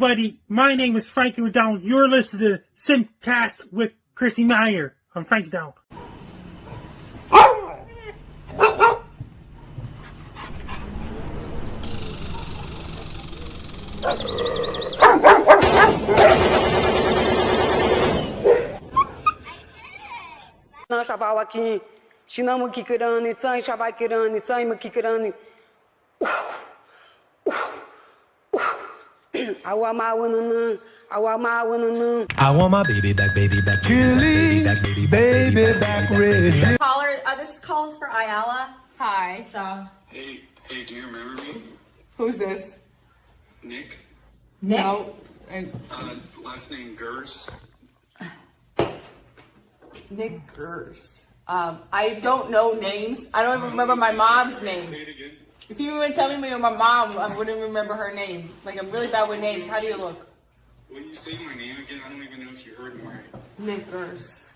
everybody. My name is Frankie McDonald. You're listening to SimpCast with Chrissie Mayr. I'm Frankie McDonald. I want my winner. I want my winner. I want my baby back, baby back, baby back, baby back, red. Caller, this calls for Ayala. Hi. So. Hey, do you remember me? Who's this? Nick? No. Last name Gers? Nick Gers. I don't know names. I don't even remember my mom's name. Say it again. If you even tell me my mom, I wouldn't remember her name. Like, I'm really bad with names. How do you look? When you say my name again, I don't even know if you heard me right. Nick Gers.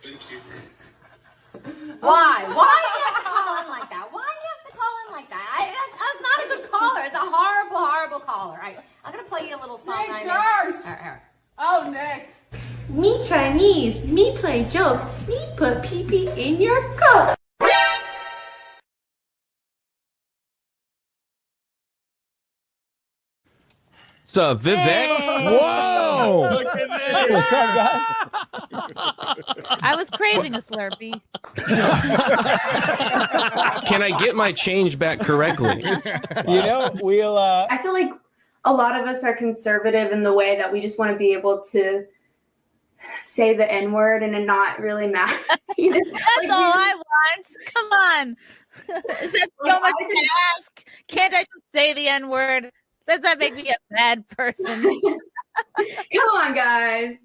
Thank you. Why? Why do you have to call in like that? Why do you have to call in like that? That's not a good caller. It's a horrible, horrible caller. I'm going to play you a little song. Nick Gers! Oh, Nick. Me Chinese, me play jokes, me put pee-pee in your coat. What's up, Vivek? Hey. Whoa! Hey, what's up, guys? I was craving a Slurpee. Can I get my change back correctly? You know, we'll. I feel like a lot of us are conservative in the way that we just want to be able to say the N-word and it not really matter. That's all I want. Come on. Is that so much to ask? Can't I just say the N-word? Does that make me a bad person? Come on, guys.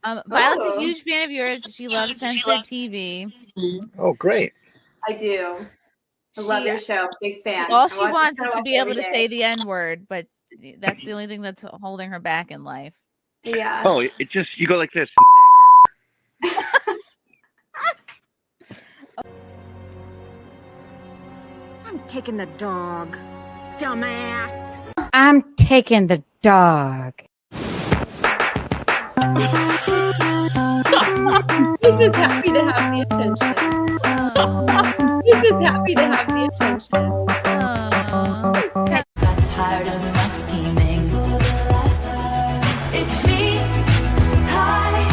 Violet's a huge fan of yours. She loves censored TV. Oh, great. I do. I love your show. Big fan. All she wants is to be able to say the N-word, but that's the only thing that's holding her back in life. Yeah. Oh, it just, you go like this. I'm taking the dog. Dumbass. I'm taking the dog. He's just happy to have the attention. He's just happy to have the attention. Got tired of my scheming for the last time. It's me. Hi,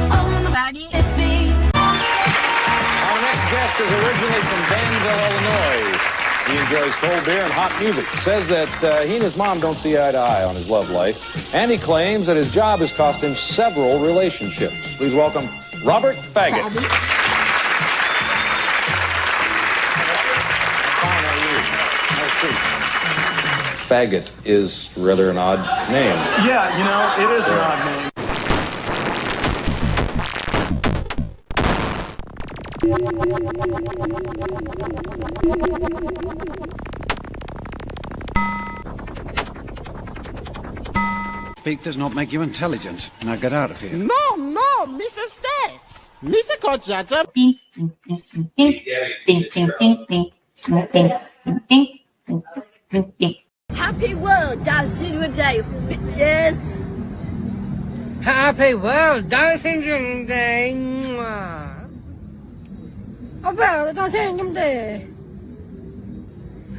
I'm the baggy. It's me. Our next guest is originally from Danville, Illinois. He enjoys cold beer and hot music. Says that he and his mom don't see eye to eye on his love life. And he claims that his job has cost him several relationships. Please welcome Robert Faggot. Faggot is rather an odd name. Yeah, you know, it is an odd name. Speak does not make you intelligent. Now get out of here. No, Mrs. Stay. Mr. Kojaja. Happy World Down Syndrome Day, bitches. Happy World Down Syndrome Day. Well, Down Syndrome Day.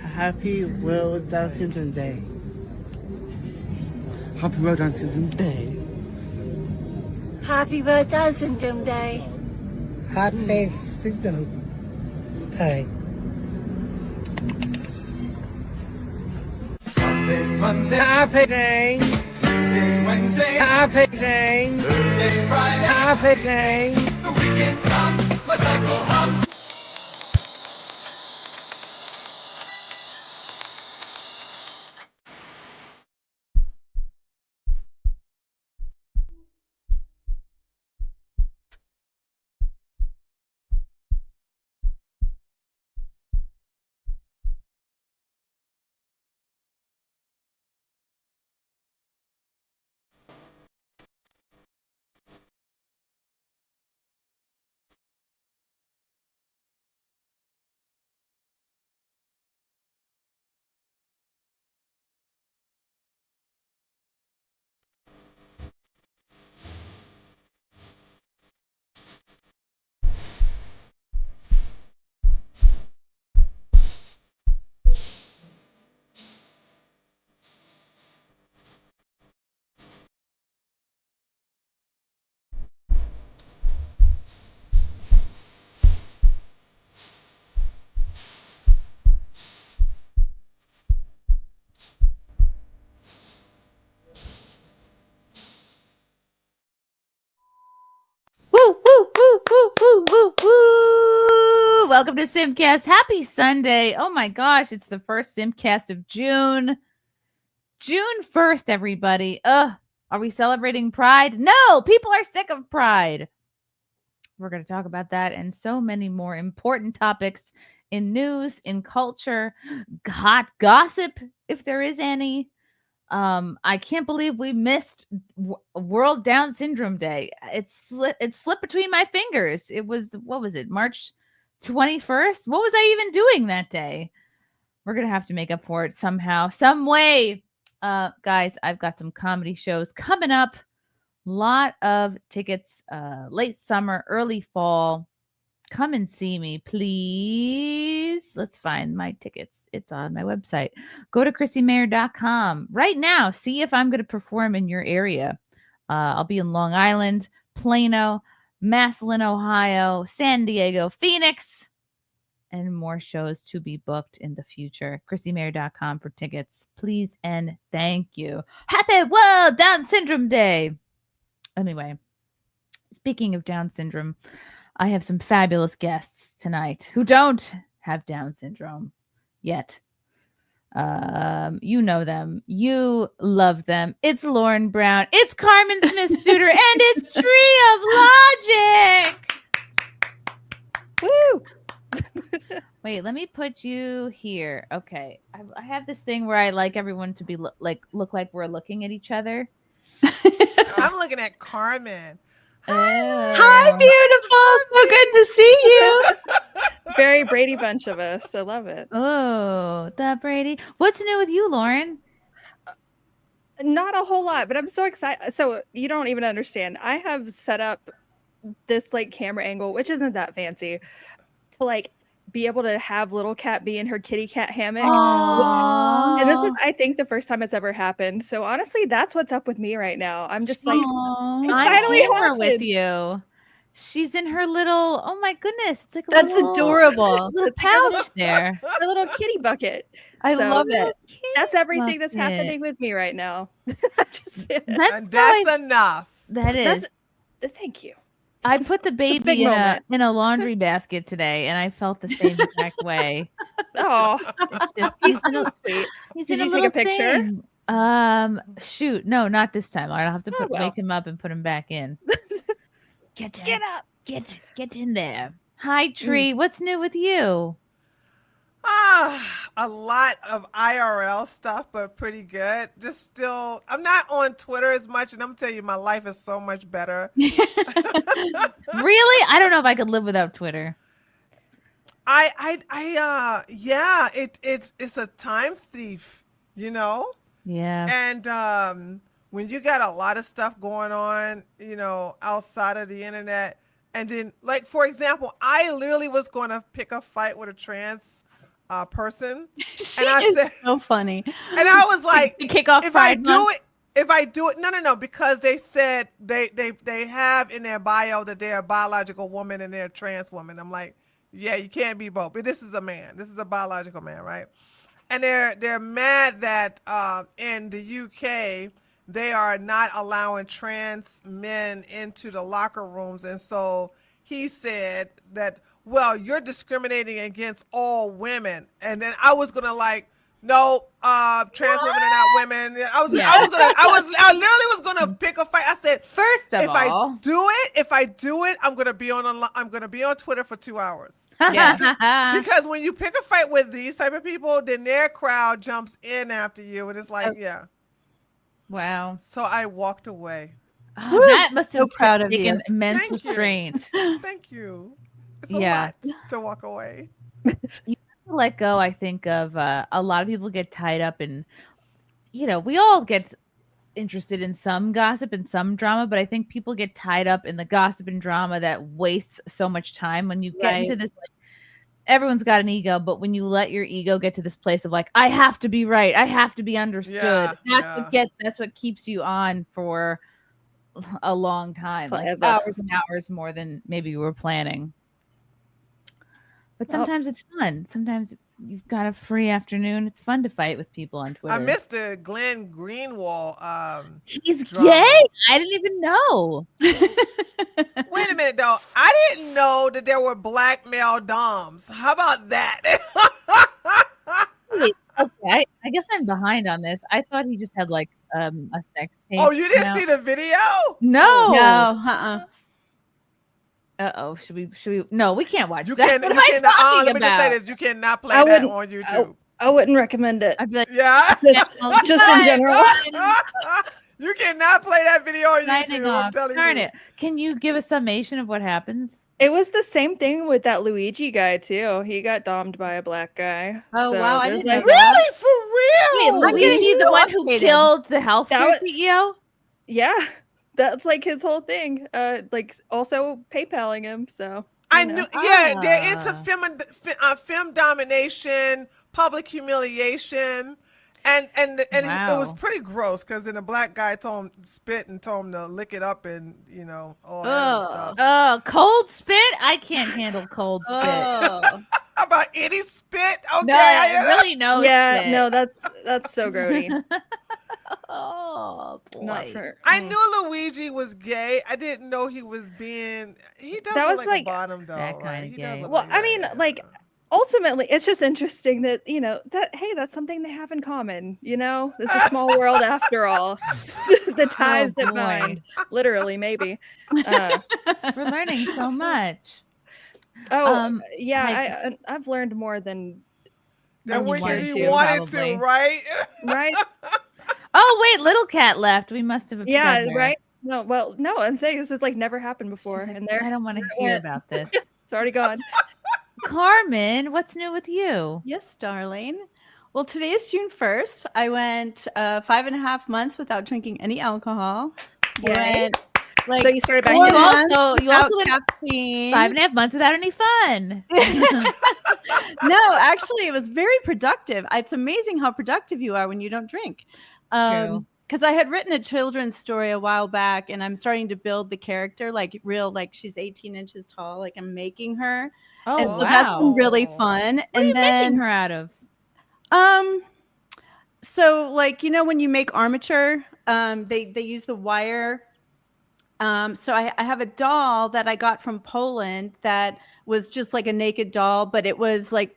Happy World Down Syndrome Day. Happy World Down Syndrome Day. Happy World Down Syndrome Day. Happy Syndrome Day. Sunday, Monday, Happy Day. Tuesday, Wednesday, Happy Day. Thursday, Friday, Happy Day. the weekend comes, my cycle hums. Welcome to SimpCast. Happy Sunday. Oh my gosh, it's the first SimpCast of June. June 1st, everybody. Are we celebrating Pride? No, people are sick of Pride. We're going to talk about that and so many more important topics in news, in culture, hot gossip, if there is any. I can't believe we missed World Down Syndrome Day. It slipped between my fingers. It was, what was it, March 21st? What was I even doing that day? We're going to have to make up for it somehow, some way. Guys, I've got some comedy shows coming up. Lot of tickets, late summer, early fall. Come and see me, please. Let's find my tickets. It's on my website. Go to ChrissieMayr.com right now. See if I'm going to perform in your area. I'll be in Long Island, Plano, Massillon, Ohio, San Diego, Phoenix, and more shows to be booked in the future. ChrissieMayr.com for tickets. Please and thank you. Happy World Down Syndrome Day. Anyway, speaking of Down syndrome, I have some fabulous guests tonight who don't have Down syndrome yet. You know them. You love them. It's Lauren Brown. It's Carmen Smith-Studer. And it's Tree of Logic. Woo! Wait, let me put you here. Okay. I have this thing where I like everyone to be look like we're looking at each other. I'm looking at Carmen. Hi, beautiful. So good to see you. Very Brady Bunch of us. I love it. Oh, the Brady. What's new with you, Lauren? Not a whole lot, but I'm so excited. So you don't even understand. I have set up this like camera angle, which isn't that fancy, to like be able to have little cat be in her kitty cat hammock. Aww. And this is, I think, the first time it's ever happened. So honestly, that's what's up with me right now. I'm just like, I'm camera with you. She's in her little, oh my goodness. It's like a that's little, adorable. Little pouch there. A little kitty bucket. I love it. That's everything that's happening with me right now. That's enough. That is. Thank you. I put the baby in a laundry basket today, and I felt the same exact way. Oh, it's just he's so sweet. Did you take a picture? Thing. Shoot, no, not this time. I'll have to wake him up and put him back in. Get up, get in there. Hi, Tree. What's new with you? A lot of IRL stuff, but pretty good. Just still, I'm not on Twitter as much, and I'm telling you, my life is so much better. Really? I don't know if I could live without Twitter. Yeah, it's a time thief, you know? Yeah. And when you got a lot of stuff going on, you know, outside of the internet, and then, like, for example, I literally was going to pick a fight with a trans person, she and I is said, so funny. And I was like, kick off if Pride Month? if I do it, no, because they said they have in their bio that they're a biological woman and they're a trans woman. I'm like, yeah, you can't be both. But this is a man. This is a biological man, right? And they're mad that in the UK they are not allowing trans men into the locker rooms, and so he said that, well, you're discriminating against all women. And then I was gonna like, no, trans women are not women. I literally was gonna pick a fight. I said, first of if all, I do it, I'm gonna be on Twitter for 2 hours. Yeah. Because when you pick a fight with these type of people, then their crowd jumps in after you, and it's like, yeah. Wow. So I walked away. Oh, that must have proud of taken you. immense Thank you. restraint. Thank you. It's a lot to walk away. You have to let go, I think, of a lot of people get tied up in, you know, we all get interested in some gossip and some drama, but I think people get tied up in the gossip and drama that wastes so much time. When you get into this, like, everyone's got an ego, but when you let your ego get to this place of like, I have to be right, I have to be understood, that's what keeps you on for a long time, like hours and hours more than maybe you were planning. But sometimes it's fun. Sometimes you've got a free afternoon. It's fun to fight with people on Twitter. I missed the Glenn Greenwald. He's drama. gay. I didn't even know. Wait a minute though. I didn't know that there were black male doms. How about that? Wait, okay, I guess I'm behind on this. I thought he just had like a sex tape. Oh, you didn't see the video? No. No. Uh-oh. Should we? No, we can't watch You that. can. What You am I cannot. talking Let me just say about? this: you cannot play I that wouldn't- on YouTube. I wouldn't recommend it. I'd be like, Yeah. Just in general. You cannot play that video on signing YouTube. I'm off. telling Darn you. it. Can you give a summation of what happens? It was the same thing with that Luigi guy too. He got dommed by a black guy. Oh, wow, I there's didn't know like- that. Really? For real? Wait, Luigi, the one who updated. killed the healthcare That CEO? Yeah, that's like his whole thing. Like also PayPaling him. So I you know. knew. Yeah, they're into femme domination, public humiliation. And it was Wow. pretty gross because then the black guy told him spit and told him to lick it up and all that other stuff. Oh, cold spit? I can't handle cold spit. How about any spit? Okay, No, really no Yeah, spit. no, that's so grody. Oh boy. Not for. I knew Luigi was gay. I didn't know he was being. He does That look was like like- a bottom dog, That right? kinda He gay. does look Well, like I that, mean, yeah. like ultimately, it's just interesting that that's something they have in common. It's a small world after all. The ties that boy. bind, literally, maybe. We're learning so much. Yeah, I've learned more than That you when wanted you to, wanted probably. to, right? right. Oh wait, little cat left. We must have upset Yeah, her. right. No, well, no, I'm saying this has like never happened before, She's like, and there I don't want to it hear went. about this. It's already gone. Carmen, what's new with you? Yes, darling. Well, today is June 1st. I went 5.5 months without drinking any alcohol. Yay. Like So you started back Well, to you months also without went caffeine. 5.5 months without any fun. No, actually, it was very productive. It's amazing how productive you are when you don't drink. True. Because I had written a children's story a while back, and I'm starting to build the character like she's 18 inches tall, like I'm making her. Oh, And so that's been really wow. fun. What and are you then making her out of? So like when you make armature, they use the wire. So I have a doll that I got from Poland that was just like a naked doll, but it was like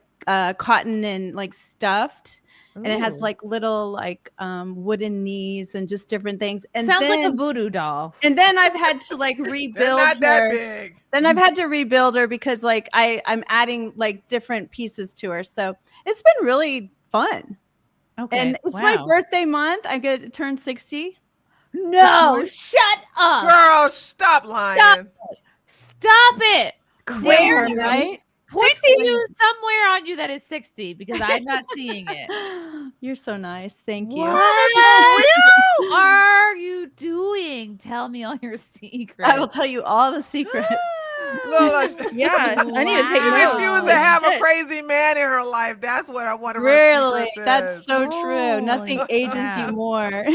cotton and like stuffed. And it has Ooh. like little like wooden knees and just different things. And Sounds like a then, voodoo doll. and then I've had to like They're rebuild not that her. big. Then I've had to rebuild her because like I'm adding like different pieces to her. So it's been really fun. Okay. And it's my wow. birthday month. I get to turn 60. No, shut up. Girl, stop lying. Stop it. Where, right? Point to somewhere on you that is 60 because I'm not seeing it. You're so nice. Thank you. What are you doing? Tell me all your secrets. I will tell you all the secrets. Lola, Yeah, I need to take she notes. refused to have a Shit. crazy man in her life. That's what I want to Really? That's so true. Holy Nothing ages crap. you more.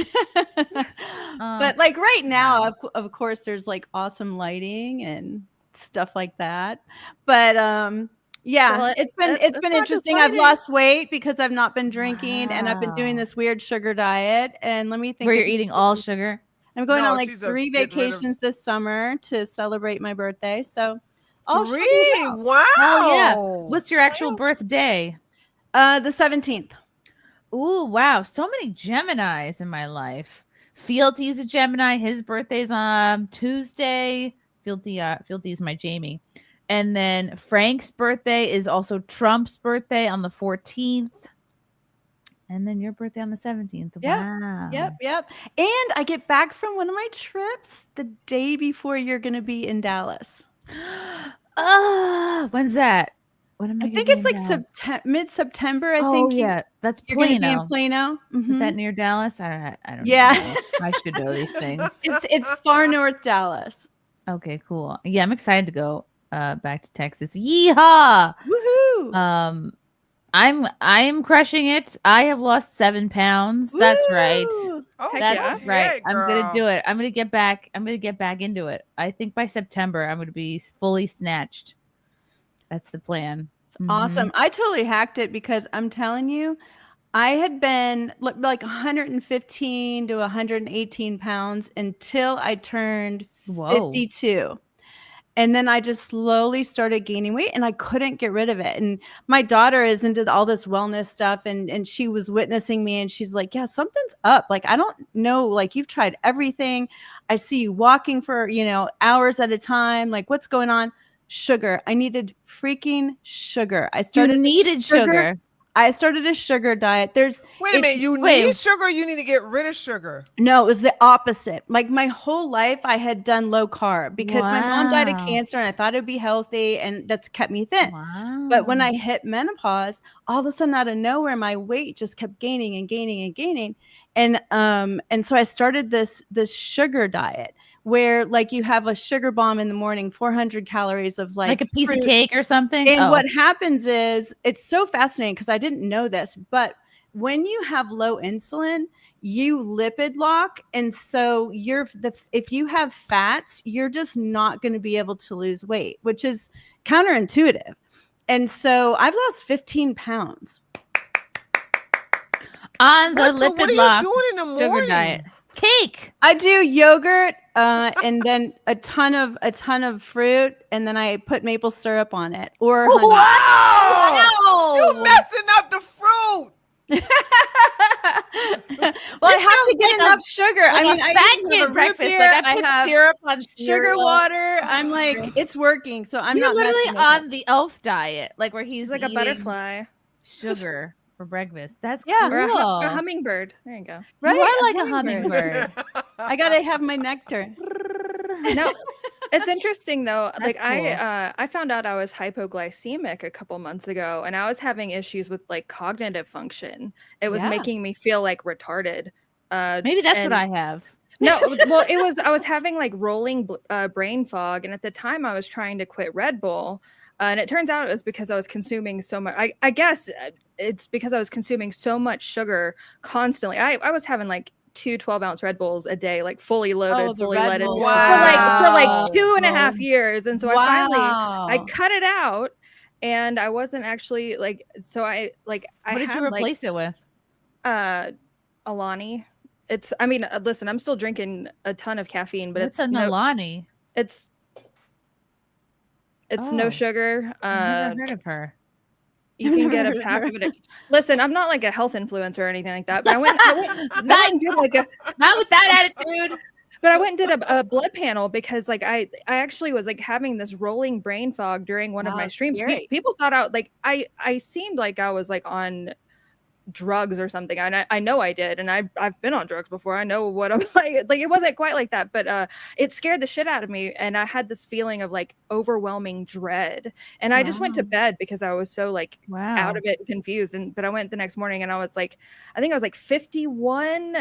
But like right now, of course, there's like awesome lighting and stuff like that. But yeah, Well, it's been that's not just interesting. I've lighting. lost weight because I've not been drinking and I've been doing Wow. this weird sugar diet. And let me think. Where of- you're eating all sugar. I'm going No, on like she's just 3 getting rid of- vacations this summer to celebrate my birthday. So I'll show you 3. out. Wow. Oh yeah. What's your actual birthday? The 17th. Ooh, wow. So many Geminis in my life. Fealty's a Gemini. His birthday's on Tuesday. Fealty's my Jamie. And then Frank's birthday is also Trump's birthday on the 14th. And then your birthday on the 17th. Yeah. Wow. Yep. And I get back from one of my trips the day before you're going to be in Dallas. When's that? What am I I think gonna it's be like in Dallas? mid-September. I Oh, think yeah. That's you're going to be Plano. in Plano. Is that Mhm. near Dallas? I don't Yeah. know. I should know these things. It's far north Dallas. Okay, cool. Yeah, I'm excited to go back to Texas. Yeehaw! Woohoo! I'm crushing it. I have lost 7 pounds. That's right. Woo! Oh, That's good right. hit, I'm gonna girl. do it. I'm gonna get back into it. I think by September I'm gonna be fully snatched. That's the plan. Awesome. I totally hacked it because I'm telling you, I had been like 115 to 118 pounds until I turned Whoa. 52. And then I just slowly started gaining weight and I couldn't get rid of it. And my daughter is into all this wellness stuff and she was witnessing me and she's like, yeah, something's up. Like, I don't know, like you've tried everything. I see you walking for, hours at a time. Like, what's going on? Sugar. I needed freaking sugar. I started sugar. I started a sugar diet. Wait a minute, you need sugar or you need to get rid of sugar? No, it was the opposite. Like my whole life I had done low carb because my mom died of cancer and I thought it'd be healthy and that's kept me thin. But when I hit menopause, all of a sudden out of nowhere, my weight just kept gaining and gaining and gaining. And so I started this sugar diet where like you have a sugar bomb in the morning, 400 calories of like a piece fruit. of cake or something. And what happens is it's so fascinating because I didn't know this, but when you have low insulin, you lipid lock. And so if you have fats, you're just not going to be able to lose weight, which is counterintuitive. And so I've lost 15 pounds. On the lipid what are lock you doing in the sugar morning? diet. Cake. I do yogurt and then a ton of fruit, and then I put maple syrup on it or honey. Wow! You messing up the fruit. Well, I have to get enough sugar. I mean, fat I kid have a breakfast. root Like beer, I put have syrup on sugar cereal. water. I'm like, it's working. So I'm You're not literally messing with on it. the elf diet, like where he's like a eating butterfly. sugar for breakfast. That's Yeah. cool. Or a hummingbird. There you go. Right? You are like a hummingbird. I gotta have my nectar. No, it's interesting though. That's Like I found out I was hypoglycemic a couple months ago, and I was having issues with like cognitive function. It was Yeah. making me feel like retarded. Maybe that's what I have. No, well, I was having like rolling brain fog, and at the time I was trying to quit Red Bull, and it turns out it was because I was consuming so much. I guess it's because I was consuming so much sugar constantly. I was having like 2 12-ounce Red Bulls a day, like fully loaded, fully Red leaded Bull. for like Wow. 2.5 years. And so Wow. I cut it out, and I wasn't actually like, so I What did you replace it with? Alani. Listen, I'm still drinking a ton of caffeine, but What's it's a Nalani? It's no sugar. I've never heard of her. You can get a pack of it. Listen, I'm not like a health influencer or anything like that, but I went and did like not with that attitude. But I went and did a blood panel because like I actually was like having this rolling brain fog during one of my streams. People thought I seemed like I was like on drugs or something. I know I did, and I've been on drugs before. I know what I'm like. Like it wasn't quite like that, but it scared the shit out of me, and I had this feeling of like overwhelming dread. And I just went to bed because I was so like out of it and confused. But I went the next morning and I was like, I think I was like 51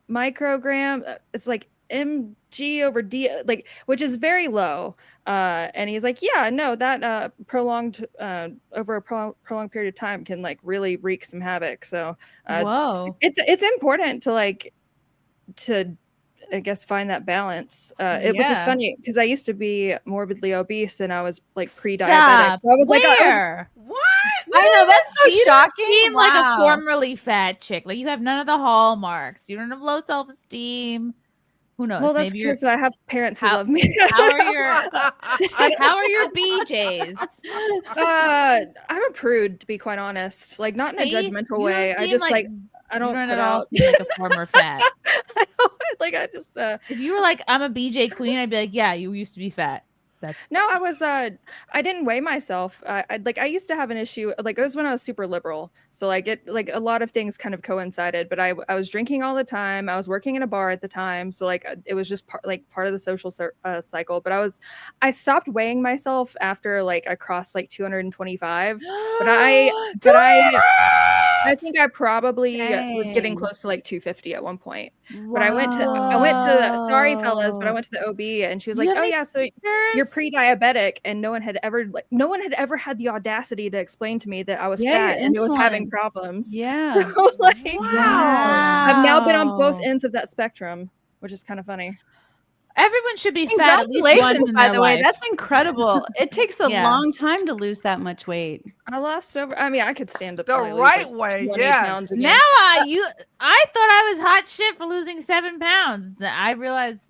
microgram. It's like mg over d, like, which is very low. And he's like, yeah, no, that prolonged over a prolonged period of time can like really wreak some havoc. So whoa, it's important to like I guess find that balance. Which is funny because I used to be morbidly obese and I was like pre-diabetic. So I was What? I know, that's so You shocking. don't seem like a formerly fat chick. Like you have none of the hallmarks. You don't have low self-esteem. Who knows? Well, that's Maybe because I have parents who love me. How are your BJs? I'm a prude, to be quite honest. Like not in a See? judgmental You way. don't I seem just like- I don't you don't put at all out. seem like a former fat. I just if you were like, I'm a BJ queen, I'd be like, yeah, you used to be fat. No, I was I didn't weigh myself. I used to have an issue, like it was when I was super liberal. So like a lot of things kind of coincided, but I was drinking all the time. I was working in a bar at the time. So like it was just part of the social cycle, but I stopped weighing myself after like I crossed like 225, but I think I probably was getting close to like 250 at one point. But I went to the, sorry fellas, but I went to the OB and she was like, oh yeah, so you're pre-diabetic, and no one had ever had the audacity to explain to me that I was fat and it was having problems. Yeah. So like, I've now been on both ends of that spectrum, which is kind of funny. Everyone should be fat at least once Congratulations, in by their the way. life. That's incredible. It takes a Yeah. long time to lose that much weight. I lost over. I mean, I could stand up The probably lose, right like, way, 20 yes. pounds Now again. I thought I was hot shit for losing 7 pounds. I realized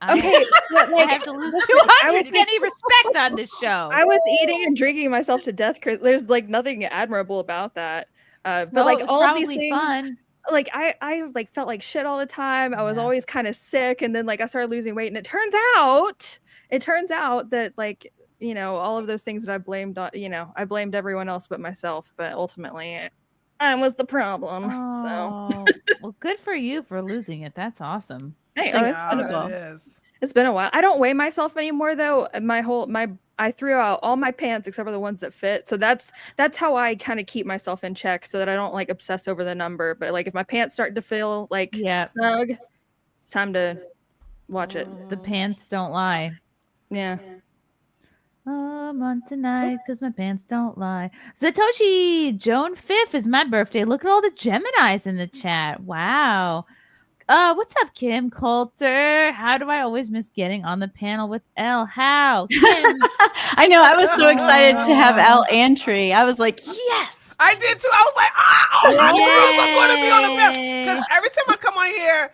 Okay, but I like have to lose listen, 200 to get any respect on this show. I was eating and drinking myself to death. There's like nothing admirable about that. But So like it was all of these probably things, fun. like I like felt like shit all the time. I was always kind of sick, and then like I started losing weight, and it turns out that like all of those things that I blamed on, I blamed everyone else but myself. But ultimately, I was the problem. Oh, well, good for you for losing it. That's awesome. Hey, Yeah, it's been a while. it is. It's been a while. I don't weigh myself anymore though. I threw out all my pants except for the ones that fit. So that's how I kind of keep myself in check so that I don't like obsess over the number. But like if my pants start to feel like snug, it's time to watch it. The pants don't lie. Yeah. I'm on tonight because my pants don't lie. Satoshi, Joan 5th is my birthday. Look at all the Geminis in the chat. Wow. What's up, Kim Coulter? How do I always miss getting on the panel with Elle? How? Kim. I know. I was so excited to have Al Antry. I was like, yes. I did too. I was like, I knew I was going to be on the panel. Because every time I come on here,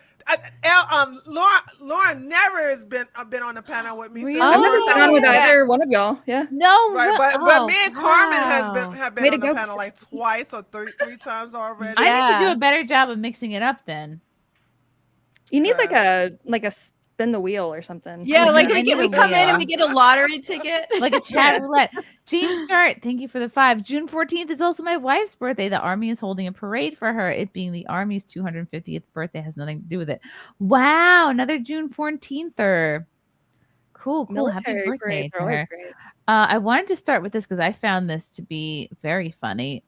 Laura never has been on the panel with me. Since I've never the sat on with either one of y'all. Yeah. No, right. But me and Carmen have been Way on to the go, panel like twice or three times already. I need to do a better job of mixing it up then. You need like a spin the wheel or something. Yeah, like we need a come in wheel. and we get a lottery ticket. Like a chat roulette. James Start, thank you for the 5. June 14th is also my wife's birthday. The Army is holding a parade for her. It being the Army's 250th birthday has nothing to do with it. Wow, another June 14th. Cool. Military Happy birthday parades to are always her. great. I wanted to start with this because I found this to be very funny.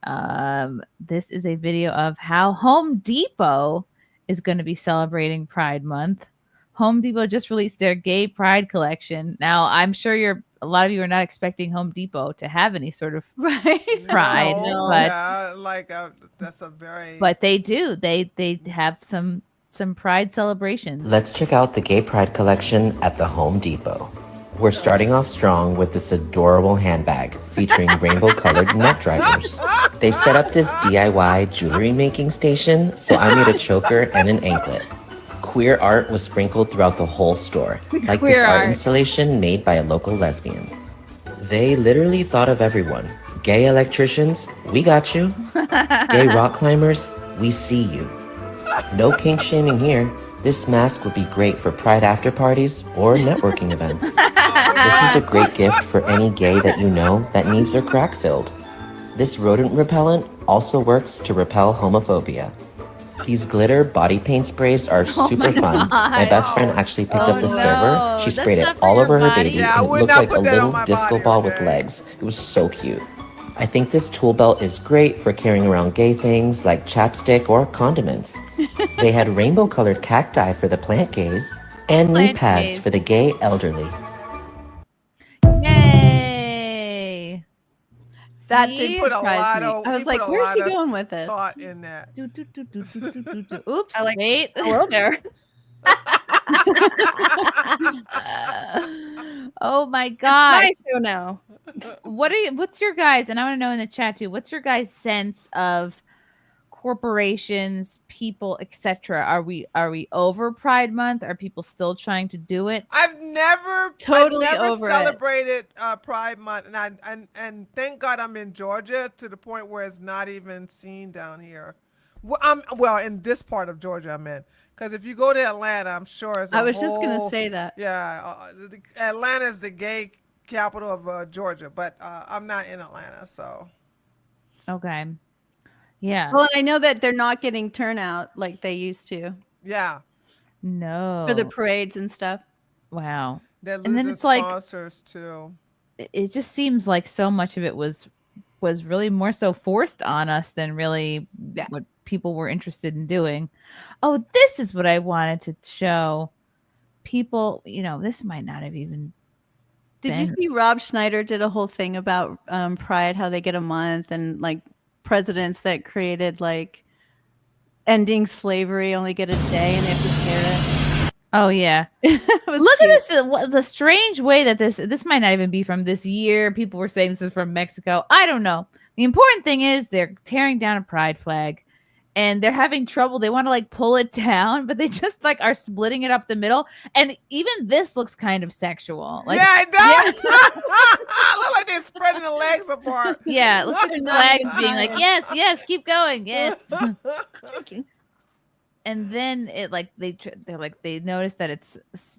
This is a video of how Home Depot is going to be celebrating Pride Month. Home Depot just released their Gay Pride collection. Now, I'm sure a lot of you are not expecting Home Depot to have any sort of pride, but that's a very. But they do. They have some pride celebrations. Let's check out the Gay Pride collection at the Home Depot. We're starting off strong with this adorable handbag featuring rainbow-colored neck drivers. They set up this DIY jewelry making station, so I made a choker and an anklet. Queer art was sprinkled throughout the whole store, like this art installation made by a local lesbian. They literally thought of everyone. Gay electricians, we got you. Gay rock climbers, we see you. No kink shaming here. This mask would be great for Pride after parties or networking events. This is a great gift for any gay that you know that needs their crack filled. This rodent repellent also works to repel homophobia. These glitter body paint sprays are super fun. My best friend actually picked up the silver. She sprayed it all over her baby and it looked like a little disco ball with legs. It was so cute. I think this tool belt is great for carrying around gay things like chapstick or condiments. They had rainbow-colored cacti for the plant gays and knee pads for the gay elderly. Yay! That See? did Put a surprise lot me. of- I was he like, put a where's lot he of going with this? Thought in that. Oops, I like wait. hello there. Oh my god. My show now. What's your guys, and I want to know in the chat too, what's your guys' sense of corporations, people, etc.? Are we over Pride Month? Are people still trying to do it? I've never over it. celebrated Pride Month, and thank God I'm in Georgia to the point where it's not even seen down here. Well, in this part of Georgia I'm in, because if you go to Atlanta, I'm sure it's. I was just gonna say that. Yeah, Atlanta is the gay capital of Georgia, but I'm not in Atlanta, so. Okay. Yeah. Well, and I know that they're not getting turnout like they used to. Yeah. No. For the parades and stuff. Wow. They're And then losing it's like sponsors too. it just seems like so much of it was really more so forced on us than really what people were interested in doing. Oh, this is what I wanted to show people. This might not have even. Did you see Rob Schneider did a whole thing about Pride, how they get a month, and like presidents that created like ending slavery only get a day and they have to share it. Oh yeah. Look at this, the strange way that this might not even be from this year. People were saying this is from Mexico. I don't know. The important thing is they're tearing down a pride flag, and they're having trouble. They want to like pull it down, but they just like are splitting it up the middle. And even this looks kind of sexual. Like, yeah, it does. It looks like they're spreading the legs apart. Yeah, it looks like the legs being like, yes, keep going, yes. And then it like they notice that it's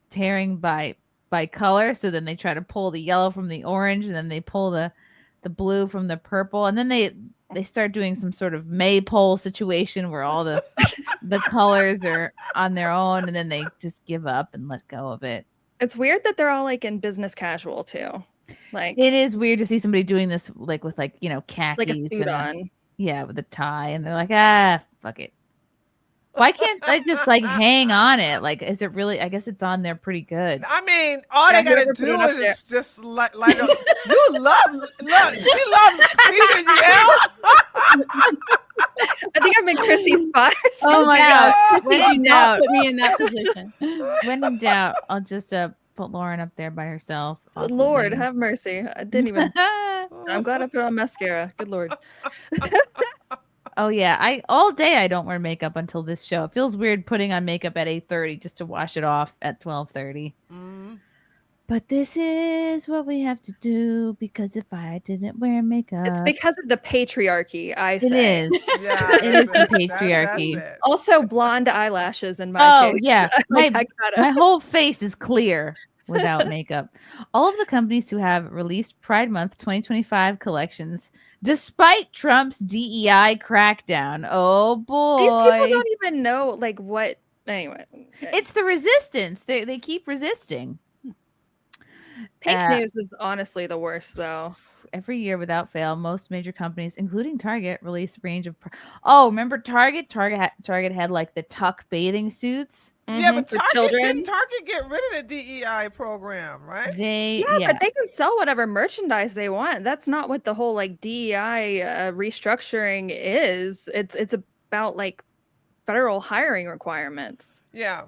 tearing by color, so then they try to pull the yellow from the orange, and then they pull the blue from the purple, and then they start doing some sort of maypole situation where all the colors are on their own, and then they just give up and let go of it. It's weird that they're all like in business casual too. Like, it is weird to see somebody doing this like with like, you know, khakis, like a suit on. Yeah, with a tie, and they're like, fuck it. Why can't they just like hang on it? Like, is it really? I guess it's on there pretty good. I mean, all they gotta do is just light up. You love. She loves featuring you. I think I'm in Chrissie's spot. Oh my god! When Did in you not doubt, put me in that position? When in doubt, I'll just put Lauren up there by herself. Lord, have mercy. I didn't even. I'm glad I put on mascara. Good Lord. Oh yeah, all day I don't wear makeup until this show. It feels weird putting on makeup at 8:30 just to wash it off at 12:30. But this is what we have to do, because if I didn't wear makeup, It's because of the patriarchy. I say it is. Yeah, It is the patriarchy. That's it. Also, blonde eyelashes in my case. Yeah, Like, my whole face is clear without makeup. All of the companies who have released Pride Month 2025 collections, despite Trump's DEI crackdown. Oh boy, These people don't even know like what. Anyway, okay. It's the resistance. They keep resisting. Pink news is honestly the worst, though. Every year, without fail, most major companies, including Target, release a range of. Remember Target? Target had like the tuck bathing suits. Yeah, but for Target children. didn't Target get rid of the DEI program, right? But they can sell whatever merchandise they want. That's not what the whole like DEI restructuring is. It's about like federal hiring requirements. Yeah.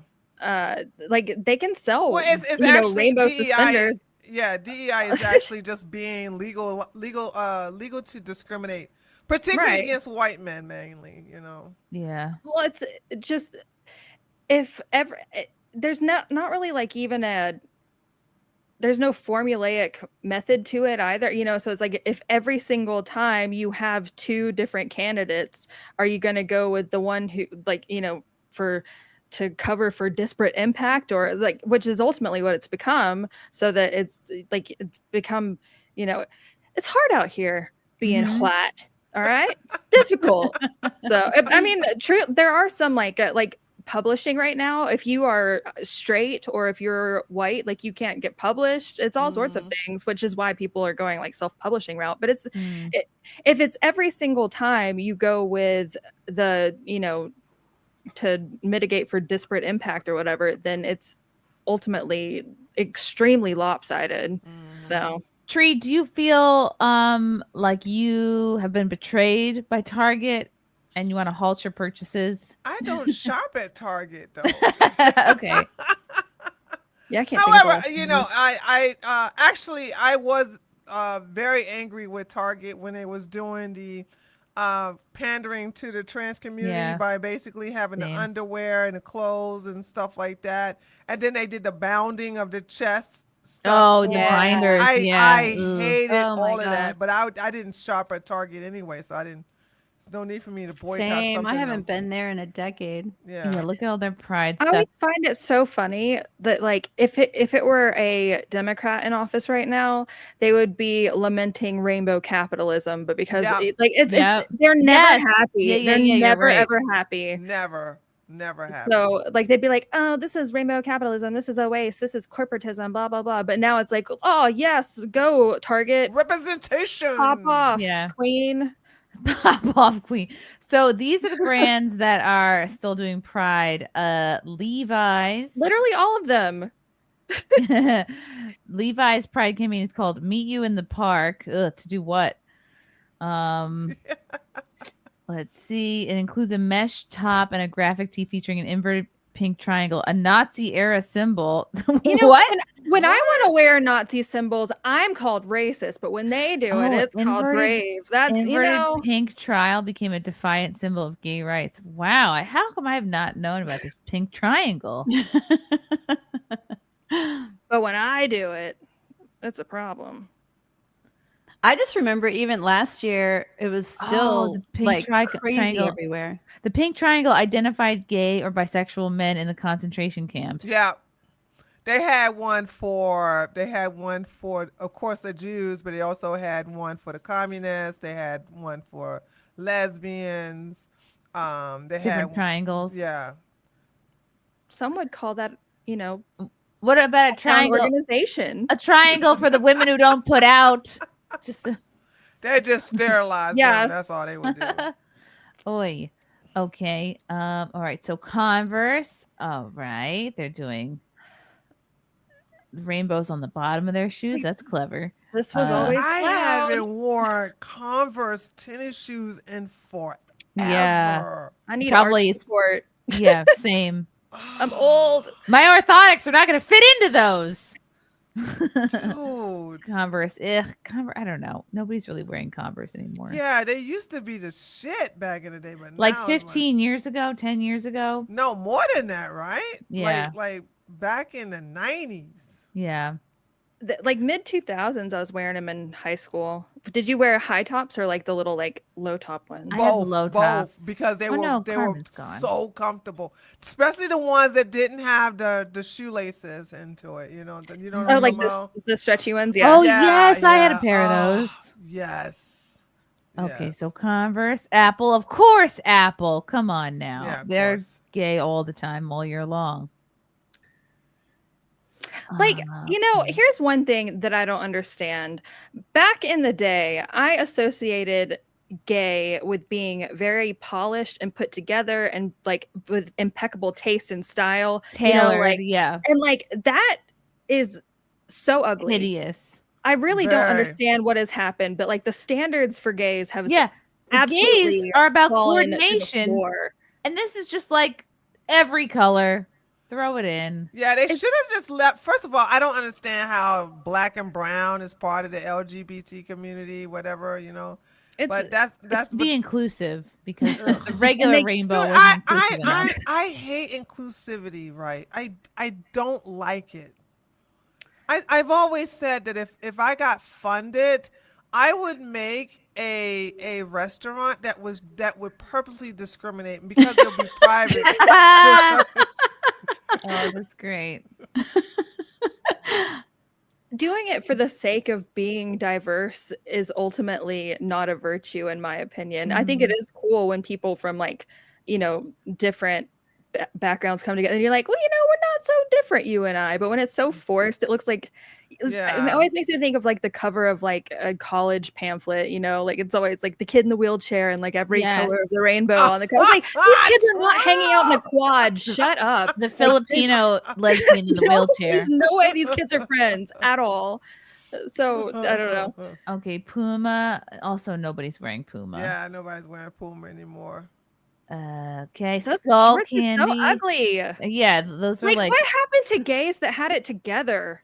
Like they can sell. Well, it's you know, actually rainbow DEI. suspenders. Yeah, DEI is actually just being legal to discriminate, particularly Right. against white men mainly. You know. Yeah. Well, it's just if ever there's not really like even there's no formulaic method to it either, you know. So it's like if every single time you have two different candidates, are you going to go with the one who like, you know, to cover for disparate impact, or like, which is ultimately what it's become, so that it's like it's become, you know, it's hard out here being flat. All right, it's difficult. So I mean, true, there are some like publishing right now, if you are straight or if you're white, like you can't get published. It's all sorts of things, which is why people are going like self-publishing route. But it's if it's every single time you go with the, you know, to mitigate for disparate impact or whatever, then it's ultimately extremely lopsided. So Tree, do you feel like you have been betrayed by Target and you want to halt your purchases? I don't shop at Target though. Okay. Yeah, I can't. However, you know, I actually I was very angry with Target when it was doing the pandering to the trans community by basically having the underwear and the clothes and stuff like that, and then they did the bounding of the chest stuff. Oh, the binders. I Ooh. hated all of God. that, but I didn't shop at Target anyway, so I didn't. There's no need for me to boycott Same. something. I haven't been there in a decade. Yeah. Look at all their pride I stuff. always find it so funny that like if it were a Democrat in office right now, they would be lamenting rainbow capitalism, but because it's they're never happy. They're never ever happy. Never happy. So like they'd be like, oh, this is rainbow capitalism, this is a waste, this is corporatism, blah blah blah. But now it's like, oh yes, go Target, representation, pop off, Queen. Pop off, Queen. So these are the brands that are still doing Pride. Levi's. Literally all of them. Levi's Pride campaign is called Meet You in the Park. Ugh, to do what? Let's see. It includes a mesh top and a graphic tee featuring an inverted pink triangle, a Nazi era symbol. You know, what? When I want to wear Nazi symbols, I'm called racist, but when they do it, it's called brave. That's, inverted pink trial became a defiant symbol of gay rights. Wow, how come I have not known about this pink triangle? But when I do it, it's a problem. I just remember even last year, it was still the pink like crazy triangle everywhere. The pink triangle identified gay or bisexual men in the concentration camps. Yeah. They had one for, of course, the Jews, but they also had one for the communists. They had one for lesbians. They Different had triangles. Yeah. Some would call that, What about a triangle organization? A triangle for the women who don't put out. They just sterilized them. That's all they would do. Oi. Okay. All right. So Converse. All right. They're doing rainbows on the bottom of their shoes. That's clever. This was always I loud. haven't worn Converse tennis shoes in forever. Yeah. I need Probably arch support. Yeah, same. I'm old. My orthotics are not going to fit into those. Dude. Converse. Converse. I don't know. Nobody's really wearing Converse anymore. Yeah, they used to be the shit back in the day, but Like now 15 years ago, 10 years ago. no, more than that, right? Yeah. Like back in the 90s. Yeah. Like mid 2000s, I was wearing them in high school. Did you wear high tops or like the little like low top ones? I had low tops. Because they Oh, were no, they were Carmen's gone. so comfortable, especially the ones that didn't have the shoelaces into it. You know what Oh, I'm like talking about? the stretchy ones. Yeah. Oh, yes. I had a pair of those. Yes. Okay, so Converse, Apple, of course, Apple. Come on now. Yeah, of They're course. gay all the time, all year long. Like, here's one thing that I don't understand. Back in the day, I associated gay with being very polished and put together and like with impeccable taste and style. Tailored, yeah. And like that is so ugly. Hideous. I really don't Very. understand what has happened, but like the standards for gays have Yeah. The absolutely gays are about fallen to the coordination. floor. And this is just like every color. Throw it in. Yeah, they should have just left. First of all, I don't understand how black and brown is part of the LGBT community, whatever, but that's Be inclusive because the regular rainbow Dude, wasn't inclusive enough. I hate inclusivity, right? I don't like it. I've always said that if I got funded, I would make a restaurant that would purposely discriminate because it would be private. Oh, that's great. Doing it for the sake of being diverse is ultimately not a virtue, in my opinion. I think it is cool when people from like, different backgrounds come together and you're like, well, we're not so different, you and I. But when it's so forced, it looks like it always makes me think of like the cover of like a college pamphlet, like it's always like the kid in the wheelchair and like every color of the rainbow on the cover. Like, these kids are not hanging out in the quad. Shut up. The Filipino lesbian in the wheelchair. There's no way these kids are friends at all. So I don't know. Okay, Puma. Also, nobody's wearing Puma. Yeah, nobody's wearing Puma anymore. Okay, Those skull shorts are candy. so ugly. Yeah, those are like. What happened to gays that had it together?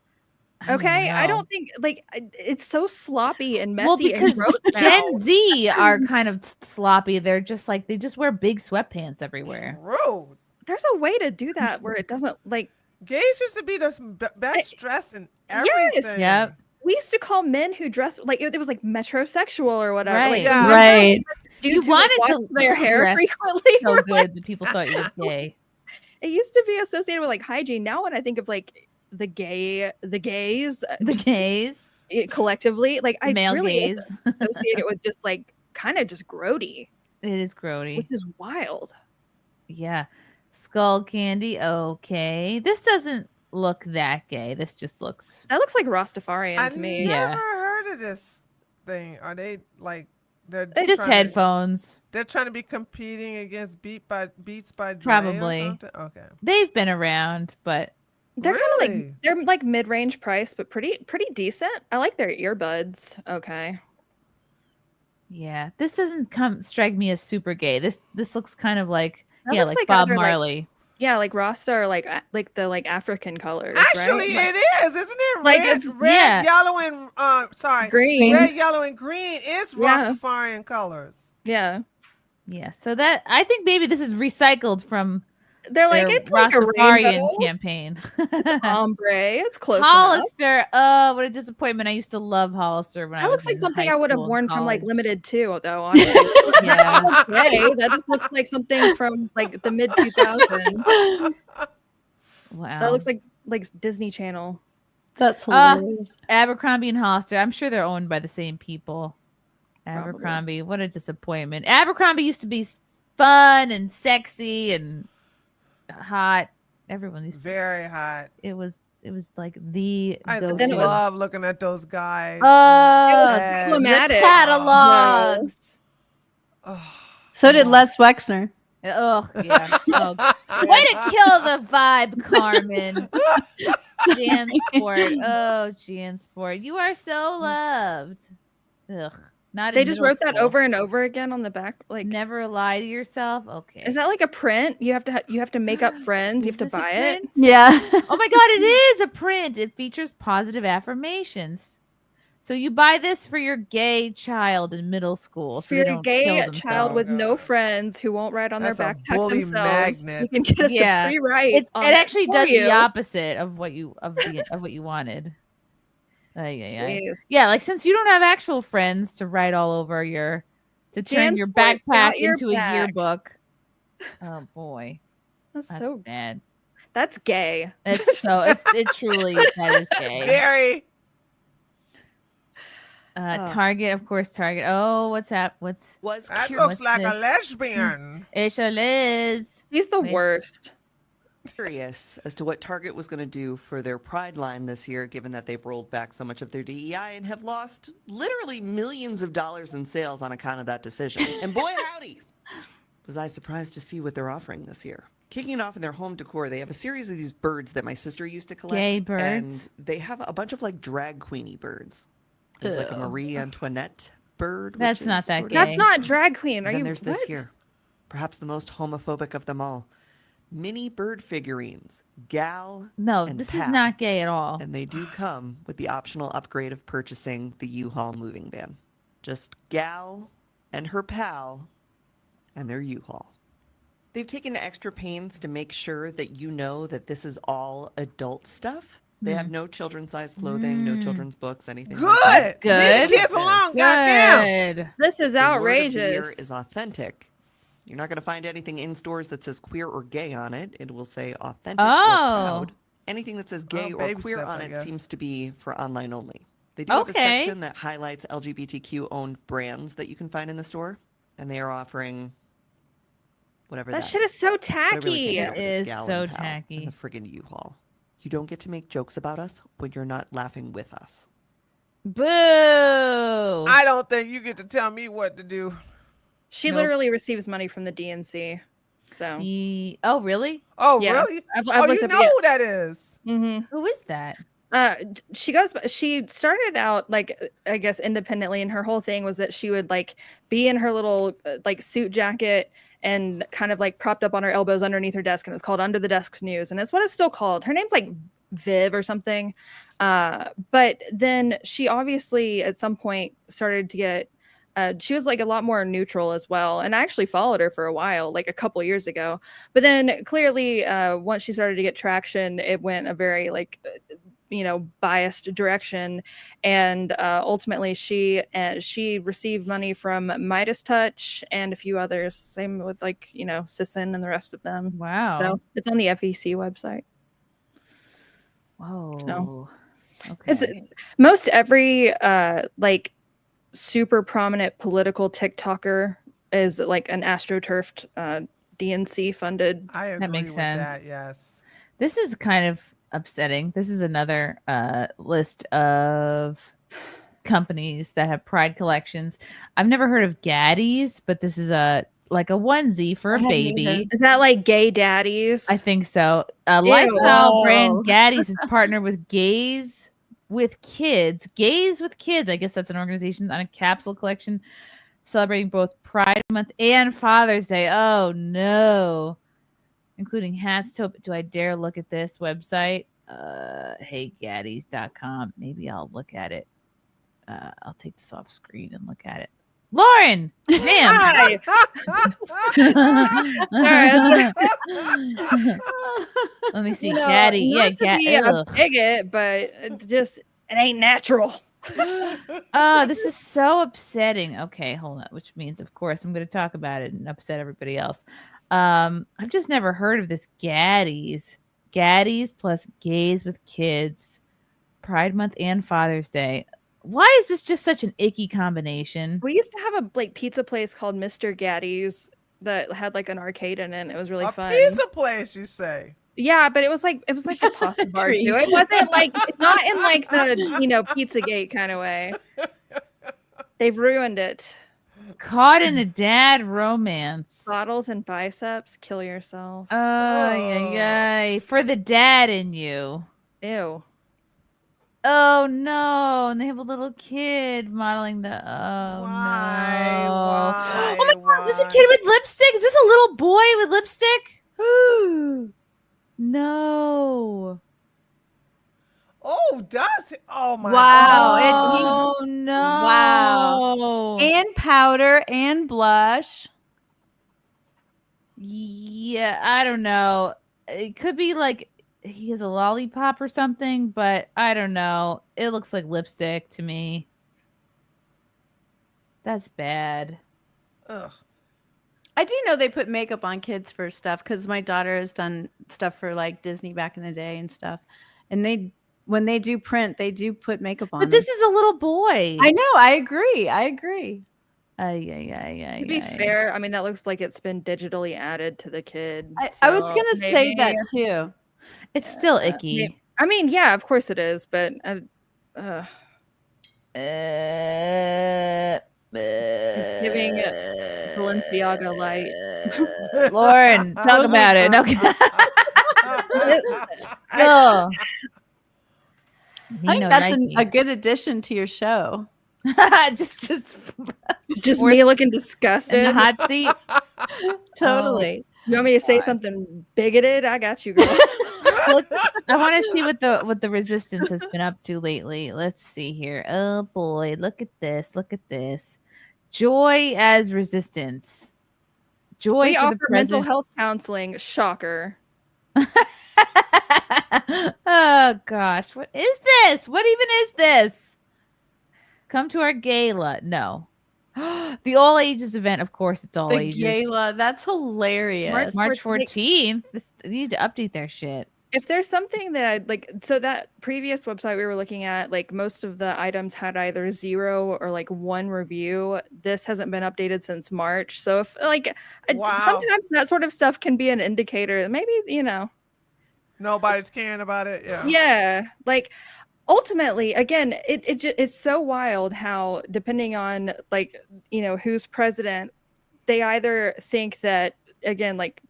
Okay, I know. don't think like it's so sloppy and messy. Well, because and gross now. Gen Z are kind of sloppy. They're just like they just wear big sweatpants everywhere. Rude. There's a way to do that where it doesn't like. Gays used to be the best dressed in everything. Yes. Yep. We used to call men who dressed like it was like metrosexual or whatever. Right. Like, Yeah. Right. You dudes who, like, wanted to wash their hair dress frequently. so were, good like, that people thought you were gay. It used to be associated with like hygiene. Now when I think of like the gays, The just, gays, collectively, like I male really gays. associate it with just like kind of just grody, It is grody. which is wild. Yeah. Skull candy. Okay. This doesn't look that gay. This just looks. That looks like Rastafarian to me. Yeah. Never heard of this thing. Are they like they're Just trying headphones. They're trying to be competing against Beats by Dre Probably. or something? Okay. They've been around, but They're kind of Really? like they're like mid-range price, but pretty decent. I like their earbuds. Okay. yeah, this doesn't strike me as super gay. This looks kind of like That yeah, looks like like Bob either, like, Marley. Yeah, like Rasta are like the like African colors. Actually, right? it is, isn't it? Like, Red, it's- red, yeah. yellow, and Green. Red, yellow, and green is Yeah. Rastafarian colors. Yeah. Yeah. So that I think maybe this is recycled from They're like, their it's like a Rastafarian rainbow. campaign. It's ombre. It's close enough. Hollister. Oh, what a disappointment! I used to love Hollister when I That was looks like in something high I would have school and worn from like college. Limited 2, though. Honestly, Yeah. okay, that just looks like something from like the mid 2000s. Wow. That looks like Disney Channel. That's hilarious. Abercrombie and Hollister. I'm sure they're owned by the same people. Abercrombie. What a disappointment. Abercrombie used to be fun and sexy and hot. Everyone used to. Very hot. It was like the. I go-to. used to love looking at those guys. Oh, problematic. the catalogs. So did Les Wexner. Oh yeah. Oh, way to kill the vibe, Carmen. Jan Sport. Oh, Jan Sport. You are so loved. Ugh. Not They in just middle wrote that school. over and over again on the back. Like, never lie to yourself. Okay. Is that like a print? You have to make up friends. You have to this a buy it. print? Yeah. Oh my god, it is a print. It features positive affirmations. So you buy this for your gay child in middle school. So For they your don't gay kill child with no friends who won't write on That's their a backpack bully themselves, magnet. you can get us Yeah. to pre-write. It on actually for does you. the opposite of what you of what you wanted. Jeez. Yeah, like since you don't have actual friends to write all over your turn Jan your Sport backpack got your into a back. yearbook. Oh boy. That's That's so bad. That's gay. It's so it truly that is gay. Very. Target, of course, Target. Oh, what's that? What's That looks like a lesbian. Aisha Liz. He's the Wait. worst. Curious as to what Target was going to do for their Pride line this year, given that they've rolled back so much of their DEI and have lost literally millions of dollars in sales on account of that decision. And boy, howdy, was I surprised to see what they're offering this year. Kicking it off in their home decor, they have a series of these birds that my sister used to collect. Gay birds? And they have a bunch of like drag queenie birds. There's like a Marie Antoinette bird. which That's is not that sort of- gay. That's not drag queen. Are then you? there's this what? here, perhaps the most homophobic of them all. Mini bird figurines, Gal. No, and this Pal. is not gay at all. And they do come with the optional upgrade of purchasing the U-Haul moving van. Just Gal and her pal and their U-Haul. They've taken extra pains to make sure that you know that this is all adult stuff. They have no children's-sized clothing, no children's books, anything like that. Good. Leave the kids alone. Goddamn. Good. This is The word of the year outrageous. is authentic. You're not going to find anything in stores that says queer or gay on it. It will say authentic or proud. Anything that says gay or baby queer steps, on I it guess. seems to be for online only. They do have a Okay. section that highlights LGBTQ-owned brands that you can find in the store, and they are offering whatever That that shit is so whatever they tacky. came up with, It is Gal so and Pal tacky. And the friggin' U-Haul. You don't get to make jokes about us when you're not laughing with us. Boo. I don't think you get to tell me what to do. She Nope. literally receives money from the DNC. So Oh, really? Oh, Yeah. really? I've looked you up- know yeah. who that is. Mm-hmm. Who is that? She started out like I guess independently, and her whole thing was that she would like be in her little like suit jacket and kind of like propped up on her elbows underneath her desk, and it was called Under the Desk News, and it's what it's still called. Her name's like Viv or something, but then she obviously at some point started to get she was like a lot more neutral as well, and I actually followed her for a while, like a couple years ago, but then clearly once she started to get traction, it went a very like biased direction, and ultimately she received money from Midas Touch and a few others, same with like Sisson and the rest of them. Wow. So it's on the FEC website. Whoa. So Okay. it's most every like super prominent political TikToker is like an astroturfed DNC funded. I agree makes with sense. that. Yes. This is kind of upsetting. This is another list of companies that have pride collections. I've never heard of Gaddy's, but this is like a onesie for a baby. Is that like gay daddies? I think so. Ew. Lifestyle brand Oh. Gaddy's is partnered with Gays with Kids. Gays with Kids, I guess that's an organization, on a capsule collection celebrating both Pride Month and Father's Day. Oh no. including hats. Do I dare look at this website? HeyGaddies.com. Maybe I'll look at it. I'll take this off screen and look at it. Lauren, ma'am. Hi. Let me see. You know, Gaddy. Yeah, not to be a ugh. bigot, but it ain't natural. Oh, this is so upsetting. Okay, hold on. Which means, of course, I'm going to talk about it and upset everybody else. I've just never heard of this Gaddies. Gaddies plus gays with kids. Pride Month and Father's Day. Why is this just such an icky combination? We used to have a pizza place called Mr. Gaddy's that had like an arcade in it. It was really fun. Pizza place, you say? Yeah, but it was like the pasta bar too. It wasn't like not in like the Pizzagate kind of way. They've ruined it. Caught in a dad romance. Bottles and biceps, kill yourself. Oh, yeah. For the dad in you. Ew. Oh no! And they have a little kid modeling the. Oh Why? no! Why? Oh my God! Is this a kid with lipstick? Is this a little boy with lipstick? No! Oh, does it? Oh my! Wow. Oh no! Wow. And powder and blush. Yeah, I don't know. It could be like he has a lollipop or something, but I don't know. It looks like lipstick to me. That's bad. Ugh. I do know they put makeup on kids for stuff because my daughter has done stuff for like Disney back in the day and stuff. And when they do print, they do put makeup on. But this is a little boy. I know. I agree. To be fair, I mean that looks like it's been digitally added to the kid. I was gonna say that too. It's still icky. I mean, yeah, of course it is, but giving Balenciaga light. Lauren, talk about it. No. No. I think that's a good addition to your show. just me looking disgusted in the hot seat. Totally. You want me to say something bigoted? I got you, girl. Look, I want to see what the resistance has been up to lately. Let's see here. Oh boy, look at this. Look at this. Joy as resistance. Joy We for offer the mental president. health counseling. Shocker. Oh gosh, what is this? What even is this? Come to our gala. No. The all ages event, of course, it's all The ages. gala, that's hilarious. March 14th. They need to update their shit. If there's something that I'd like, so that previous website we were looking at, like most of the items had either 0 or like 1 review. This hasn't been updated since March. So if like sometimes that sort of stuff can be an indicator that maybe, Nobody's caring about it. Yeah. Yeah. Like ultimately, again, it's so wild how depending on like, who's president, they either think that, again, like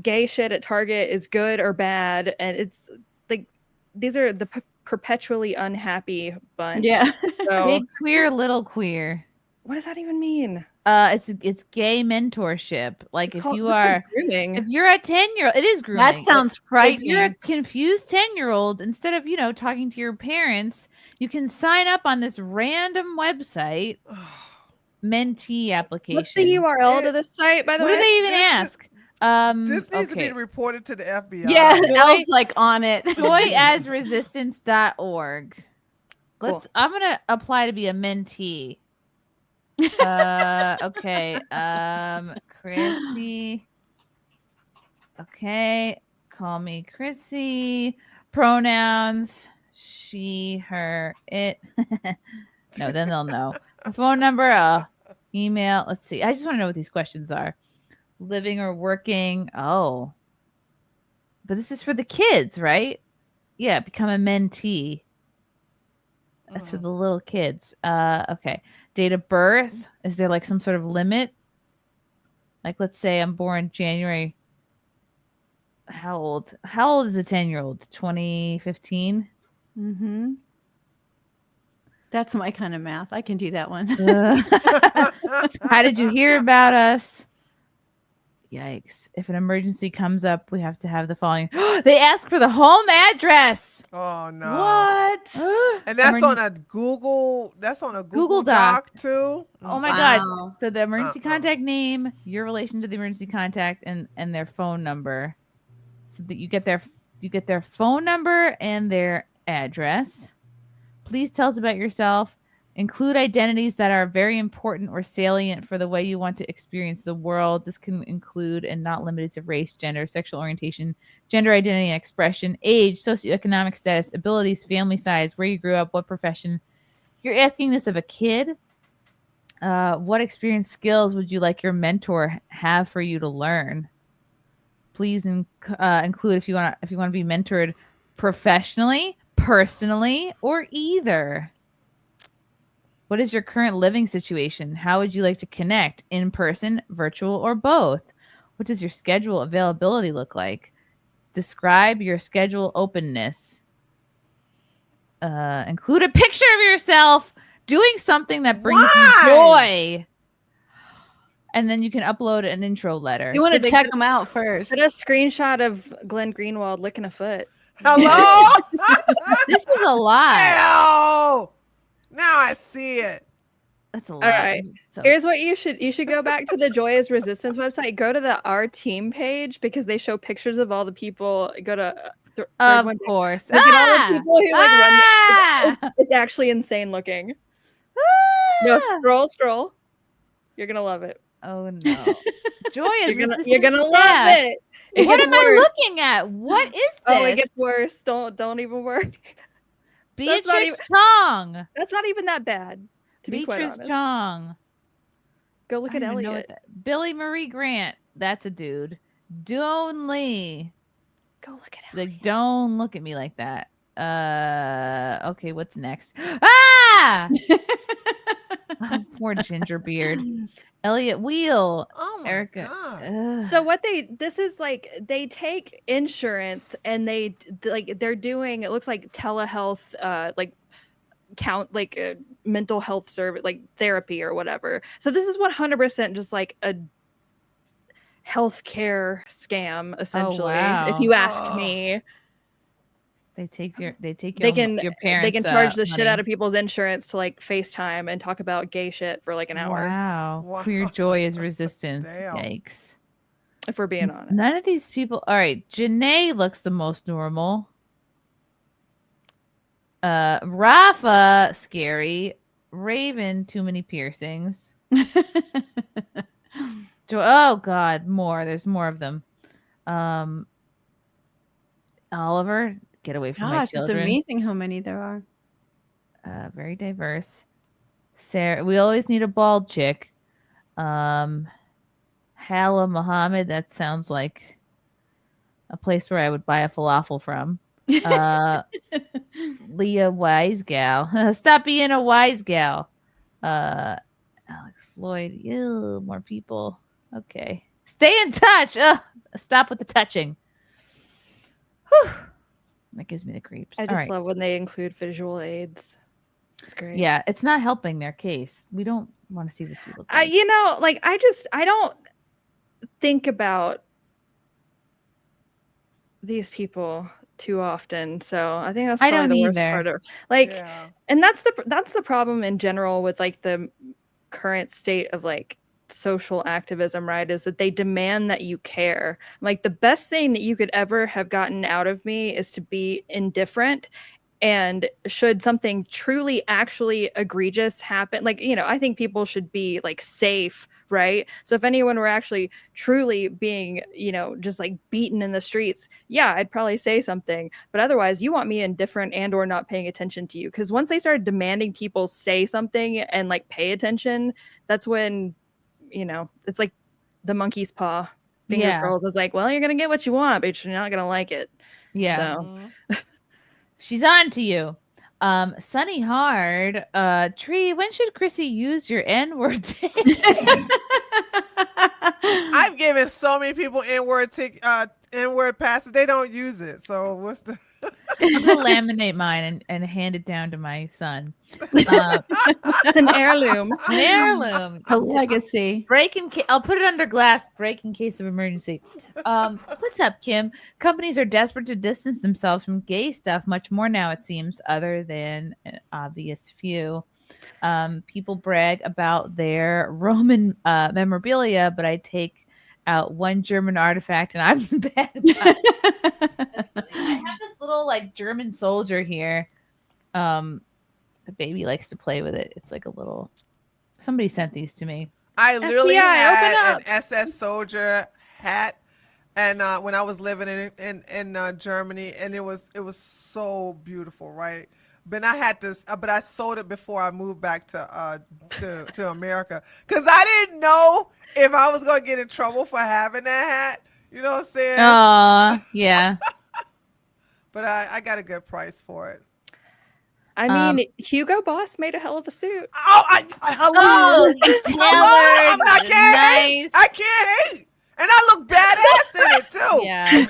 gay shit at Target is good or bad. And it's like, these are the perpetually unhappy bunch. Yeah. So, Big queer, little queer. what does that even mean? It's gay mentorship. Like It's if called- you looks like are grooming. if you're a 10-year-old, it is grooming. That sounds If you're a frightening. confused 10-year-old, instead of talking to your parents, you can sign up on this random website mentee application. What's the URL to this site, by the What way? do they even ask? This needs to Okay. be reported to the FBI. Yeah, Elle's like on it. Joyasresistance.org. I'm gonna apply to be a mentee. Okay. Chrissie. Okay. Call me Chrissie. Pronouns: she, her, it. No, then they'll know. A phone number, email. Let's see. I just want to know what these questions are. Living or working. Oh. But this is for the kids, right? Yeah, become a mentee. That's for the little kids. Okay. Date of birth. Is there like some sort of limit? Like, let's say I'm born January. How old? How old is a 10-year-old? 2015? Mm-hmm. That's my kind of math. I can do that one. How did you hear about us? Yikes. If an emergency comes up, we have to have the following. They ask for the home address. Oh no. What? And that's on a Google. That's on a Google Doc too. Oh my God. So the emergency contact name, your relation to the emergency contact, and their phone number. So that you get their phone number and their address. Please tell us about yourself. Include identities that are very important or salient for the way you want to experience the world. This can include and not limited to race, gender, sexual orientation, gender identity and expression, age, socioeconomic status, abilities, family size, where you grew up, what profession. You're asking this of a kid. What experience, skills would you like your mentor have for you to learn? Please include if you want to be mentored professionally, personally, or either. What is your current living situation? How would you like to connect? In person, virtual, or both? What does your schedule availability look like? Describe your schedule openness. Include a picture of yourself doing something that brings you joy. And then you can upload an intro letter. You want to check them out first. Put a screenshot of Glenn Greenwald licking a foot. Hello? This is a lot. Ew. Now I see it. That's a lot. All right. Here's what you should go back to the Joy is Resistance website. Go to the Our Team page because they show pictures of all the people. Go to of course. Look at all the people who run. It's actually insane looking. No, scroll. You're gonna love it. Oh no. Joy is Resistance. You're gonna love it. What am I looking at? What is this? Oh, it gets worse. Don't even worry. Beatrice Chong. That's not even that bad. To be quite Beatrice honest. Chong. Go look at Elliot. Billy Marie Grant. That's a dude. Doan Lee. Go look at Elliot. Like, don't look at me like that. Okay, what's next? Ah! Oh, poor Gingerbeard. Elliot Wheel. Oh my Erica. God. So what this is like, they take insurance and they're doing, it looks like telehealth, mental health service, like therapy or whatever. So this is 100% just like a healthcare scam, essentially. If you ask me. They take your Your parents. They can charge the shit out of people's insurance to like FaceTime and talk about gay shit for like an hour. Wow. Queer Joy is Resistance. Yikes. If we're being honest. None of these people. All right. Janae looks the most normal. Rafa, scary. Raven, too many piercings. Oh God, more. There's more of them. Oliver, get away from my children. It's amazing how many there are. Very diverse. Sarah, we always need a bald chick. Hala Muhammad, that sounds like a place where I would buy a falafel from. Leah Wise Gal. Stop being a wise gal. Alex Floyd. Ew, more people. Okay. Stay in touch. Stop with the touching. Whew. That gives me the creeps. I just love when they include visual aids. It's great. Yeah, it's not helping their case. We don't want to see what you look like. I don't think about these people too often, so I think that's probably the worst part of and that's the problem in general with like the current state of like social activism, right? Is that they demand that you care. Like the best thing that you could ever have gotten out of me is to be indifferent. And should something truly actually egregious happen, like, I think people should be like safe, right? So if anyone were actually truly being, just like beaten in the streets, yeah, I'd probably say something. But otherwise, you want me indifferent and or not paying attention to you. Because once they started demanding people say something and like pay attention, that's when, it's like the monkey's paw. Finger curls is like, well, you're going to get what you want, but you're not going to like it. Yeah. So. She's on to you. Sunny Hard. Tree, when should Chrissy use your N-word? I've given so many people N-word passes. They don't use it. So what's the I'm gonna laminate mine and hand it down to my son. It's an heirloom. An heirloom. A legacy. I'll put it under glass. Break in case of emergency. What's up, Kim? Companies are desperate to distance themselves from gay stuff much more now, it seems, other than an obvious few. People brag about their Roman memorabilia, but I take out one German artifact and I'm bad. I have this little like German soldier here. The baby likes to play with it. It's like a little. Somebody sent these to me. I literally FBI, had open an SS soldier hat, and when I was living in Germany, and it was so beautiful, right? But I had to, but I sold it before I moved back to America because I didn't know if I was gonna get in trouble for having that hat. You know what I'm saying? Yeah. But I got a good price for it. I mean, Hugo Boss made a hell of a suit. Hello, tailored, I'm not can't hate. nice. I can't hate, and I look badass in it too. Yeah.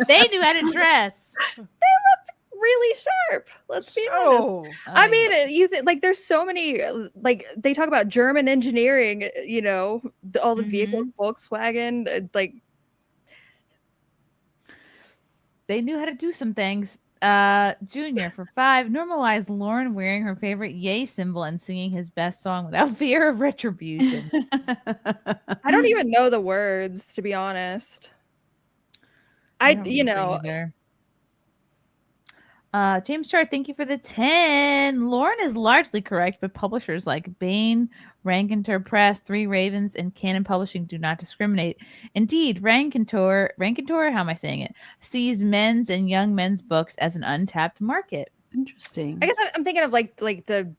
They knew how to dress. They looked really sharp. Let's be honest. I mean, like there's so many like they talk about German engineering. You know, all the vehicles, Volkswagen, like they knew how to do some things. Junior for 5. Normalize Lauren wearing her favorite yay symbol and singing his best song without fear of retribution. I don't even know the words, to be honest. You know. James Chart, thank you for the 10. Lauren is largely correct, but publishers like Bain, Rankintor Press, Three Ravens, and Canon Publishing do not discriminate. Indeed, Rankintor, how am I saying it, sees men's and young men's books as an untapped market. Interesting. I guess I'm thinking of like the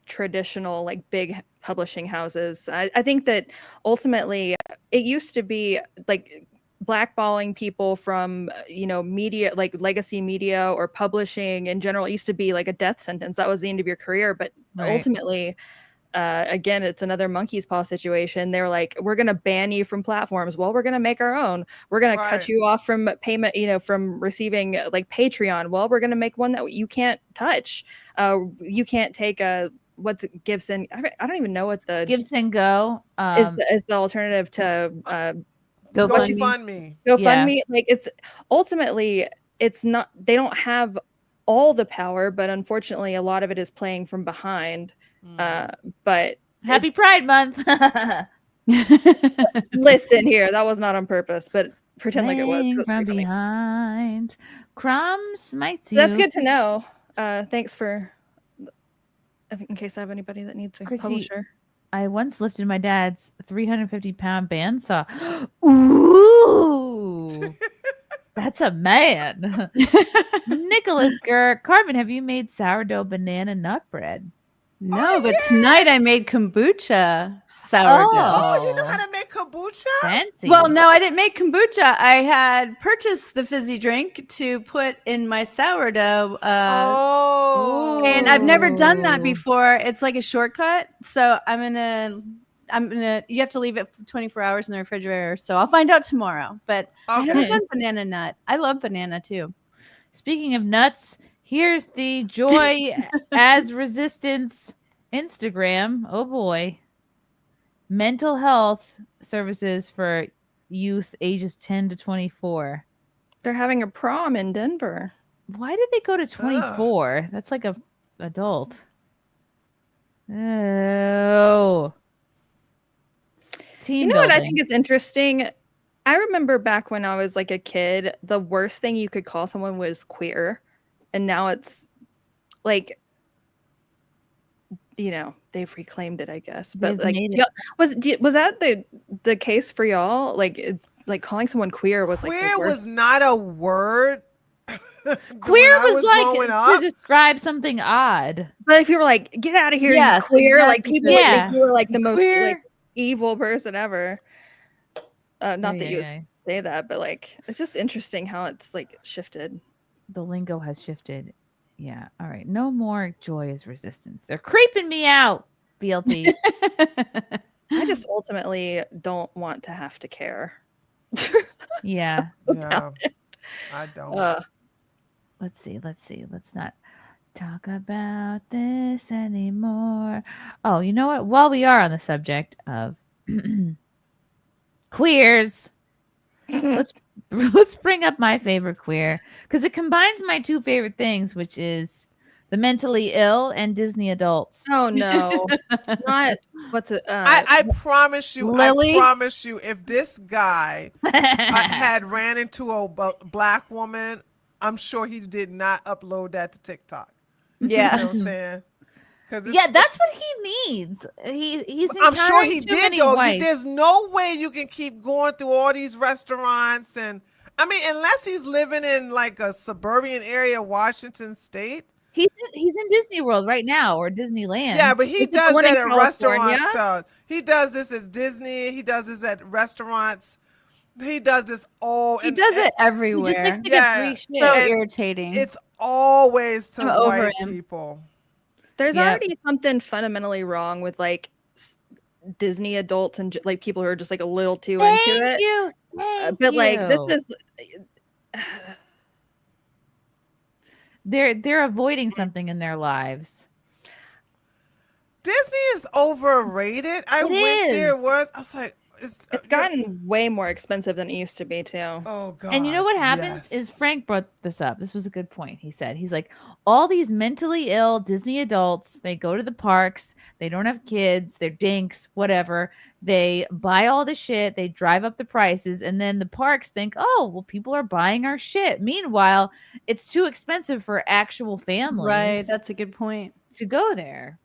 traditional like big publishing houses. I think that ultimately it used to be like blackballing people from media, like legacy media or publishing in general. It used to be like a death sentence. That was the end of your career. But ultimately, again, it's another monkey's paw situation. They're like, we're going to ban you from platforms. Well, we're going to make our own. We're going to cut you off from payment, from receiving like Patreon. Well, we're going to make one that you can't touch. You can't take what's it, Gibson. I don't even know what the Gibson Go is the alternative to GoFundMe. GoFundMe. Like it's ultimately it's not, they don't have all the power, but unfortunately a lot of it is playing from behind. But Happy Pride Month. Listen here, that was not on purpose, but pretend like it was. Playing from behind. Crumb smites you. That's good to know. Thanks for, in case I have anybody that needs a Chrissie, publisher. I once lifted my dad's 350-pound bandsaw. Ooh, that's a man. Nicholas Gurr. Carmen, have you made sourdough banana nut bread? No, but tonight I made kombucha sourdough. Oh, you know how to make kombucha? Fancy. Well, no, I didn't make kombucha. I had purchased the fizzy drink to put in my sourdough. And I've never done that before. It's like a shortcut. So I'm gonna. You have to leave it for 24 hours in the refrigerator. So I'll find out tomorrow. But I haven't done banana nut. I love banana too. Speaking of nuts, here's the Joy as Resistance Instagram. Oh boy. Mental health services for youth ages 10 to 24. They're having a prom in Denver. Why did they go to 24? That's like a adult. Oh. You know what I think is interesting? I remember back when I was like a kid, the worst thing you could call someone was queer. And now it's like, they've reclaimed it, I guess. But was that the case for y'all? Like calling someone queer was like queer was not a word. Queer was like to describe something odd. But if you were like, get out of here, you queer, like people like you were like the most like, evil person ever. Not that you would say that, but like it's just interesting how it's like shifted. The lingo has shifted. Yeah. All right. No more Joy as Resistance. They're creeping me out, BLT. I just ultimately don't want to have to care. Yeah. I don't. let's see. Let's not talk about this anymore. Oh, you know what? While we are on the subject of queers, let's bring up my favorite queer because it combines my two favorite things, which is the mentally ill and Disney adults. Oh no, not what's it? I promise you, Lily? I promise you, if this guy had ran into a black woman, I'm sure he did not upload that to TikTok. Yeah. You know what I'm saying? Yeah, that's what he needs. He's I'm sure he encountering too did many though. whites. There's no way you can keep going through all these restaurants, and I mean, unless he's living in like a suburban area of Washington State. He's in Disney World right now or Disneyland. Yeah, but he Is it the does one that in at California? restaurants too. He does this at Disney. He does this at restaurants. He does this all. He does it everywhere. He just likes to get free shit. So And irritating. It's always to I'm over white him. people. There's Yep. already something fundamentally wrong with like Disney adults and like people who are just like a little too into it. you. Thank But like this you. is They're avoiding something in their lives. Disney is overrated. I It went there is. once. I was like, it's gotten way more expensive than it used to be too. Oh god. And you know what happens is Frank brought this up. This was a good point. He's like, all these mentally ill Disney adults, they go to the parks, they don't have kids, they're dinks, whatever. They buy all the shit, they drive up the prices, and then the parks think, oh, well, people are buying our shit. Meanwhile, it's too expensive for actual families. Right, that's a good point. To go there.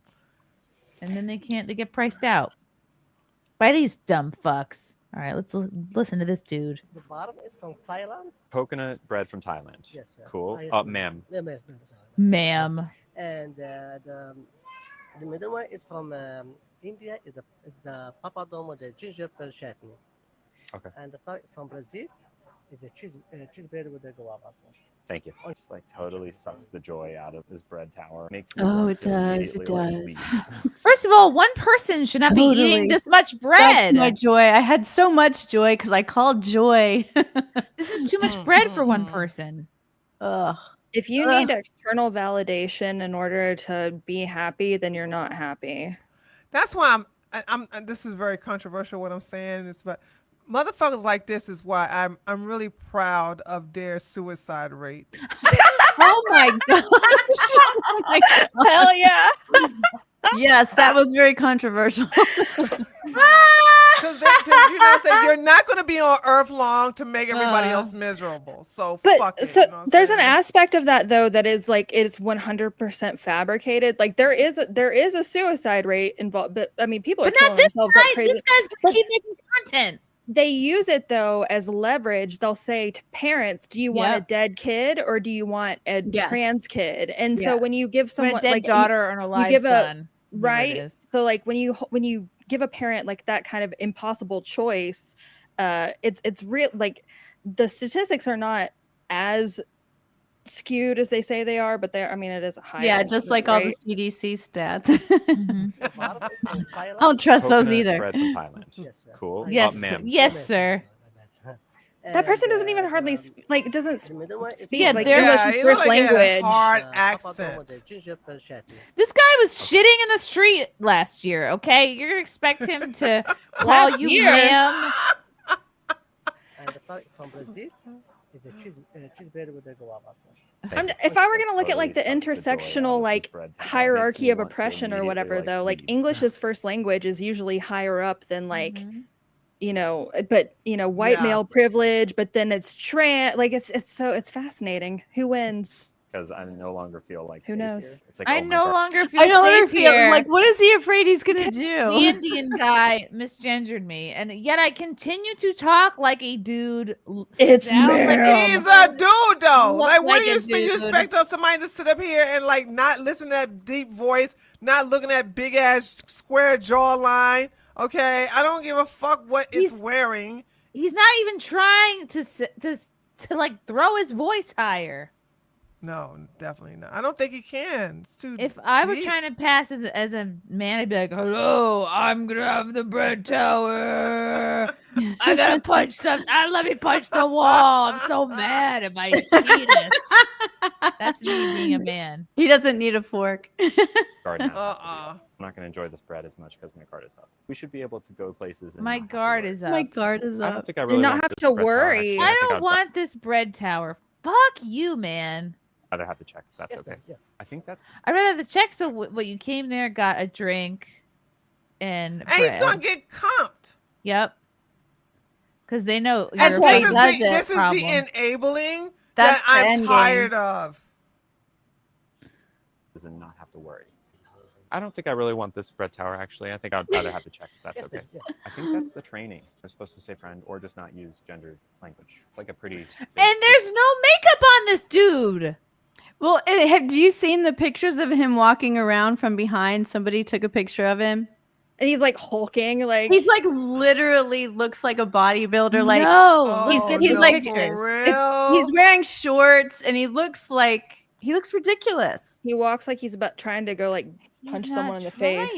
And then they get priced out by these dumb fucks. All right, let's listen to this dude. The bottom is from Thailand. Coconut bread from Thailand. Yes, sir. Cool. Yes, Ma'am. Yeah, ma'am. Ma'am. And the middle one is from India. It's the papadom or the gingerbread chutney. Okay. And the third is from Brazil. It's a cheese bread with the guava sauce. Thank you. Just like totally sucks the joy out of this bread tower. Makes me Oh, want it to does. It immediately, like, does. leave. First of all, one person should not be eating this much bread. That's my joy. I had so much joy because I called joy. This is too much bread for one person. Ugh. If you need external validation in order to be happy, then you're not happy. That's why I'm this is very controversial what I'm saying is, but motherfuckers like this is why I'm really proud of their suicide rate. Oh my gosh. Oh my God. Hell yeah. Yes, that was very controversial. Because you know, you're not going to be on Earth long to make everybody else miserable. So But fuck it. so You know what I'm there's saying? an aspect of that though that is like it's 100% fabricated. Like there is a suicide rate involved, but I mean people are But not killing this themselves guy. like crazy. This guy's gonna keep making content. They use it though as leverage. They'll say to parents, "Do you want a Yep. dead kid or do you want a Yes. trans kid?" And Yeah. so when you give Want someone a dead like daughter and a live give son. whatever it right, is. so like when you give a parent like that kind of impossible choice, it's real. Like the statistics are not as skewed as they say they are, but I mean it is a high. Yeah, just like all the right? CDC stats. The bottom is from Thailand. I don't trust those Coconut either. bread from Thailand. Yes, sir. Cool. Yes, Ma'am. yes, sir. That person doesn't even And, hardly doesn't the middle one is speak Yeah, like they're- English Yeah, as he looked first like he had a language. hard papadom accent. with the gingerbread chutney. This guy was shitting in the street last year. Okay, you're gonna expect him to call Last you year? ma'am. And the third is from Brazil. It's a cheese bread with the guava sauce. If I were gonna look at like the Totally sucks the joy out intersectional of like this bread tower. hierarchy Makes me of want to oppression or immediately, whatever like, though, like leave. English as first language is usually higher up than like Mhm. but white Yeah. male privilege, but then it's trans like it's fascinating. Who wins? Because I no longer feel like Who safe knows? here. It's like, I oh my no God. longer feel I don't ever safe feel here. like, what is he afraid he's gonna the do? Indian guy misgendered me, and yet I continue to talk like a dude. It's sound like a- ma'am. He's a dude though. Look Like what like do you a expect? You dude. expect us somebody to sit up here and like not listen to that deep voice, not looking at big ass square jawline? Okay, I don't give a fuck what it's He's- wearing. He's not even trying to like throw his voice higher. No, definitely not. I don't think he can. It's too If I were deep. trying to pass as a man, I'd be like, "Hello, I'm gonna have the bread tower. I gotta punch something. Let me punch the wall. I'm so mad at my penis." That's me being a man. He doesn't need a fork. Guard now. I'm not going to enjoy this bread as much because my guard is up. We should be able to go places. And My not have to guard worry. is up. My guard is I up. don't think I really not want have this to bread tower, worry. actually. I think don't I'd want this bread tower. Fuck you, man. rather have to check if that's okay. Yeah. I think that's. I'd rather have to check. So what you came there, got a drink, and he's bread. gonna get comped. Yep. Because they know And your this face is does the it problem. enabling That's that I'm the end tired game. of. And not have to worry. I don't think I really want this bread tower, actually. I think I'd rather have to check if that's okay. I think that's the training. We're supposed to say friend or just not use gendered language. It's like a pretty... And there's no makeup on this dude. Well, have you seen the pictures of him walking around from behind? Somebody took a picture of him. And he's like hulking, like he's like literally looks like a bodybuilder. Like no, he's like for he's wearing shorts and he looks ridiculous. He walks like he's about trying to go like punch someone in the face.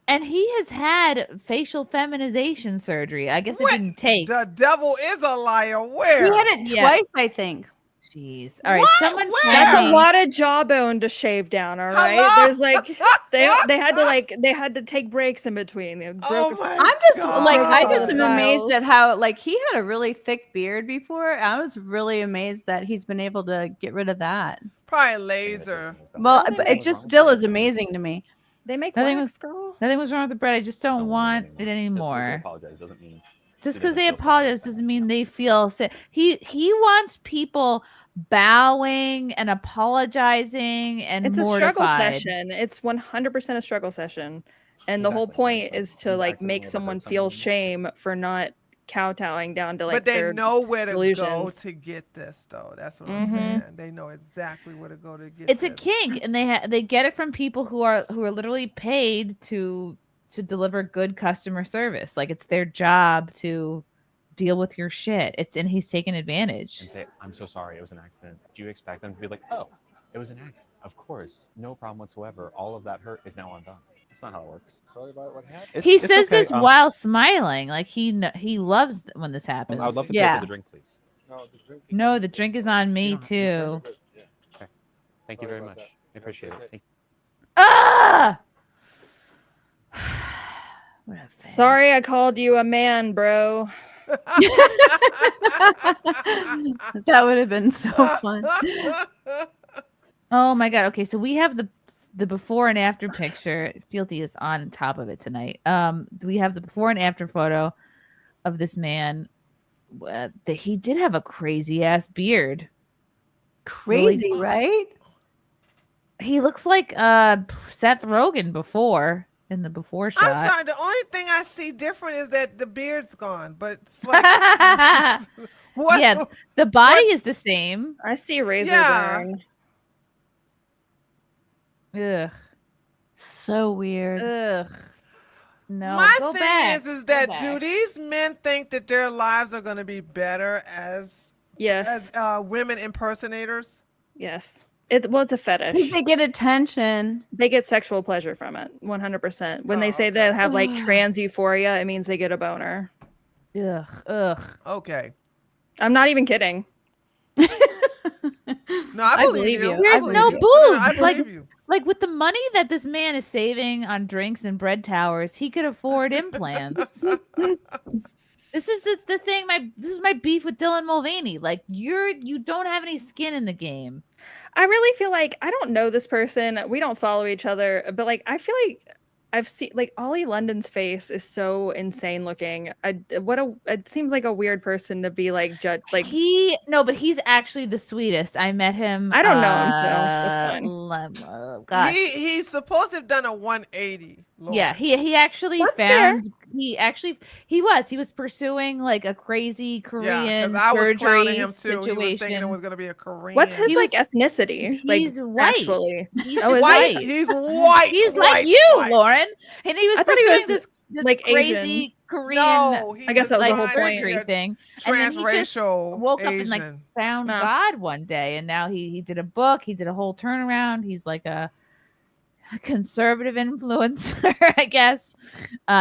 And he has had facial feminization surgery. I guess it didn't take. The devil is a liar. Where? He had it twice, I think. Jeez. All right, someone. That's a lot of jawbone to shave down. All right, Hello? there's like they had to take breaks in between. It broke I'm just like I just am amazed at how like he had a really thick beard before. I was really amazed that he's been able to get rid of that. Probably laser. Well, but it just still is amazing to me. They make Nothing wax, was girl. Nothing was wrong with the bread. I just don't want it anymore. Apologize doesn't mean. Just because they apologize doesn't mean they feel sick. He wants people bowing and apologizing and It's a mortified. struggle session. It's 100% a struggle session, and the whole point is to like make someone feel shame for not kowtowing down to like. But they their know where to go delusions. to get this, though. That's what I'm saying. They know exactly where to go to get. It's a kink, and they get it from people who are literally paid to deliver good customer service. Like it's their job to deal with your shit. And he's taking advantage. And say, I'm so sorry, it was an accident. Do you expect them to be like, oh, it was an accident? Of course, no problem whatsoever. All of that hurt is now undone. That's not how it works. Sorry about what happened. He says this while smiling, like he loves when this happens. I would love to pay for the drink, please. No, the drink is on me too. Okay. Thank you very much. I appreciate it. Thank you. Ah! Sorry, I called you a man, bro. That would have been so fun. Oh my god. Okay, so we have the before and after picture. Fealty is on top of it tonight. We have the before and after photo of this man. He did have a crazy ass beard. Crazy, right? He looks like Seth Rogen before in the before shot. I'm sorry. The only thing I see different is that the beard's gone, but it's like what? Yeah, the body is the same. I see razor burn. Ugh. So weird. Ugh. No. My go thing back. is Go that back. do these men think that their lives are going to be better as women impersonators? Yes. It's a fetish. They get attention. They get sexual pleasure from it. 100%. When they say they have like trans euphoria, it means they get a boner. Ugh. Okay. I'm not even kidding. No, I believe you. There's no boobs. I like, believe you. like with the money that this man is saving on drinks and bread towers, he could afford implants. This is the thing. This is my beef with Dylan Mulvaney. Like you don't have any skin in the game. I really feel like I don't know this person. We don't follow each other, but like I feel like I've seen like Ollie London's face is so insane looking. It seems like a weird person to be like judged. Like but he's actually the sweetest. I met him. I don't know him, so that's fine. God. He's supposed to have done a 180. Lord. Yeah, he actually That's found fair. he was pursuing like a crazy Korean I was surgery clowning him too. situation. He was thinking it was going to be a Korean. What's his like ethnicity? He's like white. actually. He's Oh, is white. he? He's white. He's white, like you, white. Lauren. And he was I thought he pursuing was this this like crazy Asian. Korean. No, he I guess that was the like whole point. surgery thing, and then he just Transracial woke up and like Asian. found No. God one day, and now he did a book. He did a whole turnaround. He's like a conservative influencer, I guess.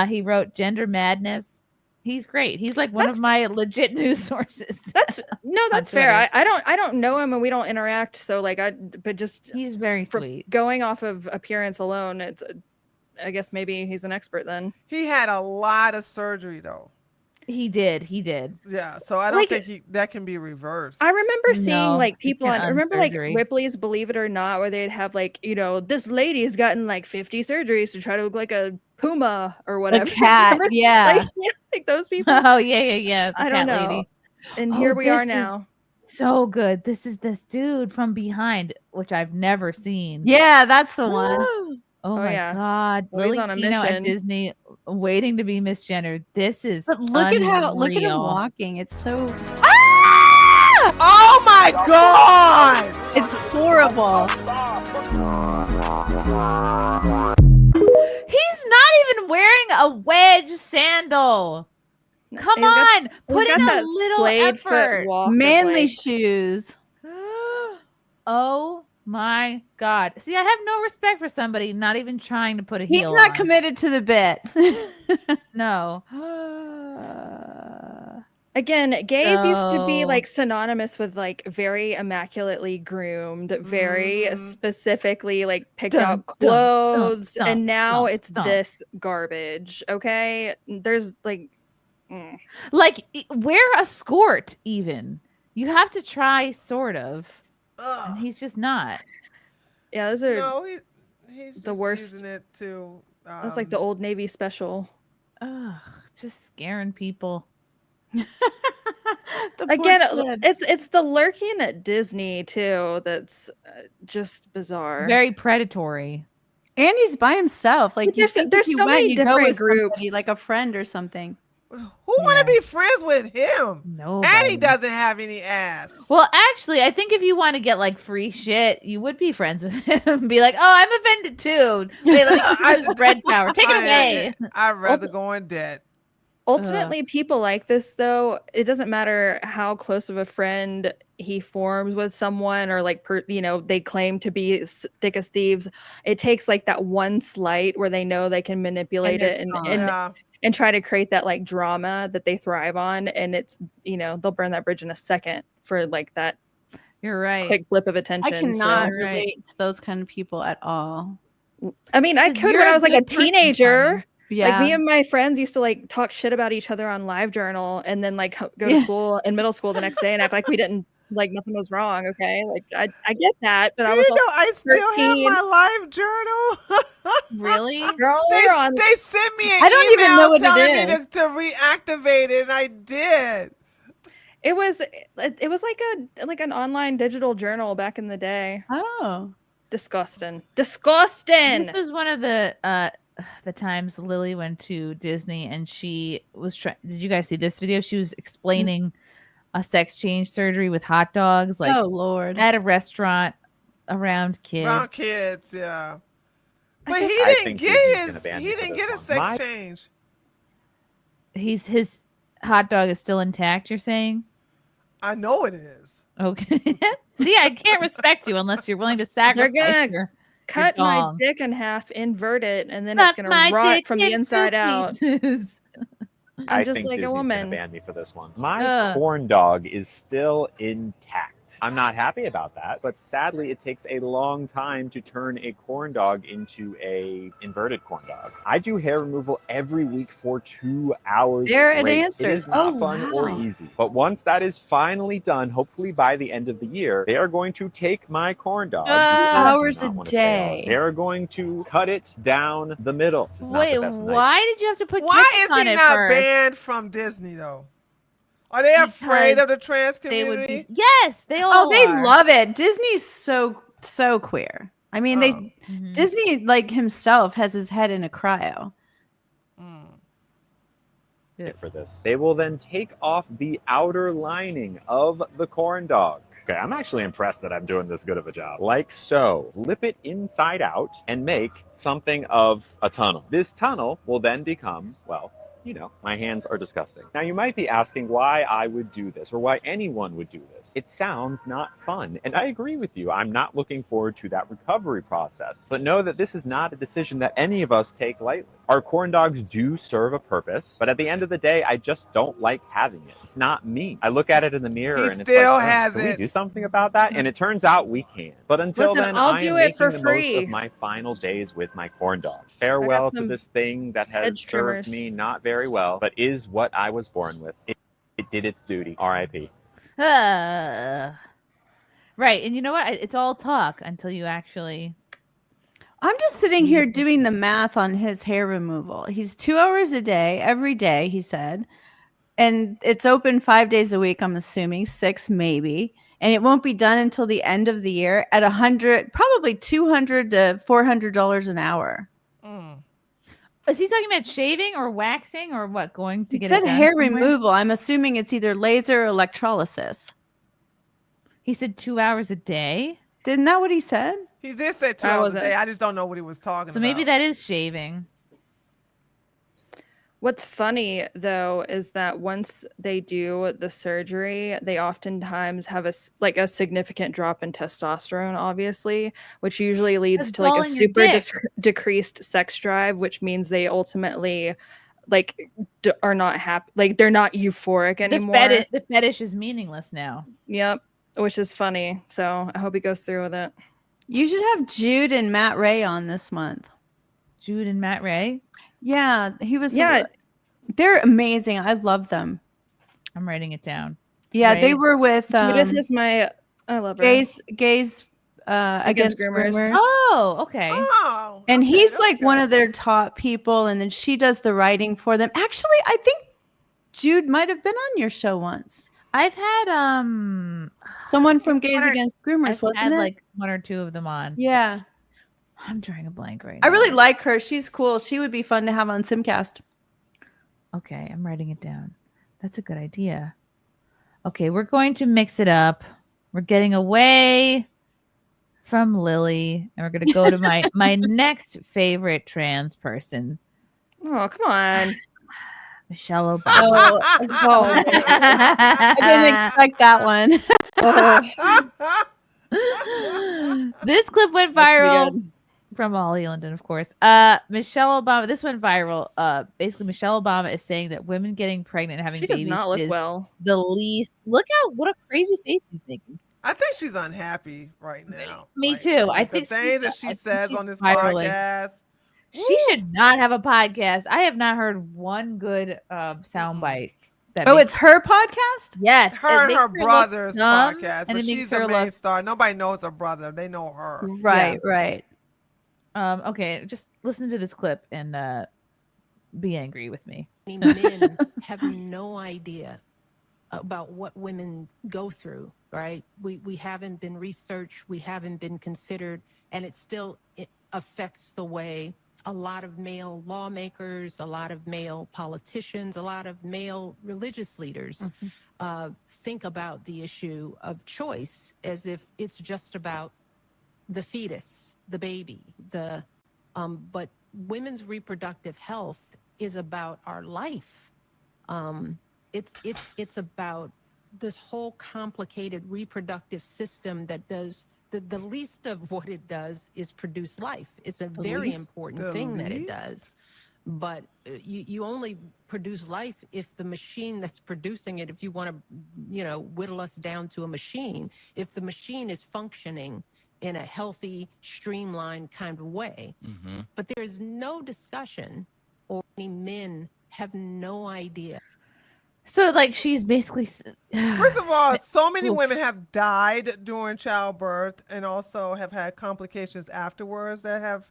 He wrote Gender Madness. He's great. He's like one of my legit news sources. That's fair. Twitter. I don't know him and we don't interact. So like but just he's very sweet. Going off of appearance alone, it's I guess maybe he's an expert then. He had a lot of surgery though. He did. Yeah, so I don't think that can be reversed. I remember seeing like you people can't on remember like unsurgery. Ripley's Believe It or Not, where they'd have like, this lady's gotten like 50 surgeries to try to look like a puma or whatever. cat, Remember? yeah. Like those people. Oh yeah. The I don't cat know. lady. And Oh, here we are this is now. So good. This is this dude from Behind, which I've never seen. Yeah, that's the one. Oh my God. Well, he's Lily on a Tino at mission. Disney waiting to be misgendered. This is But look at him unreal. walking. It's so Oh my God! it's horrible. He's not even wearing a wedge sandal. Come He's got- on, he's put got in a that little splayed foot effort. walk of, Manly like- shoes. Oh my God. See, I have no respect for somebody not even trying to put a heel He's not on. committed to the bit. No. Again, gays used to be So- like synonymous with like very immaculately groomed, very specifically like picked Dun, out dun, dun, clothes, dun, and now dun, it's dun. this garbage. Okay, there's like, Like, wear a skirt, even. You have to try, sort of. And he's just not. yeah, those are No, he's the just worst. using it to. That's like the Old Navy special. Ugh, just scaring people. Again, it's the lurking at Disney too. That's just bizarre. Very predatory. And he's by himself. Like But there's- think there's if you so went, many you'd go different with somebody, groups. like a friend or something. Who want to be friends with him? No. And he doesn't have any ass. Well, actually, I think if you want to get like free shit, you would be friends with him. Be like, oh, I'm offended too. They like his bread tower. Take it away. I'd rather go in debt. Ultimately, people like this though. It doesn't matter how close of a friend he forms with someone, or like they claim to be thick as thieves. It takes like that one slight where they know they can manipulate it and try to create that like drama that they thrive on, and it's they'll burn that bridge in a second for like that. You're right. Quick blip of attention. I cannot so- relate to those kind of people at all. I mean, I 'Cause could you're when a I was like a good person, teenager. Carmen. Yeah. Like me and my friends used to like talk shit about each other on LiveJournal, and then like go to school in middle school the next day and act like we didn't like nothing was wrong. Okay, like I get that, but Do I was you know I still 13. have my live journal? Really? Girl, They we're on. sent me an I don't even email know what it telling me is. to reactivate it, and I did. It was like an online digital journal back in the day. Oh, Disgusting. This was one of the times Lily went to Disney and she was trying. Did you guys see this video? She was explaining a sex change surgery with hot dogs, like oh Lord, at a restaurant around kids. Around kids, yeah. But he I didn't think get Disney's his. gonna ban He me for didn't this get a one. sex My- change. His hot dog is still intact. You're saying? I know it is. Okay. See, I can't respect you unless you're willing to sacrifice gonna your Cut my dong. dick in half, invert it, and then Cut it's gonna my rot dick from the in inside two out. pieces. I I'm just think like Disney's a gonna woman. ban me for this one. My Ugh. corn dog is still intact. I'm not happy about that, but sadly, it takes a long time to turn a corn dog into a inverted corn dog. I do hair removal every week for 2 hours. There it straight. It answers. is not Oh, fun or wow. easy. But once that is finally done, hopefully by the end of the year, they are going to take my corn dog. 2 because I do hours not a wanna stay on. day. They are going to cut it down the middle. This is not the Wait, best knife. why did you have to put Why kittens is on he it not first? banned from Disney though? Are they afraid Because of the trans They would community? be. Yes, they all. Oh, they are. love it. Disney's so queer. I mean, they Mhm. Disney like himself has his head in a cryo. for this. They will then take off the outer lining of the corn dog. Okay, I'm actually impressed that I'm doing this good of a job. Like so. Flip it inside out and make something of a tunnel. This tunnel will then become, well, you know, my hands are disgusting. Now, you might be asking why I would do this or why anyone would do this. It sounds not fun. And I agree with you. I'm not looking forward to that recovery process. But know that this is not a decision that any of us take lightly. Our corn dogs do serve a purpose, but at the end of the day, I just don't like having it. It's not me. I look at it in the mirror and it's still like, has can we it. do something about that? And it turns out we can. But until Listen, then, I'll I do am it making for the free. most of my final days with my corn dog. Farewell to some this thing that has hedge served trimmers. me not very well, but is what I was born with. It did its duty. R.I.P. Right. And you know what? It's all talk until you actually. I'm just sitting here doing the math on his hair removal. He's 2 hours a day, every day, he said. And it's open 5 days a week, I'm assuming, 6 maybe. And it won't be done until the end of the year at probably $200 to $400 an hour. Is he talking about shaving or waxing or what? Going to He get said it done hair somewhere? removal. I'm assuming it's either laser or electrolysis. He said 2 hours a day. Isn't that what he said? He did say 2 hours a day. I just don't know what he was talking about. So maybe that is shaving. What's funny though is that once they do the surgery, they oftentimes have a significant drop in testosterone, obviously, which usually leads to like a balling your super dick. decreased sex drive, which means they ultimately are not happy, like they're not euphoric anymore. The fetish is meaningless now. Yep, which is funny. So I hope he goes through with it. You should have Jude and Matt Ray on this month. Jude and Matt Ray? Yeah, he was. Yeah, they're amazing. I love them. I'm writing it down. Yeah, Ray. they were with. Judith is I love her. Gays against groomers. Oh, okay. Oh, and he's like one of their top people, and then she does the writing for them. Actually, I think Jude might have been on your show once. I've had someone from Gays Against Groomers, wasn't it? Like 1 or 2 of them on. Yeah. I'm drawing a blank right I now. really like her. She's cool. She would be fun to have on SimpCast. Okay, I'm writing it down. That's a good idea. Okay, we're going to mix it up. We're getting away from Lily, and we're going to go to my next favorite trans person. Oh, come on. Michelle Obama. I didn't expect that one. This clip went viral from Ollie London, of course. Michelle Obama. This went viral. Basically, Michelle Obama is saying that women getting pregnant and having She babies does not look is well. the least. Look what a crazy face she's making. I think she's unhappy right now. Me too. I The think things that she says on this spiraling. podcast. She should not have a podcast. I have not heard one good soundbite. It's her podcast? Yes. Her and her look brother's dumb, podcast, and but it makes she's the her main look- star. Nobody knows her brother. They know her. Right, right. Okay, just listen to this clip and be angry with me. Men have no idea about what women go through, right? We haven't been researched, we haven't been considered, and it affects the way a lot of male lawmakers, a lot of male politicians, a lot of male religious leaders think about the issue of choice as if it's just about the fetus, the baby, but women's reproductive health is about our life. It's about this whole complicated reproductive system that does the least of what it does is produce life. It's a very important thing that it does. But you only produce life if the machine that's producing it, if you want to, whittle us down to a machine, if the machine is functioning in a healthy, streamlined kind of way. Mm-hmm. But there is no discussion, or many men have no idea. So, she's basically. First of all, so many women have died during childbirth and also have had complications afterwards that have,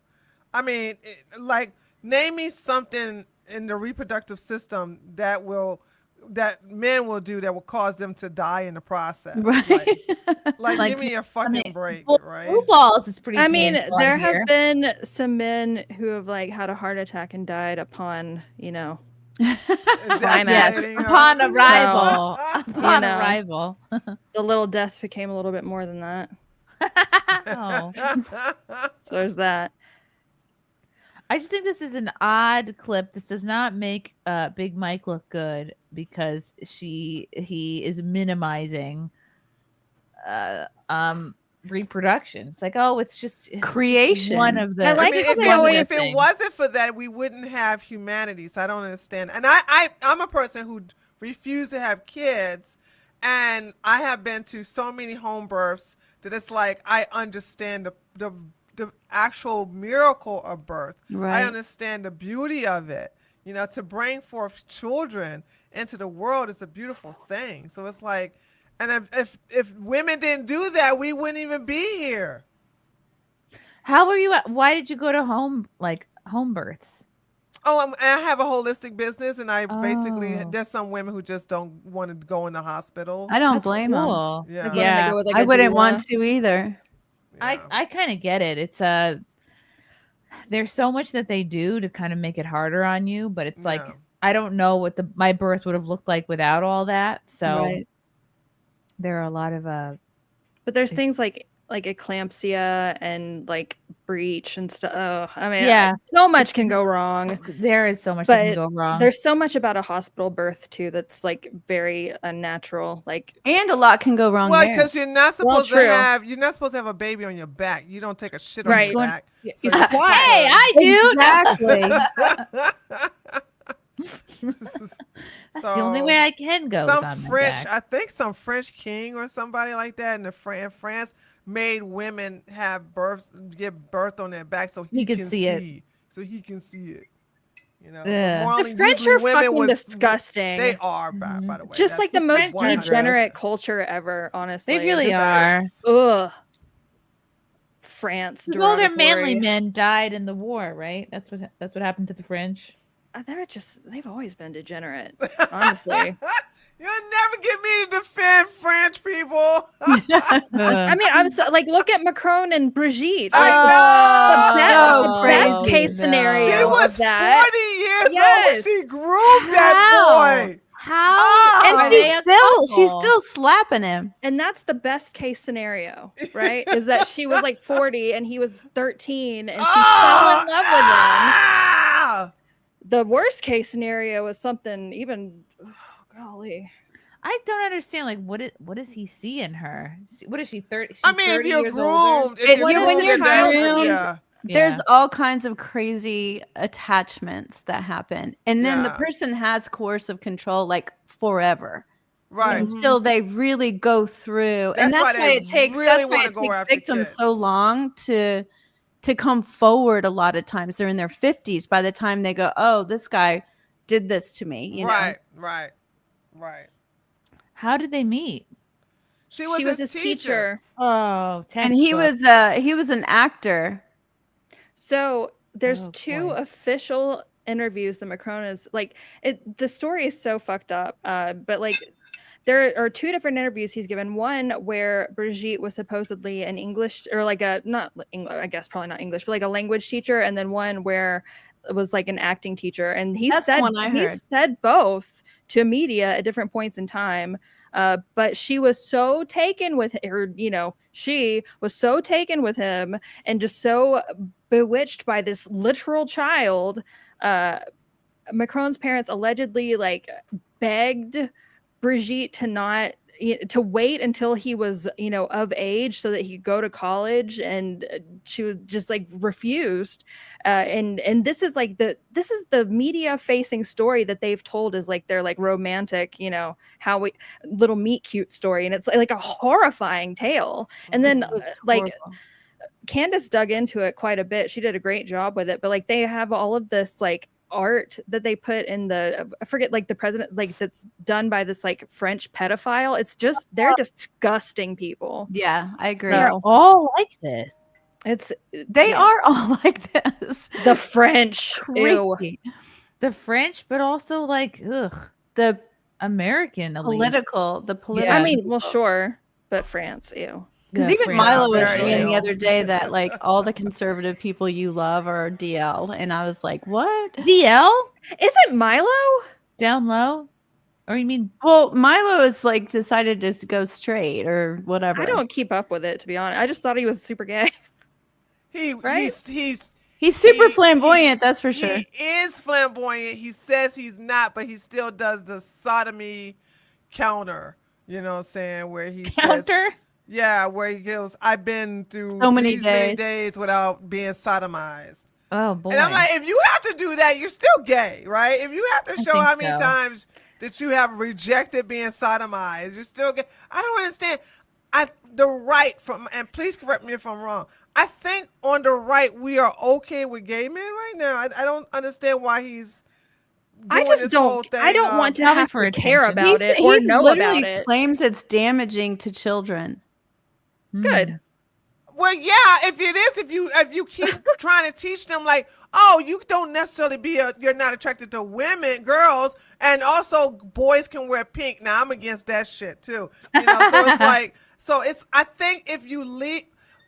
name me something in the reproductive system that men will do that will cause them to die in the process. Right. Give me a fucking break, right? Blue balls is pretty. There have been some men who have had a heart attack and died upon, Climax. Upon arrival. So, Upon arrival. The little death became a little bit more than that. Oh. So there's that. I just think this is an odd clip. This does not make Big Mike look good because he is minimizing reproduction. It's like, oh, it's just creation. One of the. I like if it wasn't for that, we wouldn't have humanity. So I don't understand. And I'm a person who refused to have kids, and I have been to so many home births that it's like I understand the actual miracle of birth. Right. I understand the beauty of it. You know, to bring forth children into the world is a beautiful thing. So it's like, and if women didn't do that, we wouldn't even be here. How were you? Why did you go to home births? Oh, I have a holistic business, and I basically there's some women who just don't want to go in the hospital. I don't blame them. Yeah, Yeah. I wouldn't want to either. I kind of get it. It's there's so much that they do to kind of make it harder on you, but it's like I don't know what my birth would have looked like without all that. So there are a lot of but there's things like eclampsia and like breech and stuff. Oh, I mean, so much can go wrong. There is so much that can go wrong. There's so much about a hospital birth too that's like very unnatural. Like, and a lot can go wrong. Well, there. because you're not supposed to have a baby on your back. You don't take a shit on your back. You So squat. Hey, I do. Exactly. That's the only way I can go. Some is on my French, back. I think some French king or somebody like that in France made women give birth on their back so he can see it. So he can see it. You know, the French are fucking disgusting. They are, by the way. Just like the most 100%. degenerate culture ever, honestly. They really are. Ugh. France. Because all their manly men died in the war, right? That's what happened to the French. They've always been degenerate, honestly. You'll never get me to defend French people. I mean, I'm so, like, look at Macron and Brigitte. I know. The best case scenario. She was of that. 40 years old when she groomed that boy. How? And she's still slapping him. And that's the best case scenario, right? Is that she was like 40 and he was 13 and she fell in love with him. The worst case scenario is something even, golly. I don't understand. Like, what does he see in her? What is she? 30? I mean, if you're groomed, when you're groomed, yeah. there's all kinds of crazy attachments that happen, and then the person has coercive control like forever, right? Until they really go through, and that's why it takes victims so long to come forward. A lot of times they're in their 50s by the time they go, oh, this guy did this to me. You know? Right. How did they meet? She was his teacher. Oh, and he was an actor. So there's two official interviews that Macron is like. The story is so fucked up, but like. There are two different interviews he's given. One where Brigitte was supposedly an English or like I guess probably not English, but like a language teacher, and then one where it was like an acting teacher. And he said both to media at different points in time. But she was so taken with her, she was so taken with him and just so bewitched by this literal child. Macron's parents allegedly like begged Brigitte to wait until he was, of age so that he could go to college, and she was just like refused. And this is like the media facing story that they've told is like their like romantic, little meet cute story, and it's like a horrifying tale. And then Candace dug into it quite a bit. She did a great job with it, but like they have all of this like art that they put in I forget like the president, like that's done by this like French pedophile. It's just they're disgusting people. Yeah, I agree. They're all like this. They are all like this. The French, ew. The French, but also like the American elites. Political. I mean, well, sure, but France, ew. Because Yeah, even Fran Milo was Spencer. saying the other day that like all the conservative people you love are DL, and I was like, what? DL? Isn't Milo down low? Or you mean? Well, Milo is like decided to go straight or whatever. I don't keep up with it, to be honest. I just thought he was super gay. He's super flamboyant, that's for sure. He is flamboyant. He says he's not, but he still does the sodomy counter. You know what I'm saying? Where he says, yeah, where he goes, I've been through so many many days without being sodomized. Oh boy! And I'm like, if you have to do that, you're still gay, right? If you have to show how many times that you have rejected being sodomized, you're still gay. I don't understand. The right from, and please correct me if I'm wrong. I think on the right we are okay with gay men right now. I don't understand why he's. I just don't. I don't want to have to care about it or know literally about it. Claims it's damaging to children. Good. Well, yeah, if it is, if you keep trying to teach them like, oh, you don't necessarily you're not attracted to women, girls, and also boys can wear pink. Now I'm against that shit too. You know, so it's like, I think if you leave,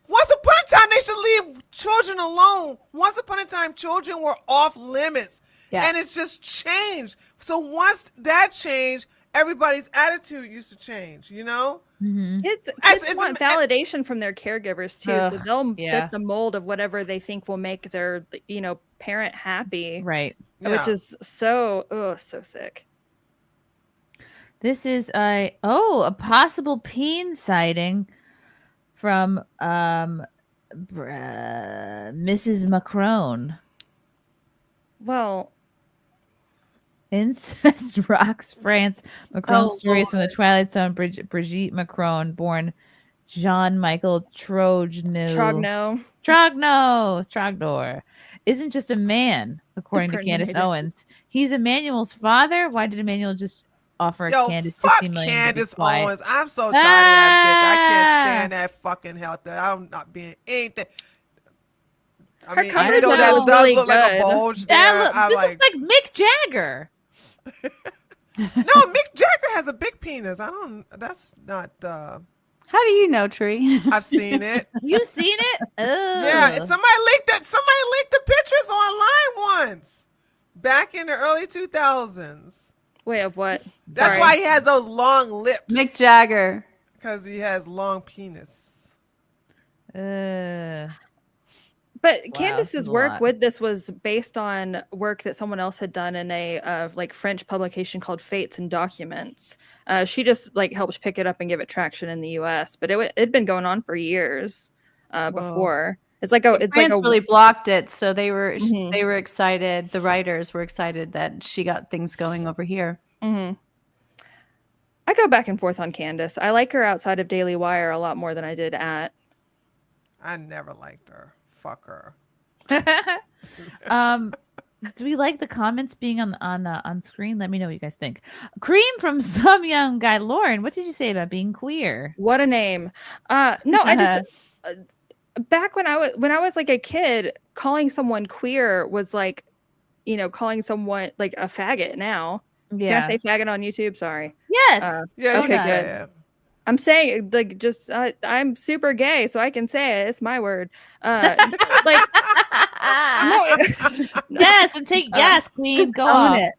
once upon a time they should leave children alone. Once upon a time, children were off limits, and it's just changed. So once that changed, everybody's attitude used to change. You know. Mm-hmm. Kids want validation from their caregivers too, so they'll fit the mold of whatever they think will make their parent happy, right? Which is so sick. This is a possible peen sighting from Mrs. Macron. Well. Incest rocks France. Macron stories from the Twilight Zone. Brigitte Macron, born Jean-Michel Trogneux. Trognor. Isn't just a man, according to Candace Owens. He's Emmanuel's father. Why did Emmanuel just offer Candace $60 million? Candace Owens. I'm so tired of that bitch. I can't stand that fucking health. I'm not being anything. I mean, I know that does really look like a bulge there. This looks like Mick Jagger. No, Mick Jagger has a big penis. That's not. How do you know, Tree? I've seen it. You seen it? Yeah, somebody leaked the pictures online once, back in the early 2000s. Wait, of what? That's why he has those long lips. Mick Jagger. Because he has long penis. But Candace's work with this was based on work that someone else had done in a French publication called Fates and Documents. She just helped pick it up and give it traction in the U.S., but it'd been going on for years before. It's France really blocked it, so they were excited. The writers were excited that she got things going over here. Mm-hmm. I go back and forth on Candace. I like her outside of Daily Wire a lot more than I did at. I never liked her. Fuck her. Do we like the comments being on screen? Let me know what you guys think. Cream from Some Young Guy. Lauren, what did you say about being queer? What a name. No, I just back when I was like a kid, calling someone queer was like, calling someone like a faggot now. Yeah. Can I say faggot on YouTube? Sorry. Yes. Yeah. Okay, good. Yeah. I'm saying I'm super gay, so I can say it. It's my word. No. Yes, and take yes, queen. Go on it.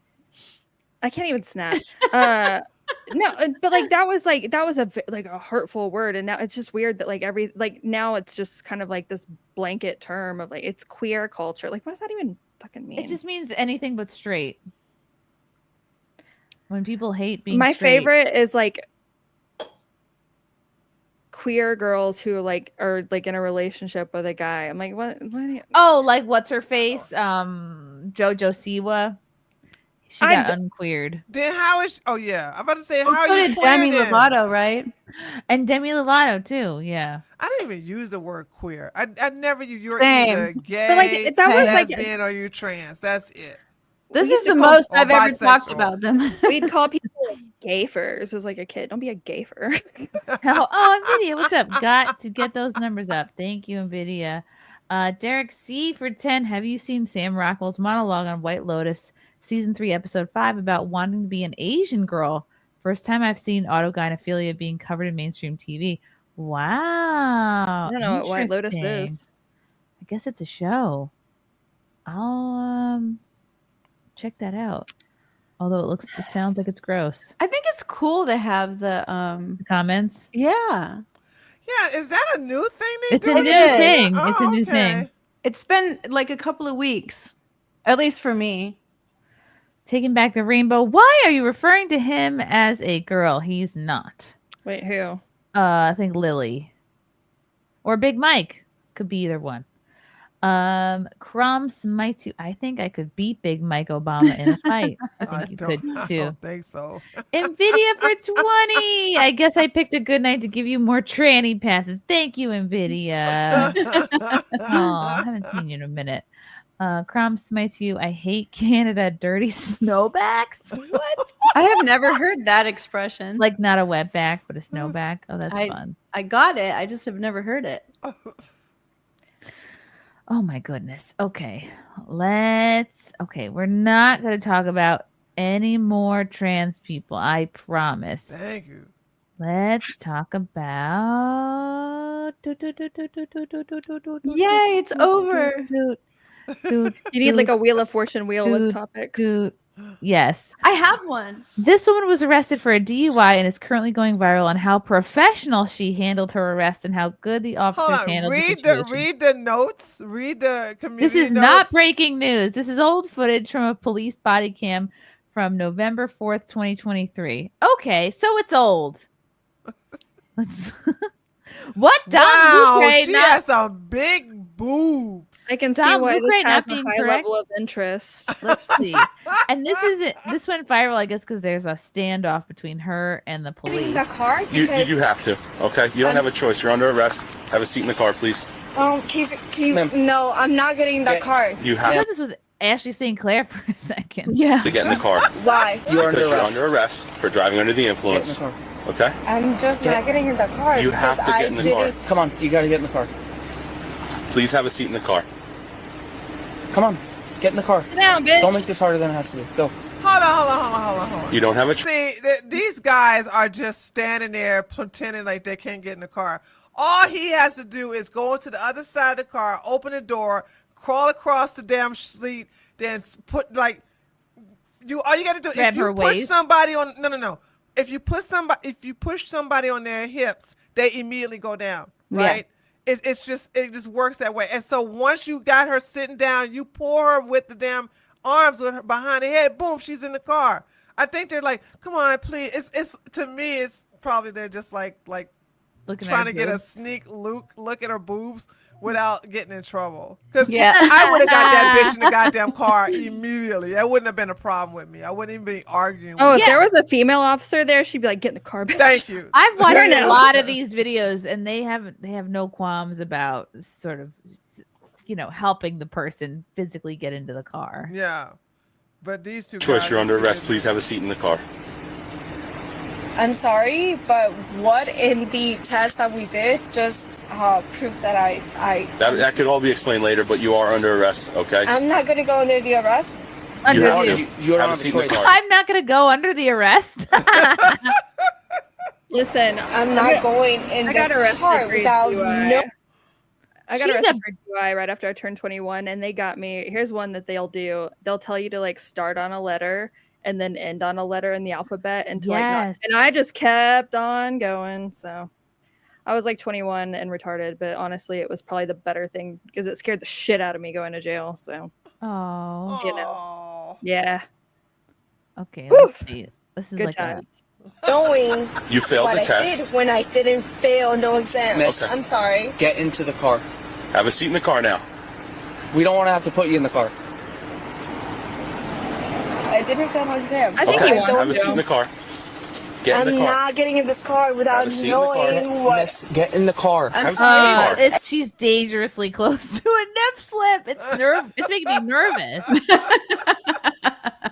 I can't even snap. No, but that was a hurtful word, and now it's just weird that now it's just kind of like this blanket term of it's queer culture. What does that even fucking mean? It just means anything but straight. When people hate being my straight. favorite is queer girls who are in a relationship with a guy. I'm like, what what's her face? JoJo Siwa. She got unqueered. Then how is I'm about to say how so are you did Demi then? Lovato, right? And Demi Lovato too, yeah. I didn't even use the word queer. I never use you're Same. either gay, But that was lesbian, or you trans. That's it. This is the most I've ever talked about them. We'd call people gayfers as a kid. Don't be a gayfer. NVIDIA, what's up? Got to get those numbers up. Thank you, NVIDIA. Derek C for 10. Have you seen Sam Rockwell's monologue on White Lotus, season 3, episode 5, about wanting to be an Asian girl? First time I've seen autogynephilia being covered in mainstream TV. Wow. I don't know what White Lotus Interesting. is. I guess it's a show. I'll check that out. Although it sounds like it's gross. I think it's cool to have the comments. Yeah. Yeah, is that a new thing they It's do? a new thing. It's a new thing. It's been like a couple of weeks, at least for me. Taking Back the Rainbow. Why are you referring to him as a girl? He's not. Wait, who? I think Lily. Or Big Mike. Could be either one. Crumb smites you. I think I could beat Big Mike Obama in a fight. I think you could I too. don't think so. Nvidia for 20. I guess I picked a good night to give you more tranny passes. Thank you, Nvidia. Oh, I haven't seen you in a minute. Crumb smites you. I hate Canada. Dirty snowbacks. What? I have never heard that expression. Like not a wetback, but a snowback. Oh, that's fun. I got it. I just have never heard it. Oh my goodness. Okay. We're not going to talk about any more trans people. I promise. Thank you. Let's talk about. Yay, it's over. You need like a Wheel of Fortune wheel with topics. Yes. I have one. This woman was arrested for a DUI and is currently going viral on how professional she handled her arrest and how good the officers handled the situation. Read the notes. Read the community This is notes. not breaking news. This is old footage from a police body cam from November 4th, 2023. Okay, so it's old. Let's What? Don Wow, Bucray she not- has some big boobs. I can see Tom why Bucray this not has a being high correct? level of interest. Let's see. And this went viral, I guess, because there's a standoff between her and the police. car? You have to, okay? You don't have a choice. You're under arrest. Have a seat in the car, please. Can you no, I'm not getting that car. You I thought have this was Ashley St. Clair for a second. to get in the car. Why? Because you're under arrest for driving under the influence. Okay? I'm just not getting in the car. You have because to get in the car. didn't- Come on, you gotta get in the car. Please have a seat in the car. Come on, get in the car. Sit down, bitch. Don't make this harder than it has to be. Go. Hold on. You don't have a choice. See, these guys are just standing there pretending like they can't get in the car. All he has to do is go to the other side of the car, open the door, crawl across the damn seat, then put like you. All you got to do Grab if you her push waist. somebody on no. If you push somebody on their hips, they immediately go down. Right. It just works that way. And so once you got her sitting down, you pull her with the damn arms with her behind her head. Boom, she's in the car. I think they're like, come on, please. It's to me, it's probably they're just like Looking at trying her to get a boobs. sneak look at her boobs without getting in trouble. Because Yeah. I would have got that bitch in the goddamn car immediately. That wouldn't have been a problem with me. I wouldn't even be arguing. Oh, with if her. there was a female officer there, she'd be like, "Get in the car, bitch." Thank you. I've watched Right a now. lot of these videos, and they have no qualms about sort of, helping the person physically get into the car. Yeah, but these two Choice, guys, you're under arrest. Please have a seat in the car. I'm sorry, but what in the test that we did just proves that I That could all be explained later, but you are under arrest, okay? I'm not gonna go under the arrest. You have Under to. the- You have a seat in the car. I'm not going to go under the arrest. Listen, I'm not going in I got this arrested car for without DUI. no. I got She's arrested for DUI right after I turned 21, and they got me. Here's one that they'll do. They'll tell you to like start on a letter and then end on a letter in the alphabet, and to Yes. and I just kept on going. So I was like 21 and retarded, but honestly, it was probably the better thing because it scared the shit out of me going to jail. So Oh. you know, yeah, Okay, Whew. let's see. This is good like times. Knowing You failed what the I test. did when I didn't fail no exams. Miss. Okay. I'm sorry. Get into the car. Have a seat in the car now. We don't want to have to put you in the car. I didn't fail my exams. I think Okay. he won, Have a seat Joe. in the car. Get in I'm the car. not getting in this car Have without a seat in the car. knowing what. Get in the car. I'm Have a seat in the car. She's dangerously close to a nip slip. It's making me nervous.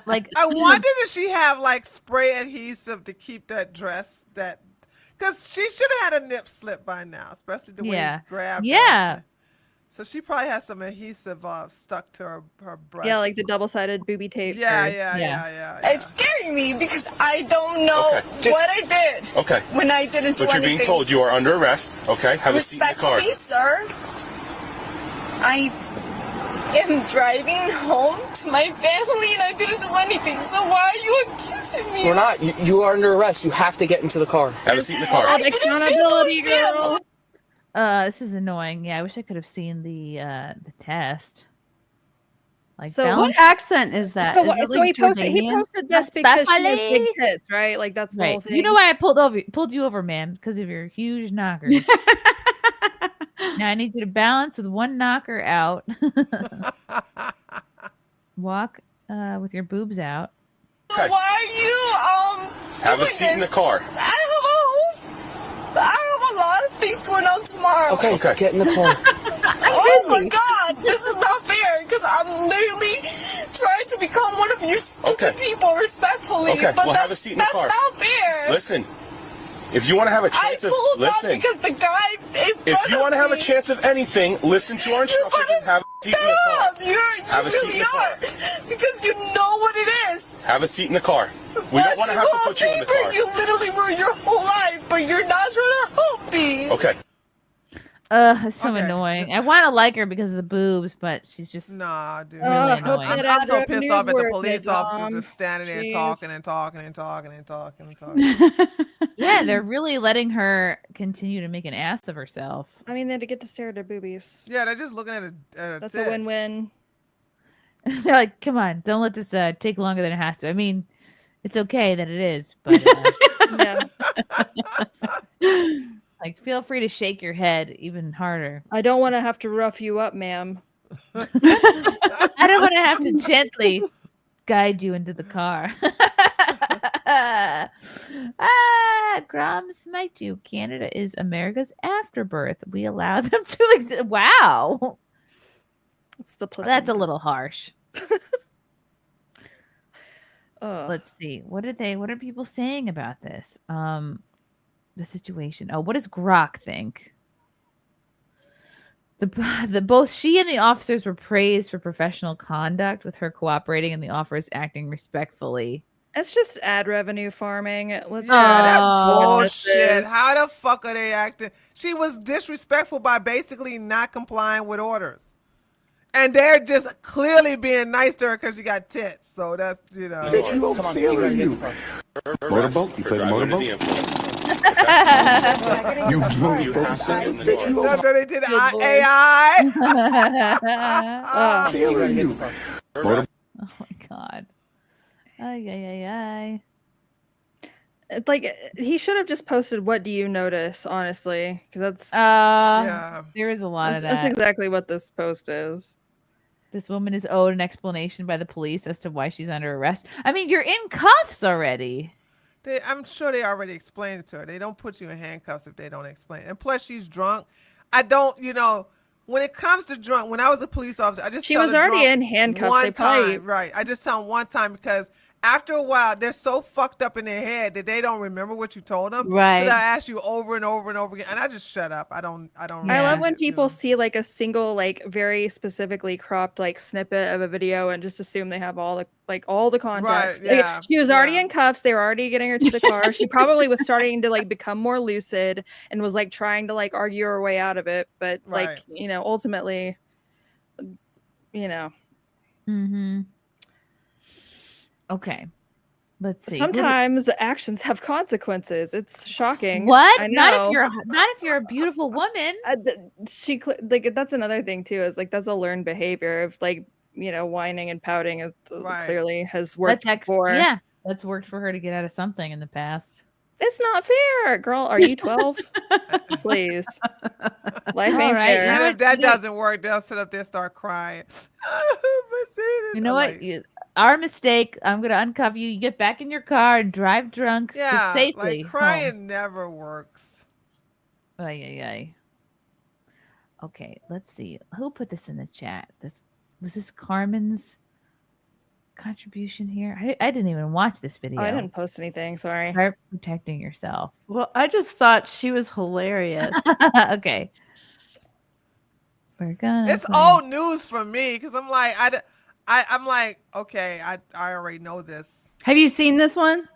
Like I wonder if she have like spray adhesive to keep that dress because she should have had a nip slip by now, especially the way Yeah. you grabbed Yeah. her. So she probably has some adhesive stuck to her breast. Yeah, like the double-sided booby tape. Yeah. It's scaring me because I don't know what I did. Okay. When I didn't do But you're anything. being told you are under arrest. Okay. Have a seat in the car. Respectfully, sir, I am driving home to my family and I didn't do anything. So why are you accusing me? We're not. You are under arrest. You have to get into the car. Have a seat in the car. Accountability, girl. This is annoying. Yeah, I wish I could have seen the test. Like, So balance- what accent is that? So, Is it he like posted Jordanian? this because she has big tits, right? Like that's the whole Right. thing. You know why I pulled you over, ma'am? Because of your huge knockers. Now I need you to balance with one knocker out. Walk with your boobs out. Okay. Why are you Have a doing seat in the this? car. I have a lot of things going on tomorrow. Okay, get in the car. Oh my god, this is not fair because I'm literally trying to become one of you stupid people respectfully. Okay, but well, have a seat in the car. That's not fair. Listen, if you want to have a I chance of pulled up listen, because the guy in front if you want to have a me- chance of anything, listen to our instructions and have a seat in the car. You Have a seat in really the car. are because you know what it is. Have a seat in the car. We don't want to have to put you in the car. You literally were your whole life, but you're not trying to help me. Okay. It's so annoying. I want to like her because of the boobs, but she's just nah, dude. really annoying. I'm so pissed off at the police officers just standing there talking and talking and talking and talking and talking. Yeah, they're really letting her continue to make an ass of herself. I mean, they get to stare at her boobies. Yeah, they're just looking at her That's tits. a win-win. They're like, come on, don't let this take longer than it has to. I mean, it's okay that it is, but like, feel free to shake your head even harder. I don't want to have to rough you up, ma'am. I don't want to have to gently guide you into the car. Grom smite you. Canada is America's afterbirth. We allow them to exist. Wow. That's a little harsh. Let's see. What are people saying about this? The situation. Oh, what does Grok think? Both she and the officers were praised for professional conduct, with her cooperating and the officers acting respectfully. It's just ad revenue farming. Let's That's bullshit. How the fuck are they acting? She was disrespectful by basically not complying with orders. And they're just clearly being nice to her because she got tits. So that's, you know. What sailor are you? Motorboat? You play the motorboat? You motorboat sailor? That's what they did. AI. Sailor are you? Oh my god. Ay. It's like, he should have just posted, "What do you notice?" Honestly, because that's there is a lot of that. That's exactly what this post is. This woman is owed an explanation by the police as to why she's under arrest. I mean, you're in cuffs already. I'm sure they already explained it to her. They don't put you in handcuffs if they don't explain it. And plus, she's drunk. I don't, when it comes to drunk, when I was a police officer, I just She tell was the already drunk in handcuffs. one They probably- time, right? I just tell them one time because after a while, they're so fucked up in their head that they don't remember what you told them. Right. So they'll ask you over and over and over again, and I just shut up. I don't. I love when people see like a single, like very specifically cropped like snippet of a video and just assume they have all the context. Right, yeah, She was already in cuffs. They were already getting her to the car. She probably was starting to like become more lucid and was like trying to like argue her way out of it. But like, ultimately, Mm-hmm. Okay. Let's see. Sometimes actions have consequences. It's shocking. What? I Not know. if you're a beautiful woman. That's another thing too. Is like that's a learned behavior of like whining and pouting. Is clearly has worked before. Yeah, that's worked for her to get out of something in the past. It's not fair, girl. Are you 12? Please. Life ain't fair. And if that doesn't work, they'll sit up there and start crying. You know what? Our mistake. I'm gonna uncuff you. You get back in your car and drive drunk to safely. Like crying home. never works. Ay. Okay, let's see. Who put this in the chat? Was this Carmen's contribution here? I didn't even watch this video. Oh, I didn't post anything. Sorry. Start protecting yourself. Well, I just thought she was hilarious. Okay. We're gonna. It's old news for me because I'm like, I'm like, okay, I already know this. Have you seen this one?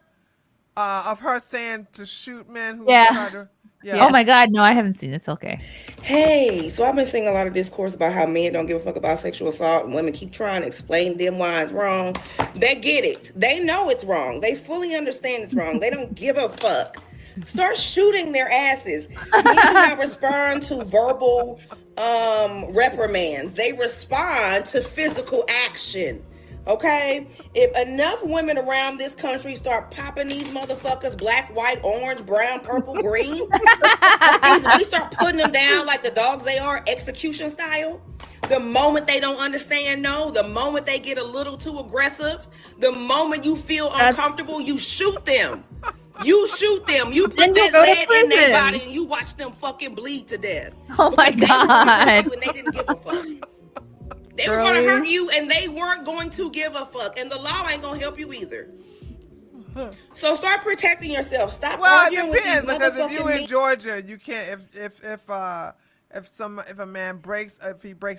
Of her saying to shoot men who Yeah. try to. Yeah. Oh my God, no, I haven't seen this. Okay. Hey, so I've been seeing a lot of discourse about how men don't give a fuck about sexual assault and women keep trying to explain them why it's wrong. They get it. They know it's wrong. They fully understand it's wrong. They don't give a fuck. Start shooting their asses. Men do not respond to verbal reprimands. They respond to physical action. Okay? If enough women around this country start popping these motherfuckers black, white, orange, brown, purple, green, we start putting them down like the dogs they are, execution style. The moment they don't understand, the moment they get a little too aggressive, the moment you feel uncomfortable, you shoot them. You shoot them. You put that lead in their body and you watch them fucking bleed to death. Oh my God. When they didn't give a fuck. They were going to hurt you and they weren't going to give a fuck. And the law ain't going to help you either. So start protecting yourself. Stop arguing with these motherfucking because if you in Georgia, you can't if a man breaks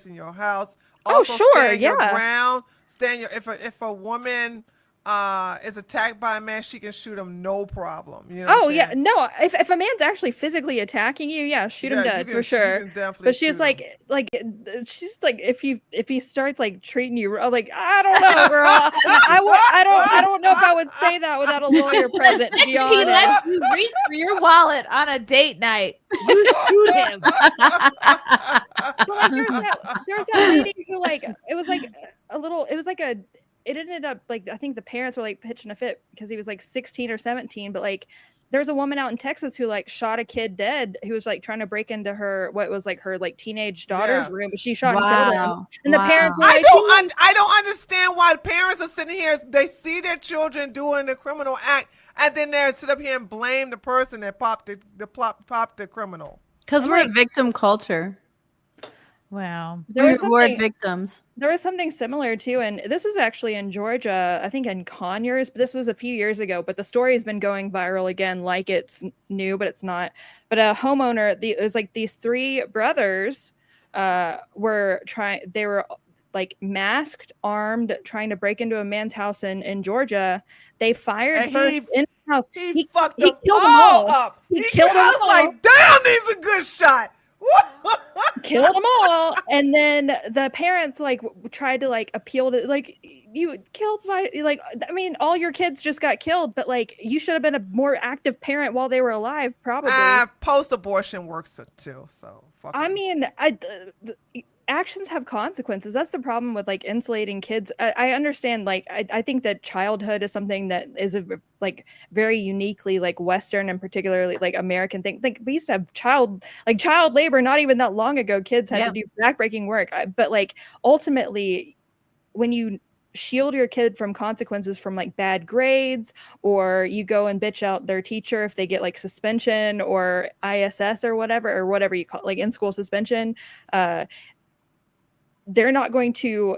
in your house. Also stand your ground. If a woman is attacked by a man, she can shoot him no problem. You know no. If a man's actually physically attacking you, shoot him dead for sure. But she's like if he starts like treating you, like I don't know, girl. I don't know if I would say that without a lawyer present. To be honest, he lets you reach for your wallet on a date night. You shoot him. But, there's that lady who it ended up like I think the parents were like pitching a fit because he was like 16 or 17, but like there's a woman out in Texas who like shot a kid dead who was like trying to break into her teenage daughter's room, but she shot and killed him. And the parents were like, I don't understand why the parents are sitting here. They see their children doing a criminal act, and then they sit up here and blame the person that popped the criminal. Because we're a victim culture. Wow. We reward victims. There was something similar too, and this was actually in Georgia, I think in Conyers, but this was a few years ago, but the story has been going viral again like it's new, but it's not. But a homeowner, it was like these three brothers they were like masked, armed, trying to break into a man's house in Georgia. They fired and first in the house. He fucked them killed all them all. up. He killed them all. I was like, damn, these a good shot. Killed them all, and then the parents like tried to like appeal to like you killed my I mean all your kids just got killed, but like you should have been a more active parent while they were alive, probably. Post-abortion works too, so fuck I mean actions have consequences. That's the problem with like insulating kids. I understand, like I think that childhood is something that is a like very uniquely like Western and particularly like American thing. Like we used to have child labor not even that long ago. Kids had to do backbreaking work. But like ultimately when you shield your kid from consequences from like bad grades, or you go and bitch out their teacher if they get like suspension or ISS or whatever you call it, like in school suspension, they're not going to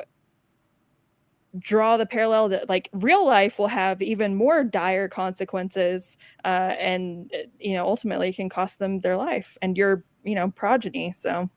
draw the parallel that like real life will have even more dire consequences, and ultimately can cost them their life and your progeny. So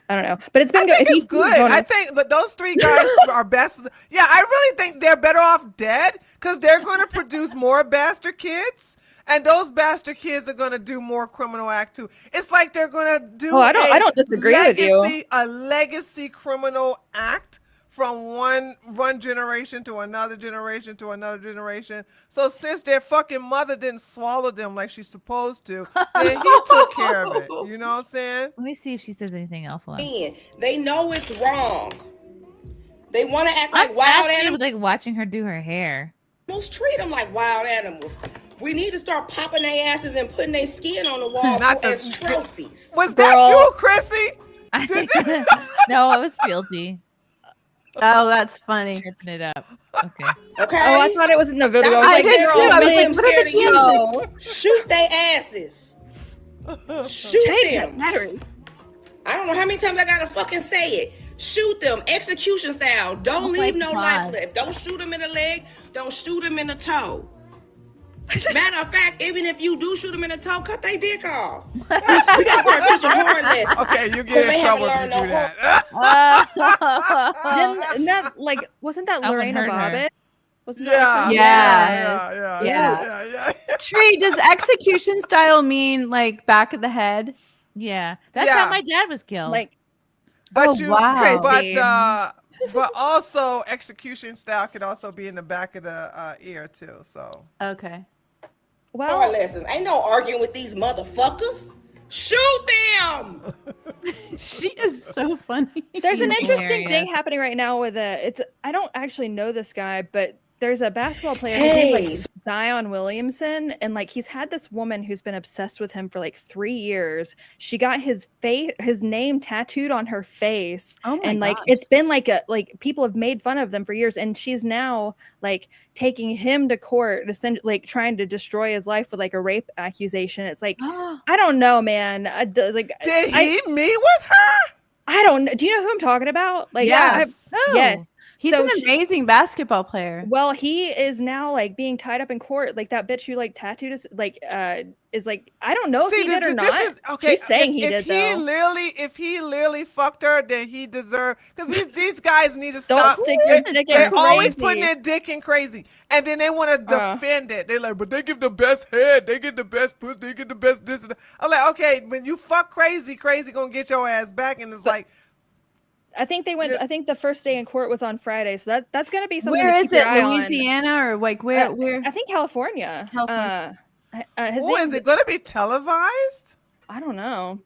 I don't know, but it's been good. It's good. I think that those three guys are best. Yeah, I really think they're better off dead because they're going to produce more bastard kids. And those bastard kids are going to do more criminal act too. It's like they're going to do I don't disagree with you. A legacy criminal act from one generation to another generation to another generation. So since their fucking mother didn't swallow them like she's supposed to, then he took care of it. You know what I'm saying? Let me see if she says anything else. They know it's wrong. They want to act like wild animals. Like watching her do her hair. Most treat them like wild animals. We need to start popping their asses and putting their skin on the wall as trophies. Was that you, Chrissy? No, it was Fieldy. Oh, that's funny. Tripping it up. Okay. Oh, I thought it was in the video. I did too. I was like, what are the chances? Shoot their asses. Shoot them. I don't know how many times I gotta fucking say it. Shoot them, execution style. Don't leave no life left. Don't shoot them in the leg. Don't shoot them in the toe. Matter of fact, even if you do shoot them in the toe, cut their dick off. We gotta start teaching horror lessons. Okay, you get in trouble if you do that. Didn't that, like, wasn't that I wouldn't Lorena hurt her. Bobbitt? Wasn't Yeah, that yeah. Tree, does execution style mean like back of the head? Yeah, that's how my dad was killed. Like, But wow. but also execution style could also be in the back of the ear too. So okay. Horror lessons. Ain't no arguing with these motherfuckers. Shoot them. She is so funny. There's an She's interesting hilarious. thing happening right now with I don't actually know this guy, but there's a basketball player his name's like Zion Williamson, and like he's had this woman who's been obsessed with him for like 3 years. She got his name tattooed on her face. Oh my and like gosh. it's been like people have made fun of them for years, and she's now like taking him to court to send, like trying to destroy his life with like a rape accusation. It's like I don't know, man. Did he meet with her? I don't know. Do you know who I'm talking about? Like, Yes. yes. He's So an amazing basketball player. Well, he is now like being tied up in court. Like that bitch who like tattooed us, like is like I don't know if he did or not. She's saying he did though. If he literally fucked her, then he deserved, because these guys need to stop. Stick your dick in They're always crazy. putting their dick in crazy, and then they want to defend it. They're like, but they give the best head, they get the best pussy, they get the best this. And that. I'm like, okay, when you fuck crazy gonna get your ass back, and it's like. I think they went. I think the first day in court was on Friday, so that's gonna be something. Where to is keep your it? eye on. Louisiana or like where? I think California. Is it gonna be televised? I don't know.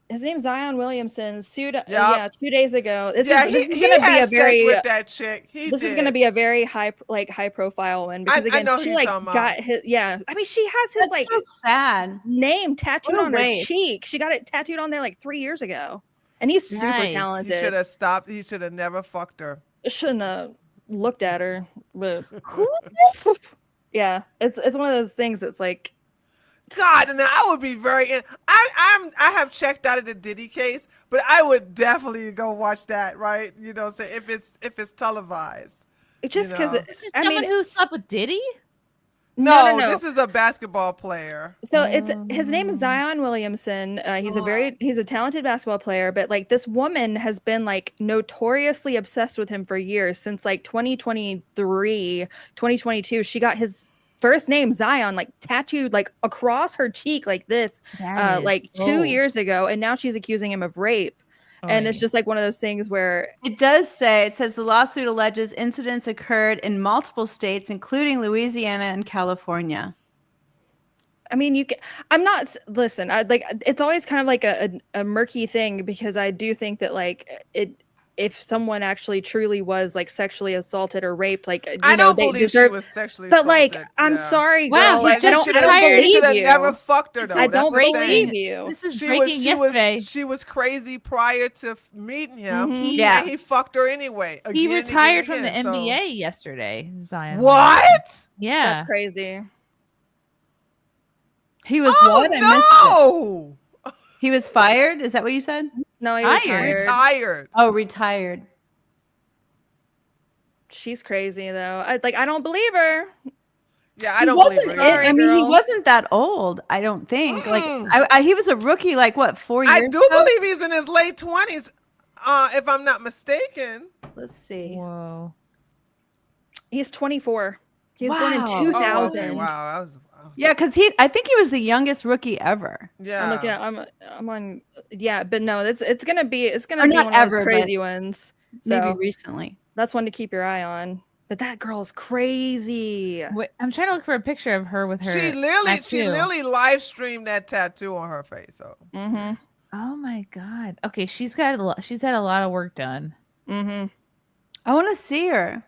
His name's Zion Williamson. Sued, 2 days ago. This is he gonna be a had very. sex with that chick. This is gonna be a very high profile one because I again, know who she you're like talking about. got his. Yeah, I mean, she has his That's like so sad name tattooed What a on her waste. cheek. She got it tattooed on there like 3 years ago, and he's super Nice. talented. He should have stopped. He should have never fucked her. Shouldn't have looked at her, but yeah, it's one of those things that's like. God, and I would be very. I have checked out of the Diddy case, but I would definitely go watch that. Right? You know, say if it's televised. Just because This is someone who slept with Diddy? No, this is a basketball player. So his name is Zion Williamson. He's a talented basketball player, but like this woman has been like notoriously obsessed with him for years, since like 2023, 2022. She got his first name Zion like tattooed like across her cheek like this like 2 years ago, and now she's accusing him of rape. And it's just like one of those things where it says the lawsuit alleges incidents occurred in multiple states, including Louisiana and California. I mean, I'm not, listen, it's always kind of like a murky thing, because I do think that like if someone actually truly was like sexually assaulted or raped, like I don't they believe deserve, she was sexually but assaulted. like I'm sorry, Wow, girl, like, I don't Should have believe you. never fucked her though. I That's don't the thing. believe you. This is She breaking yesterday. she was crazy prior to meeting him. Mhm. And he fucked her anyway. He again and retired again from the and again, so- NBA yesterday, Zion. What? Yeah. That's crazy. He was Oh, what? I no! missed it. He was fired? Is that what you said? No, he was Fired. Retired. Oh, retired. She's crazy though. I don't believe her. Yeah, I He don't wasn't. believe her. I mean, he girl. wasn't that old. I don't think. Like, he was a rookie. Like what? 4 years. I do ago? believe he's in his late 20s, if I'm not mistaken. Let's see. Whoa. He's 24. He was born in Wow. 2000. Oh, okay, wow, that was. Yeah, because I think he was the youngest rookie ever. Yeah. I'm looking at, I'm on. Yeah, but no, it's gonna be Or one not of ever, those but crazy ones. So Maybe recently. that's one to keep your eye on. But that girl's crazy. Wait, I'm trying to look for a picture of her with her. She literally live streamed that tattoo on her face. So. Mm-hmm. Oh my god. Okay, she's had a lot of work done. Mm-hmm. I want to see her.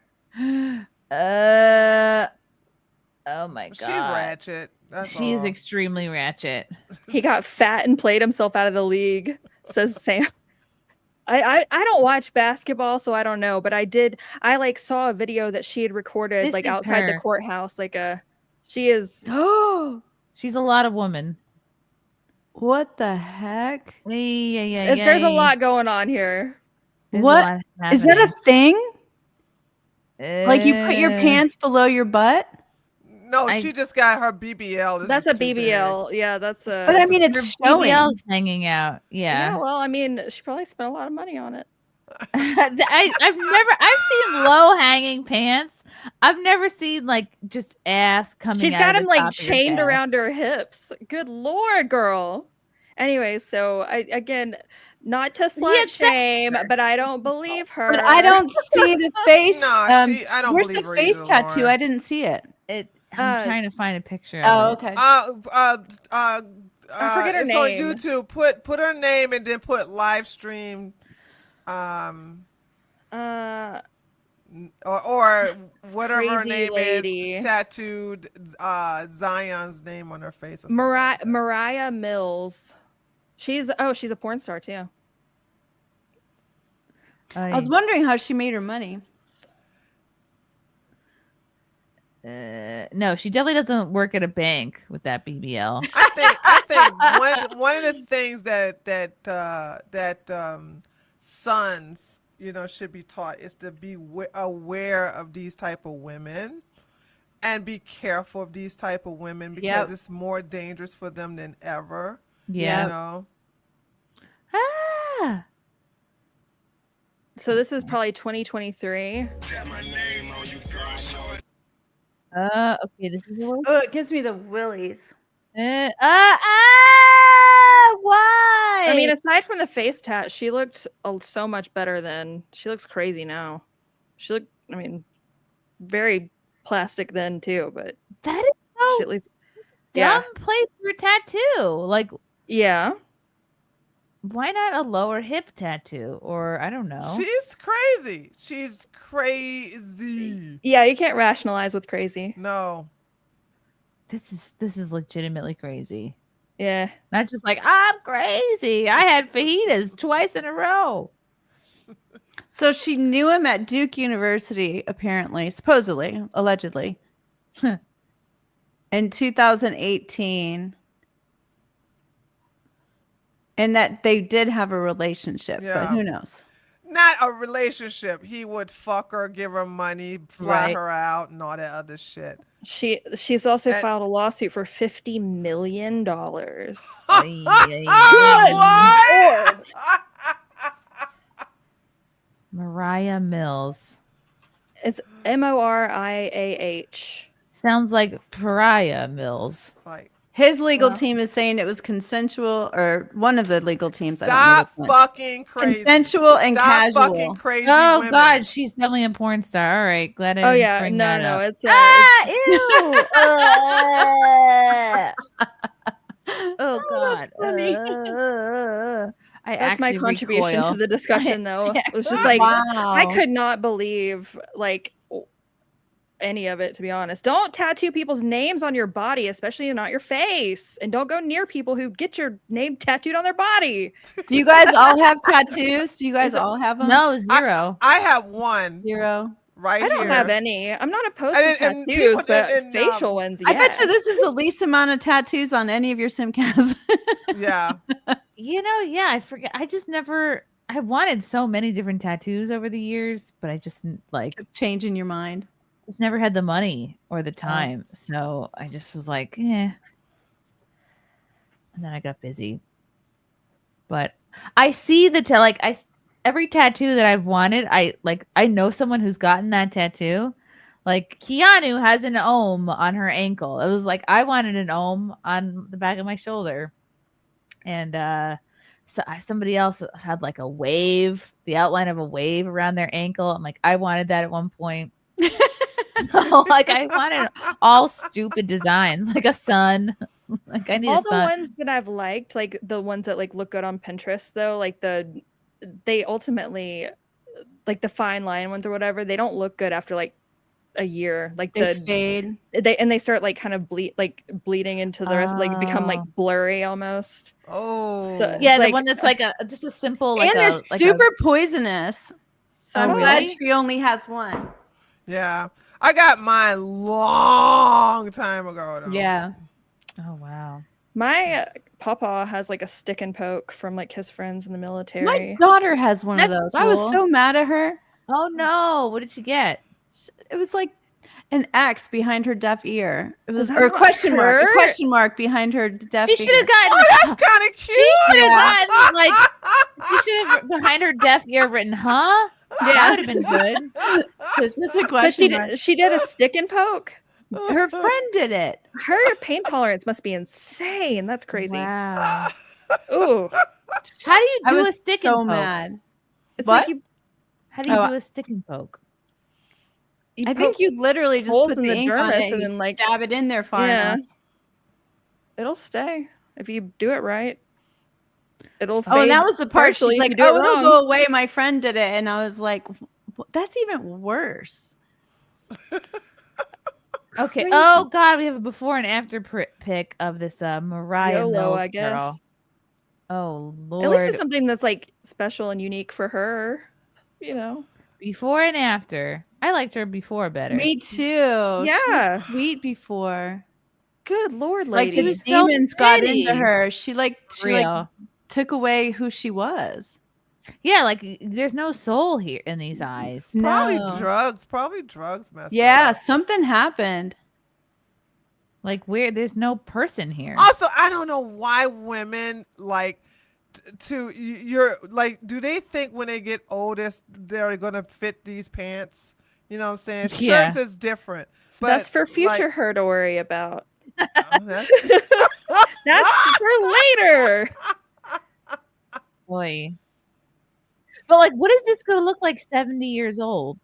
Oh my god. She ratchet. That's She's all. extremely ratchet. He got fat and played himself out of the league, says Sam. I don't watch basketball, so I don't know, but I like saw a video that she had recorded This like is outside the her. courthouse. Like she is Oh, She's a lot of woman. what the heck? Yeah. there's a lot going on here. There's a What lot is that? A happening. thing? Like you put your pants below your butt? No, she just got her BBL. This That's is a too big. BBL. Yeah, that's a. But I mean, it's showing. BBL's hanging out. Yeah, Yeah. well, I mean, she probably spent a lot of money on it. I've seen low hanging pants. I've never seen like just ass coming. She's out got of him the top like of your chained ass. around her hips. Good lord, girl. Anyway, so again, not to slut shame, but I don't believe her. But I don't see the face. No, I don't where's believe the her face either, tattoo? Lauren. I didn't see it. I'm trying to find a picture. Oh, of it. okay. I forget her it's name. on YouTube. Put her name and then put live stream. Or whatever her Crazy name lady. is, tattooed Zion's name on her face. Or Mariah Mills. She's a porn star too. I was wondering how she made her money. No, she definitely doesn't work at a bank with that BBL. I think one of the things that sons, should be taught is to be aware of these type of women and be careful of these type of women because it's more dangerous for them than ever. Yeah. Ah. So this is probably 2023. Okay, this is Oh, it gives me the willies. Why? I mean, aside from the face tat, she looked so much better then. She looks crazy now. She looked, I mean, very plastic then too, but that is so she at least, dumb place for a tattoo. Like, yeah. Why not a lower hip tattoo? Or I don't know. She's crazy. She's crazy. Yeah, you can't rationalize with crazy. No. This is legitimately crazy. Yeah. Not just like, I'm crazy. I had fajitas twice in a row. So she knew him at Duke University, apparently, supposedly, allegedly. In 2018. And that they did have a relationship, but who knows? Not a relationship. He would fuck her, give her money, fly her out, and all that other shit. She's also filed a lawsuit for $50 million. Mariah Mills. It's Moriah. Sounds like Pariah Mills. His legal team is saying it was consensual, or one of the legal teams. Stop fucking crazy. Consensual and Stop casual. fucking crazy Oh women. God, she's definitely a porn star. All right, glad I didn't bring that up. It's Oh God. That's my contribution to the discussion, though. It was just like I could not believe any of it, to be honest. Don't tattoo people's names on your body, especially not your face, and don't go near people who get your name tattooed on their body. Do you guys all have tattoos? Do you guys all have them? No, zero. I have one. Zero. Right I don't here. have any. I'm not opposed And- to and tattoos, people- but and, facial ones, I bet yeah. you this is the least amount of tattoos on any of your SimpCasts. Yeah. Yeah, I forget. I wanted so many different tattoos over the years, but I just changing your mind. Just never had the money or the time. So I just was like, And then I got busy. But I see every tattoo that I've wanted, I know someone who's gotten that tattoo. Like Keanu has an ohm on her ankle. It was like I wanted an ohm on the back of my shoulder. And somebody else had like a wave, the outline of a wave around their ankle. I'm like, I wanted that at one point. So I wanted all stupid designs, like a sun. Like I need all a the sun. ones that I've liked, like the ones that look good on Pinterest, though, they ultimately, like the fine line ones or whatever, they don't look good after a year. Like They fade. They start kind of bleeding into the rest, become blurry almost. Oh, so Yeah, it's the one that's just a simple And they're super poisonous. So I'm glad she only has one. Yeah. I got mine long time ago, though. Yeah. Oh, wow. My papa has a stick and poke from his friends in the military. My daughter has one of those. I was so mad at her. Oh no! What did she get? It was An X behind her deaf ear. It was that or a not question mark. A her? question mark behind her deaf ear. She should have gotten. Oh, that's kind of cute. She should have Yeah. gotten like. She should have behind her deaf ear written, "Huh?" That would have been good. It's just a But question mark. she did a stick and poke. Her friend did it. Her pain tolerance must be insane. That's crazy. Wow. Ooh. How do you I do was a stick so and poke? mad. It's What? like you How do you Oh, do a stick and poke? I think you literally just holes put in the the ink on dermis it and and then, like- stab it in there far enough. It'll stay if you do it right. It'll fade. Oh, and that was the part. partially She's if like, you do it "Oh, it'll wrong." go away. My friend did it," and I was like, "That's even worse." Okay. Oh God, we have a before and after pic of this Mariah YOLO, Mills I guess. girl. Oh Lord. At least it's something that's like special and unique for her. You know. Before and after. I liked her before better. Me too. Yeah. She was sweet before. Good Lord, Like lady. the was so demons got pretty. into her. She like Real. took away who she was. Yeah, like there's no soul here in these eyes. Probably No. drugs. Probably drugs messed Yeah, up. something happened. Like there's no person here. Also, I don't know why women like you're like, do they think when they get oldest they're gonna fit these pants? You know what I'm saying? Yeah. Shirts is different. But That's for future like, her to worry about. that's- That's for later. Boy. But like, what is this gonna look like 70 years old?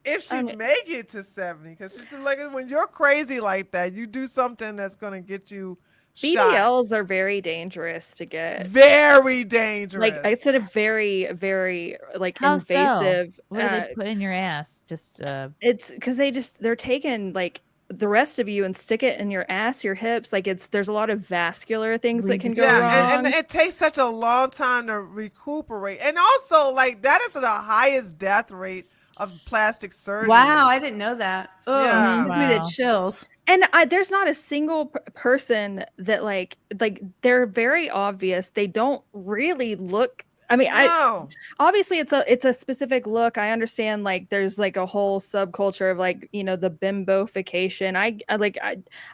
if she make it to 70, because she's like, when you're crazy like that, you do something that's gonna get you shot. BBLs are very dangerous to get. Very dangerous. Like I said, a very, very like How invasive. so? What do they put in your ass? Just It's because they're taking like the rest of you and stick it in your ass, your hips. Like there's a lot of vascular things that can go wrong. and it takes such a long time to recuperate, and also like that is the highest death rate of plastic surgery. Wow, I didn't know that. Oh, Yeah. gives me the chills. And there's not a single person that like they're very obvious. They don't really look. I mean, obviously it's a specific look. I understand like there's like a whole subculture of like, you know, the bimbofication.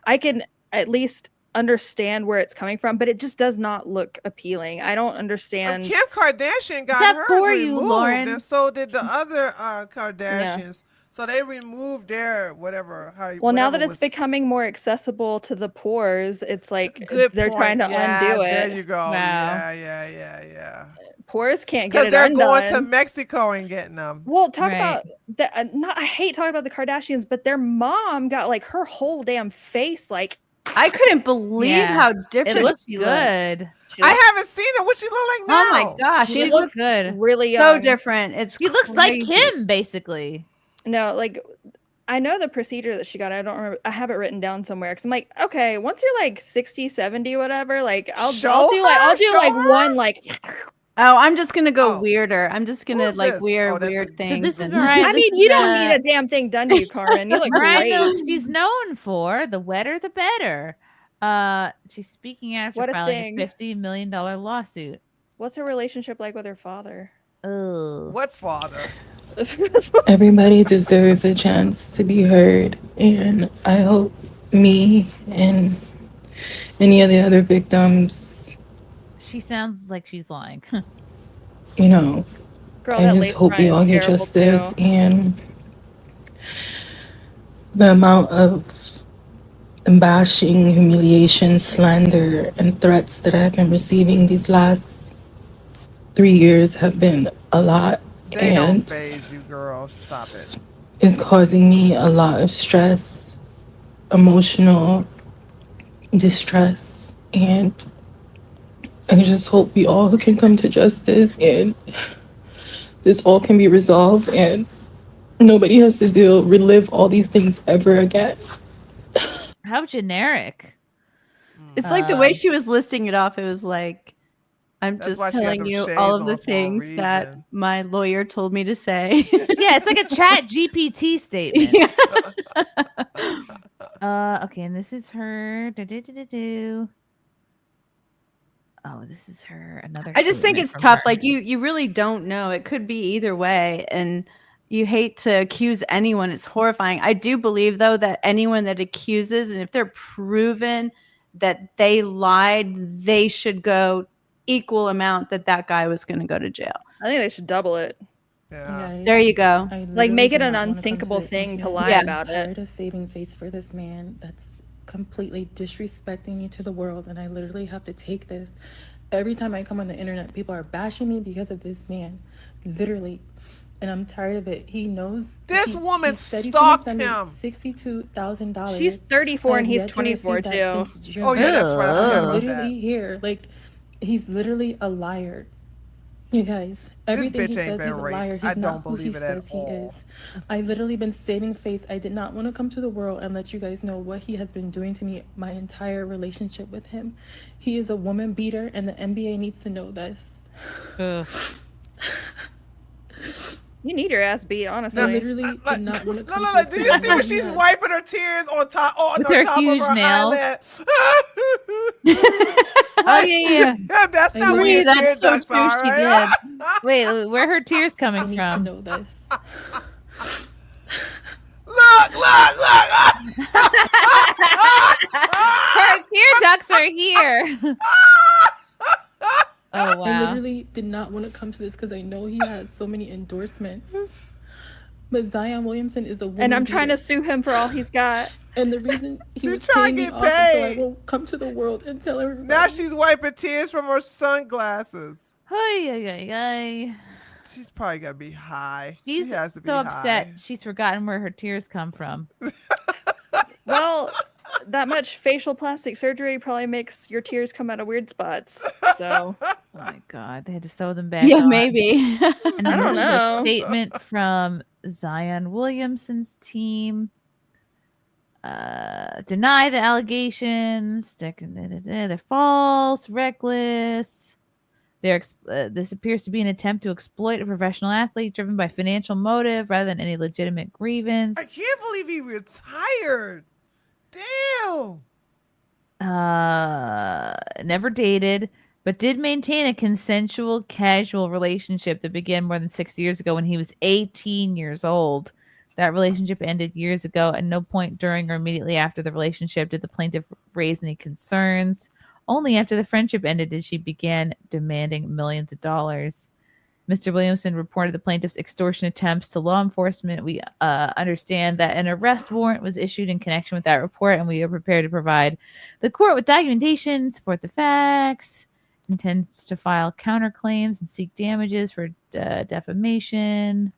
I can at least understand where it's coming from, but it just does not look appealing. I don't understand. Kim Kardashian got that hers for you, removed, Lauren? and so did the other Kardashians. So they removed their whatever. Well, now whatever that it's was- becoming more accessible to the pores, it's like Good they're trying to point. Yes, undo it. There you go. Wow. Yeah. Pores can't get Because it they're undone. going to Mexico and getting them. Well, talk Right. about that. I hate talking about the Kardashians, but their mom got like her whole damn face. Like I couldn't believe Yeah. how different It looks she looked. good. I haven't seen her. What she look like now? Oh my gosh, She she looks looks good. really so young. different. It's She looks like crazy. Kim, basically. No, like I know the procedure that she got. I don't remember. I have it written down somewhere because I'm like, okay, once you're like 60, 70, whatever, like I'll do like one like. Oh, I'm just gonna go weirder. I'm just gonna Who's like this? weird that's weird a- things. this is and- Mariah. I This mean, is, you don't need a damn thing done to you, Carmen. You look Mariah great. Mills, she's known for the wetter the better. She's speaking after What a filing thing. a $50 million lawsuit. What's her relationship like with her father? Oh, What father? Everybody deserves a chance to be heard, and I hope me and any of the other victims, she sounds like she's lying. you know, Girl, I that just lace hope front we is all get terrible, justice. too. And the amount of bashing, humiliation, slander, and threats that I've been receiving these last 3 years have been a lot. They don't And phase you, girl. Stop it. it's causing me a lot of stress, emotional distress, and I just hope we all can come to justice and this all can be resolved and nobody has to relive all these things ever again. How generic. It's like the way she was listing it off. It was like, I'm That's just why she had telling them you shades all of on the for a things that reason. my lawyer told me to say. Yeah, it's like a chat GPT statement. Okay, and this is her. Oh, this is her. Another. I just think statement it's from tough. her. Like you really don't know. It could be either way, and You hate to accuse anyone. It's horrifying. I do believe, though, that anyone that accuses, and if they're proven that they lied, they should go equal amount that guy was going to go to jail. I think they should double it. Yeah. There you go. I Like, literally make it do an not wanna come to unthinkable this thing to internet. lie I'm about tired it. of saving face for this man that's completely disrespecting me to the world, and I literally have to take this. Every time I come on the internet, people are bashing me because of this man, literally, and I'm tired of it. He knows. This woman said he's stalked gonna send me him. $62,000. She's 34 and I've he's yet to 24 receive that too. since June. Oh, yeah, that's right. I forgot I'm about literally that. here. Like, he's literally a liar. You guys, everything bitch he ain't says been he's a liar. raped. He's I not don't who he believe it at says he all. is. I literally been saving face. I did not want to come to the world and let you guys know what he has been doing to me my entire relationship with him. He is a woman beater, and the NBA needs to know this. You need your ass beat, honestly. I literally did not want to come No. to this Do you see when she's conclusion. wiping her tears on top With her top huge of her nails. eyelid? Oh yeah. That's not where Marie, your tear that's so ducts true. are, She right? did. Wait, where are her tears coming from? Know this. Look! Her tear ducts are here. Oh I wow. literally did not want to come to this because I know he has so many endorsements. But Zion Williamson is a woman And I'm trying to beater. sue him for all he's got. And the reason he She's was trying paying to me get off is so I paid. won't come to the world and tell everybody. Now she's wiping tears from her sunglasses. Ay. She's probably gotta be high. She's she has to be so upset. high. She's forgotten where her tears come from. Well, that much facial plastic surgery probably makes your tears come out of weird spots. So, Oh my god, they had to sew them back. Yeah, on. maybe. And then I don't this is know. a statement from Zion Williamson's team. Deny the allegations. They're false, reckless. This appears to be an attempt to exploit a professional athlete driven by financial motive rather than any legitimate grievance. I can't believe he retired. Damn. Never dated, but did maintain a consensual, casual relationship that began more than 6 years ago when he was 18 years old. That relationship ended years ago. At no point during or immediately after the relationship did the plaintiff raise any concerns. Only after the friendship ended did she begin demanding millions of dollars. Mr. Williamson reported the plaintiff's extortion attempts to law enforcement. We understand that an arrest warrant was issued in connection with that report, and we are prepared to provide the court with documentation, support the facts, intends to file counterclaims and seek damages for defamation.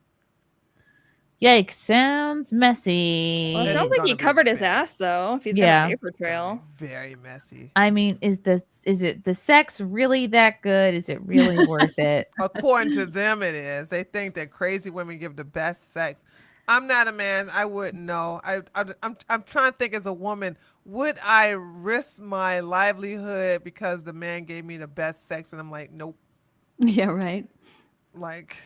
Yikes, sounds messy. Well, it sounds like he covered his ass though. If he's got Yeah. a paper trail. Very messy. I mean, is it the sex really that good? Is it really worth it? According to them, it is. They think that crazy women give the best sex. I'm not a man. I wouldn't know. I'm trying to think as a woman, would I risk my livelihood because the man gave me the best sex? And I'm like, nope. Yeah, right. Like,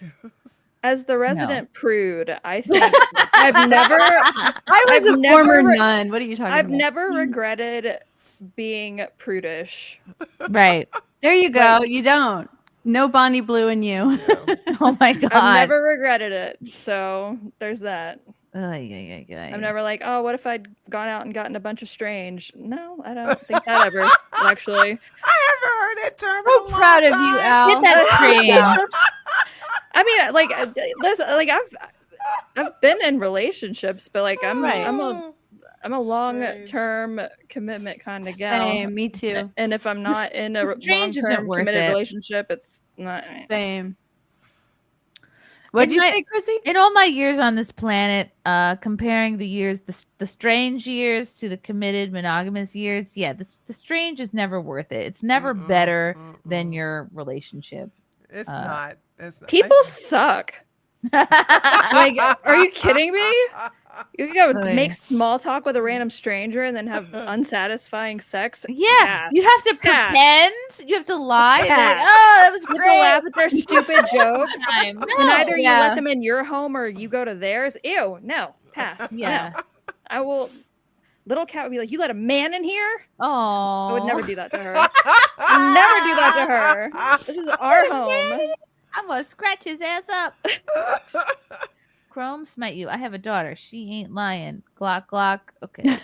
As the resident prude, I think I've never. I was I've a never former re- nun. What are you talking I've about? never regretted being prudish. Right. There you go. You don't. No Bonnie Blue in you. Oh my god. I've never regretted it. So there's that. Ay. I'm never like, oh, what if I'd gone out and gotten a bunch of strange? No, I don't think that ever actually. I haven't heard that term. So in a proud long of you, time. Al. Get that strange. I mean, like, listen, like I've been in relationships, but like I'm a long-term commitment kind of gal. Same. Me too. And if I'm not in a strange isn't long-term worth committed it. relationship, it's not. Same. What'd you say, Chrissy? In all my years on this planet, comparing the years, the strange years to the committed monogamous years, yeah, the strange is never worth it. It's never better than your relationship. It's not. It's not. People suck. Like, are you kidding me? You gotta make small talk with a random stranger and then have unsatisfying sex. Yeah, you have to Pass. pretend. You have to lie. Like, Pass. oh, that was You have to great. laugh at their stupid jokes. Time. And No. either you Yeah. let them in your home or you go to theirs. Ew, no, pass. Yeah. No. I will. Little cat would be like, "You let a man in here?" Oh, I would never do that to her. Never do that to her. This is our home. I'm gonna scratch his ass up. Chrome smite you. I have a daughter. She ain't lying. Glock, glock. Okay.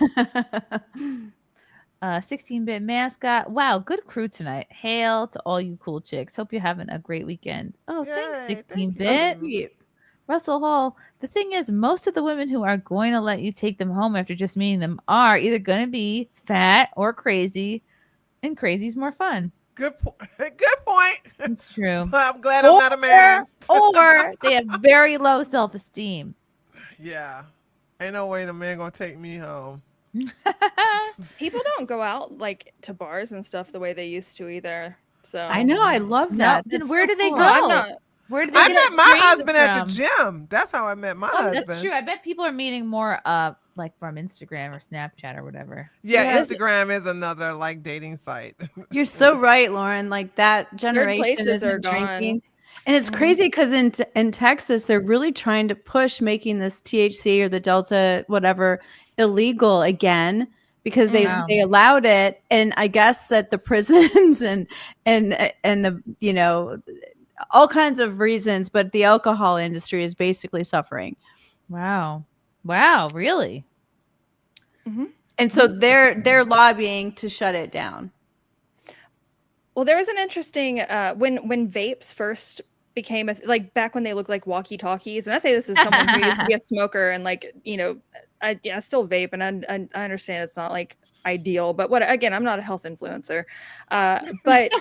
16-bit mascot. Wow, good crew tonight. Hail to all you cool chicks. Hope you're having a great weekend. Oh, thanks, 16-bit. Russell Hall. The thing is, most of the women who are going to let you take them home after just meeting them are either going to be fat or crazy, and crazy's more fun. Good point. It's true. I'm glad I'm not a man. Or they have very low self-esteem. Yeah. Ain't no way the man gonna take me home. People don't go out like to bars and stuff the way they used to either. So I know, I love that. Then That's where so do they cool. go? I'm not. Where did they I get met my strings husband at the from? gym. That's how I met my husband. That's true. I bet people are meeting more like from Instagram or Snapchat or whatever. Yeah, Instagram is another like dating site. You're so right, Lauren. Like that generation places are isn't gone. drinking. And it's crazy because in Texas, they're really trying to push making this THC or the Delta, whatever, illegal again because they allowed it. And I guess that the prisons and the, you know, all kinds of reasons, but the alcohol industry is basically suffering. Wow. Wow, really? And so they're lobbying to shut it down. Well, there was an interesting when vapes first became like back when they looked like walkie-talkies, and I say this as someone who used to be a smoker, and like, you know, I still vape, and I understand it's not like ideal, but what, again, I'm not a health influencer, but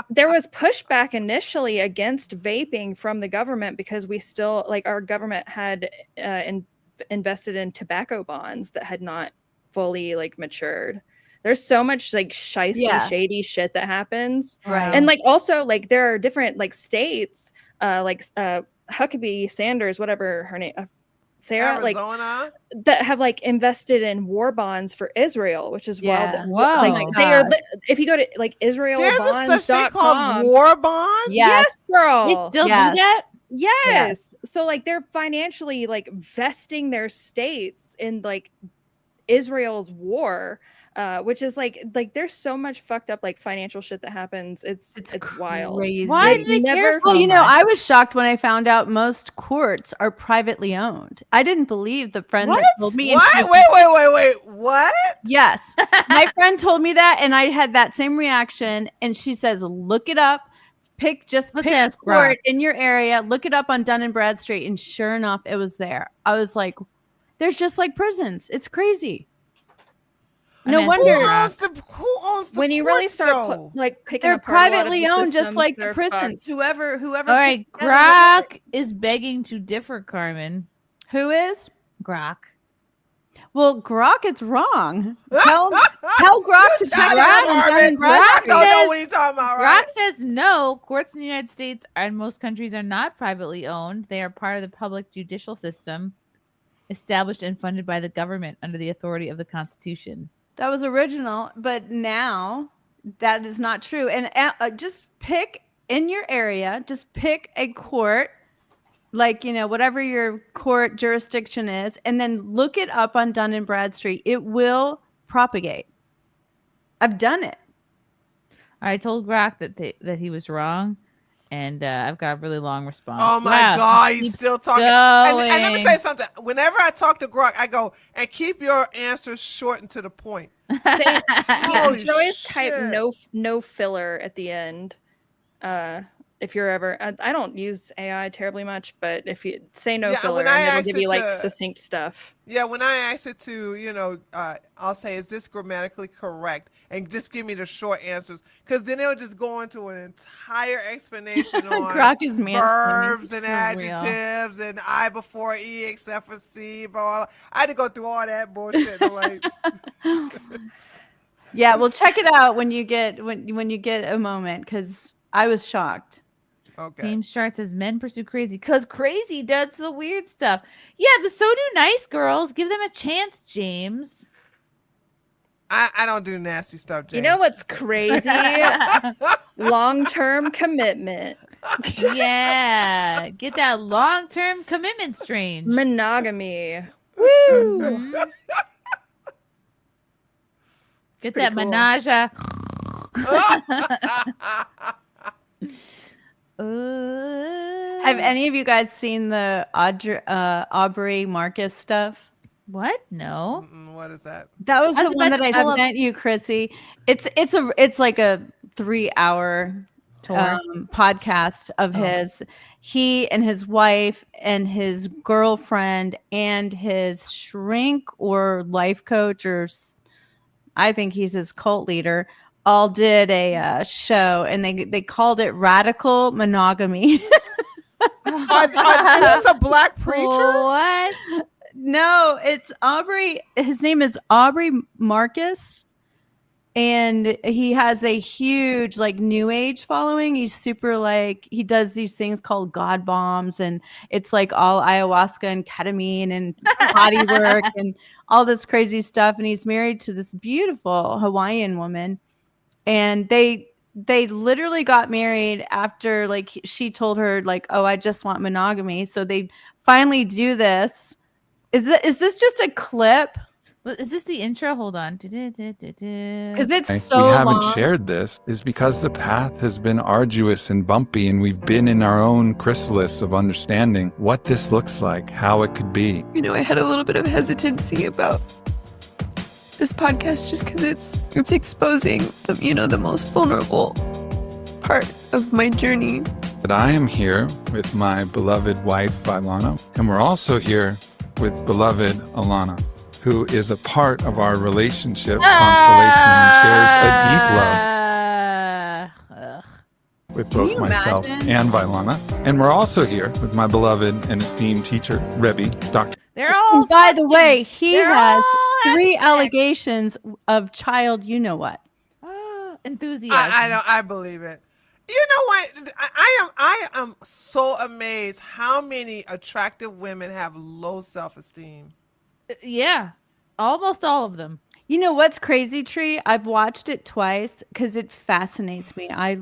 there was pushback initially against vaping from the government because we still, like, our government had invested in tobacco bonds that had not fully like matured. There's so much like shady shit that happens. Right. And like also like there are different like states, like Huckabee Sanders, whatever her name, Sarah, Arizona? like that have like invested in war bonds for Israel, which is wild. Whoa. Like they are, if you go to like israelbonds.com, There's a such thing called war bonds? Yes, girl. They still do that? Yes. So like they're financially like vesting their states in like Israel's war, which is like there's so much fucked up like financial shit that happens. It's wild. Crazy. Why do they care so Well, you know, much? I was shocked when I found out most courts are privately owned. I didn't believe the friend that told me. What? Wait. What? Yes. My friend told me that, and I had that same reaction. And she says, look it up. Pick a ask court Rob. in your area. Look it up on Dun & Bradstreet. And sure enough, it was there. I was like, there's just like prisons. It's crazy. No wonder. Who owns the when you really courts, start though? like picking They're apart a lot of privately the owned, just systems, like the they're prisons. fucked. Whoever. All right, put together- Grok is begging to differ, Carmen. Who is? Grok. Well, Grok, it's wrong. Tell Grok to check it out on Dun & I Bradstreet. don't know what he's talking about, right? Grok says no. Courts in the United States and most countries are not privately owned. They are part of the public judicial system established and funded by the government under the authority of the Constitution. That was original, but now that is not true. And just pick in your area, just pick a court, like, you know, whatever your court jurisdiction is, and then look it up on Dun & Bradstreet. It will propagate. I've done it. I told Grok that he was wrong, and I've got a really long response. Oh my Wow, God, he he's keeps still talking. And let me going. tell you something. Whenever I talk to Grok, I go, and keep your answers short and to the point. Say, Holy you should always type shit. no filler at the end. If you're ever, I don't use AI terribly much, but if you say no Yeah, filler, when I and it'll ask give it you like to- succinct stuff. Yeah, when I ask it to, you know, I'll say, is this grammatically correct? And just give me the short answers. Because then it'll just go into an entire explanation on Grok is mansplaining. verbs and For real. adjectives and I before E except for C. Blah, blah. I had to go through all that bullshit. Like, Yeah, well, check it out when you get when you get a moment, because I was shocked. okay. James Chart says men pursue crazy because crazy does the weird stuff. Yeah, but so do nice girls. Give them a chance, James. I don't do nasty stuff, James. You know what's crazy? Long-term commitment. Yeah, get that long-term commitment strange. Monogamy. Woo! Mhm. Get that pretty cool. menage. Have any of you guys seen the Aubrey Marcus stuff? What? No. What is that? That was I the was one about that to I pull up- sent you, Chrissy. It's like a 3-hour Tour. podcast of Oh. his. He and his wife and his girlfriend and his shrink or life coach, or I think he's his cult leader, all did a show, and they called it Radical Monogamy. Is this a black preacher? What? No, it's Aubrey. His name is Aubrey Marcus, and he has a huge like new age following. He's super like, he does these things called God bombs, and it's like all ayahuasca and ketamine and body work and all this crazy stuff. And he's married to this beautiful Hawaiian woman, and they literally got married after like she told her like, oh, I just want monogamy. So they finally do this. Is this just a clip? Is this the intro? Hold on. Because it's We so haven't long. shared this is because the path has been arduous and bumpy, and we've been in our own chrysalis of understanding what this looks like, how it could be. You know, I had a little bit of hesitancy about this podcast just because it's exposing the most vulnerable part of my journey. But I am here with my beloved wife, Ilana, and we're also here with beloved Alana, who is a part of our relationship constellation and shares a deep love with both myself and Vilana. And we're also here with my beloved and esteemed teacher, Rebbe, Dr. They're all. And by the way, he They're has all 3 allegations of child. You know what? Enthusiasm. I believe it. You know what? I am so amazed how many attractive women have low self-esteem. Yeah, almost all of them. You know what's crazy, Tree? I've watched it twice because it fascinates me. I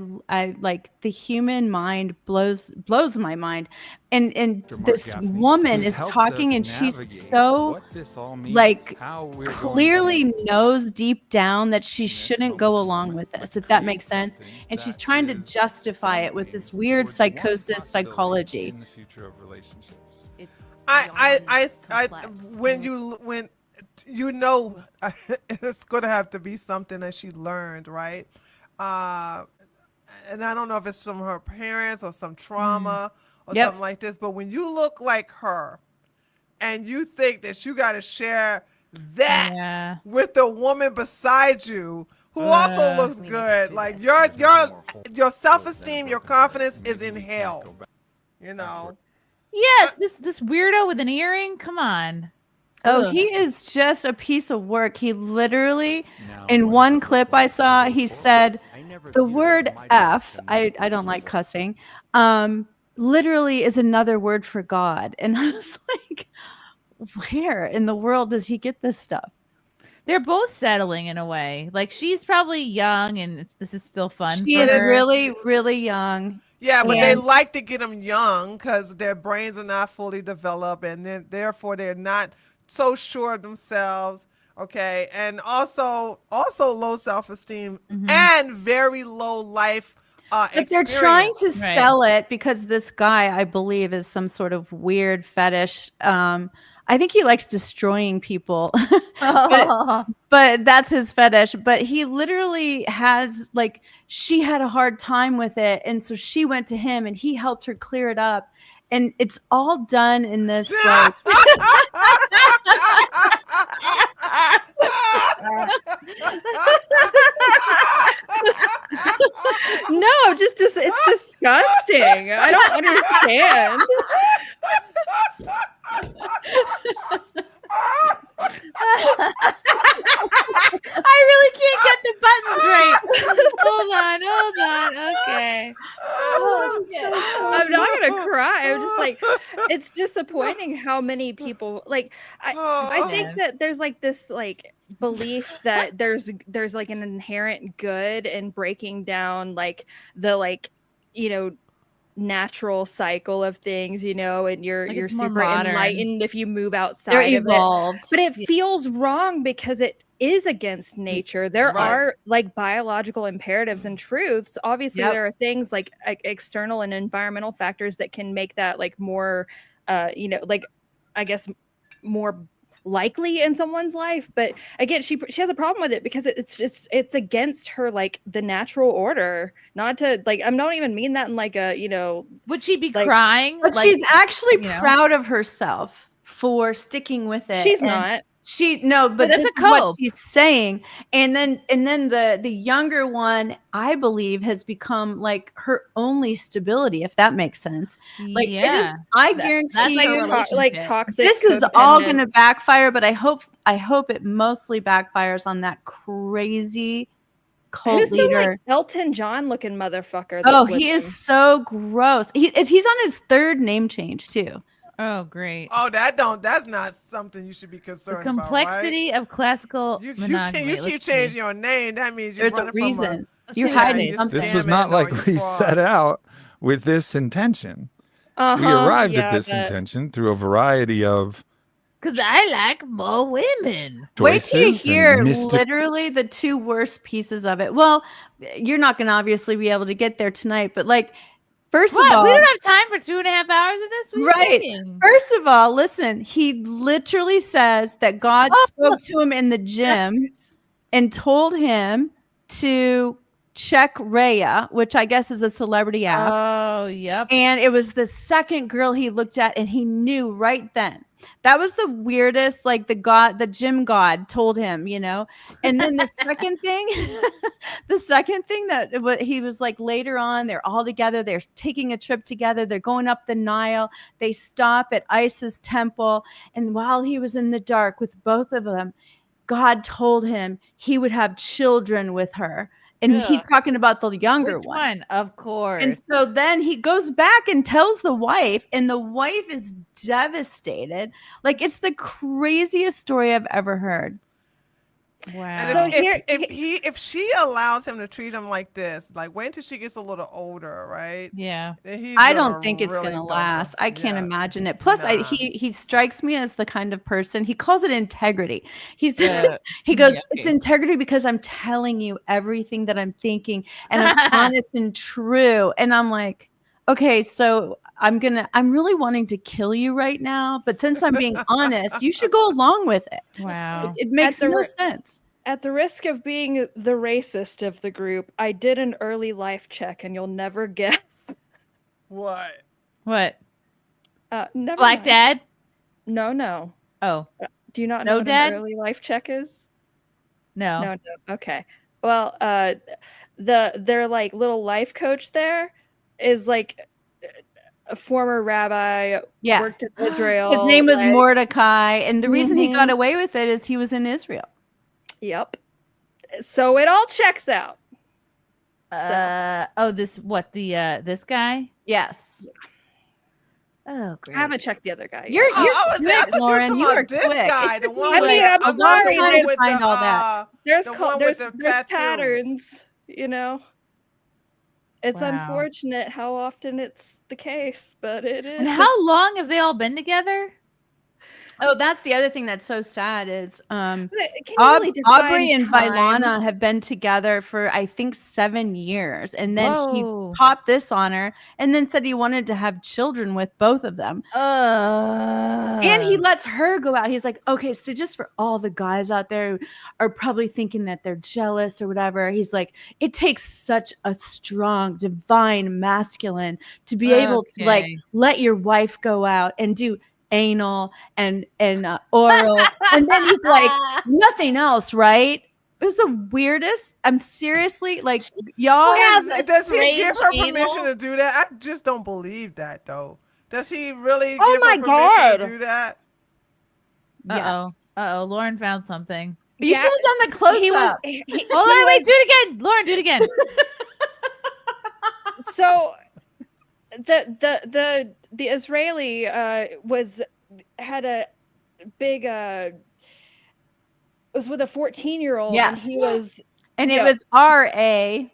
like the human mind blows my mind, and this woman is talking, and she's so like clearly knows deep down that she shouldn't go along with this, if that makes sense, and she's trying to justify it with this weird psychology. When you know it's gonna have to be something that she learned, right? And I don't know if it's from her parents or some trauma or something like this, but when you look like her and you think that you got to share that with the woman beside you who also looks good, like your self-esteem, your confidence is in hell, you know. Yes, this weirdo with an earring. Come on. Oh, he is just a piece of work. He literally, in one clip I saw, he said the word F, I don't like cussing, literally is another word for God. And I was like, where in the world does he get this stuff? They're both settling in a way. Like, she's probably young, and this is still fun. She is really, really young. Yeah, but they like to get them young because their brains are not fully developed, and then therefore they're not so sure of themselves. Okay, and also low self-esteem and very low life but they're trying to sell it because this guy, I believe, is some sort of weird fetish. I think he likes destroying people, but that's his fetish. But he literally has, like, she had a hard time with it, and so she went to him, and he helped her clear it up. And it's all done in this like No, it's disgusting. I don't understand. I really can't get the buttons right. Hold on. Okay. I'm not gonna cry. I'm just like, it's disappointing how many people like. I think that there's like this like belief that there's like an inherent good in breaking down like the natural cycle of things, and you're Like, it's more super modern. enlightened if you move outside they're of evolved. it. But it feels wrong because it is against nature. There Right. are like biological imperatives and truths. Obviously, Yep. there are things like external and environmental factors that can make that like more, like I guess more likely in someone's life. But again, she has a problem with it because it's against her like the natural order. Not to like, I don't even mean that in like a Would she be like, crying? But like, she's actually you know? proud of herself for sticking with it. She's and not. But that's this a is what cope. she's saying. And then the younger one, I believe, has become like her only stability, if that makes sense. Like it is, I guarantee that's you, like toxic. this is all codependence. going to backfire, but I hope it mostly backfires on that crazy cult Who's leader. the like Elton John looking motherfucker? Oh, That's with he is him? so gross. He's on his third name change too. Oh, great. Oh, that's not something you should be concerned The complexity of classical monogamy. You keep changing your name. That means you're There's a running reason. Let's You're see what it hiding is. something. This was not like we set out with this intention. We arrived at this intention through a variety of Because I like more women. Wait till you choices and hear mystic- literally the two worst pieces of it. Well, you're not going to obviously be able to get there tonight, but like, first What? of all, We don't have time for 2.5 hours of this. What are you right. saying? First of all, listen, he literally says that God spoke to him in the gym and told him to check Raya, which I guess is a celebrity app. Oh, yep. And it was the second girl he looked at, and he knew right then. That was the weirdest, like the gym god told him, And then the second thing that what he was like later on, they're all together, they're taking a trip together, they're going up the Nile, they stop at Isis temple, and while he was in the dark with both of them, God told him he would have children with her. And he's talking about the younger Which one? Of course. And so then he goes back and tells the wife, and the wife is devastated. Like, it's the craziest story I've ever heard. Wow. And if she allows him to treat him like this, like wait until she gets a little older, right? Yeah. I don't think it's gonna last. I can't imagine it. Plus, he strikes me as the kind of person, he calls it integrity. He says he goes, it's integrity because I'm telling you everything that I'm thinking and I'm honest and true. And I'm like, okay, so I'm really wanting to kill you right now, but since I'm being honest, you should go along with it. Wow. It makes no sense. At the risk of being the racist of the group, I did an early life check, and you'll never guess. What? What? Never Black mind. dad? No. Oh. Do you not No know what dad? an early life check is? No. No. Okay. Well, their like little life coach there is like a former rabbi. Yeah. Worked in Israel. His name was like- Mordecai, and the reason he got Mhm. away with it is he was in Israel. Yep. So it all checks out. This guy? Yes. Oh, I great. haven't checked the other guy. You're yet. quick, Lauren. You are this quick. guy, It the took one me, with like, I'm a long sorry, time to with find the, all that. There's the one there's, with the there's tattoos. patterns, It's Wow. unfortunate how often it's the case, but it is. And how long have they all been together? Oh, that's the other thing that's so sad is Can you really define Aubrey and time? Vailana have been together for I think 7 years, and then Whoa. he popped this on her, and then said he wanted to have children with both of them. And he lets her go out. He's like, okay, so just for all the guys out there who are probably thinking that they're jealous or whatever, he's like, it takes such a strong, divine masculine to be able to like Okay. let your wife go out and do anal and oral, and then he's like, nothing else, right? It was the weirdest. I'm seriously like, y'all. Does he give her strange permission anal? to do that? I just don't believe that though. Does he really Oh give my her permission God. to do that? Uh oh. Lauren found something. You should have done the close He was. up. Hold on, wait, do it again. Lauren, do it again. So the Israeli had a big was with a 14-year-old. Yes. And he was And it was R.A.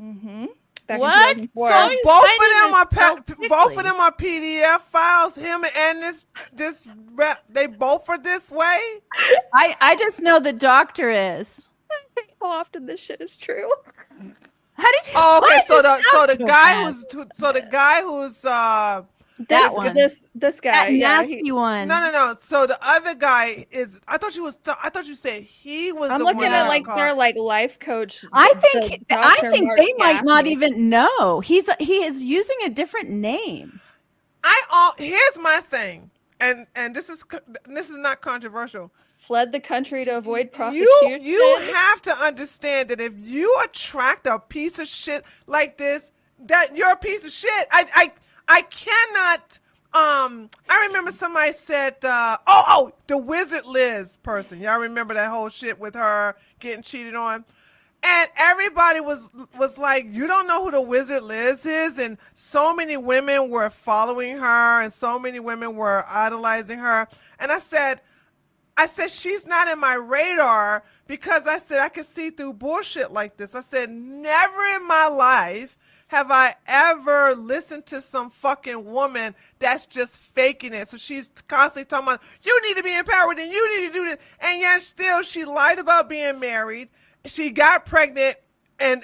Mhm. back What? in So 2004. both finding of them this so both of quickly. them are PDF files. Him and this rep, they both are this way. I just know the doctor is. How often this shit is true? How did you? Oh, okay. Why So is the this so out the so guy fast? who's That one. This guy. That Yeah, nasty one. no. So the other guy is. I thought you said he was I'm the looking one at that like caught. their like life coach. I the think Dr. Mark they might not Gaffney. even know. He is using a different name. Here's my thing, and this is not controversial. Fled the country to avoid prosecution. You have to understand that if you attract a piece of shit like this, that you're a piece of shit. I cannot. I remember somebody said, the Wizard Liz person. Y'all remember that whole shit with her getting cheated on? And everybody was like, you don't know who the Wizard Liz is? And so many women were following her and so many women were idolizing her. And I said, she's not in my radar because I said I can see through bullshit like this. I said, never in my life have I ever listened to some fucking woman that's just faking it. So she's constantly talking about, you need to be empowered and you need to do this. And yet still she lied about being married. She got pregnant and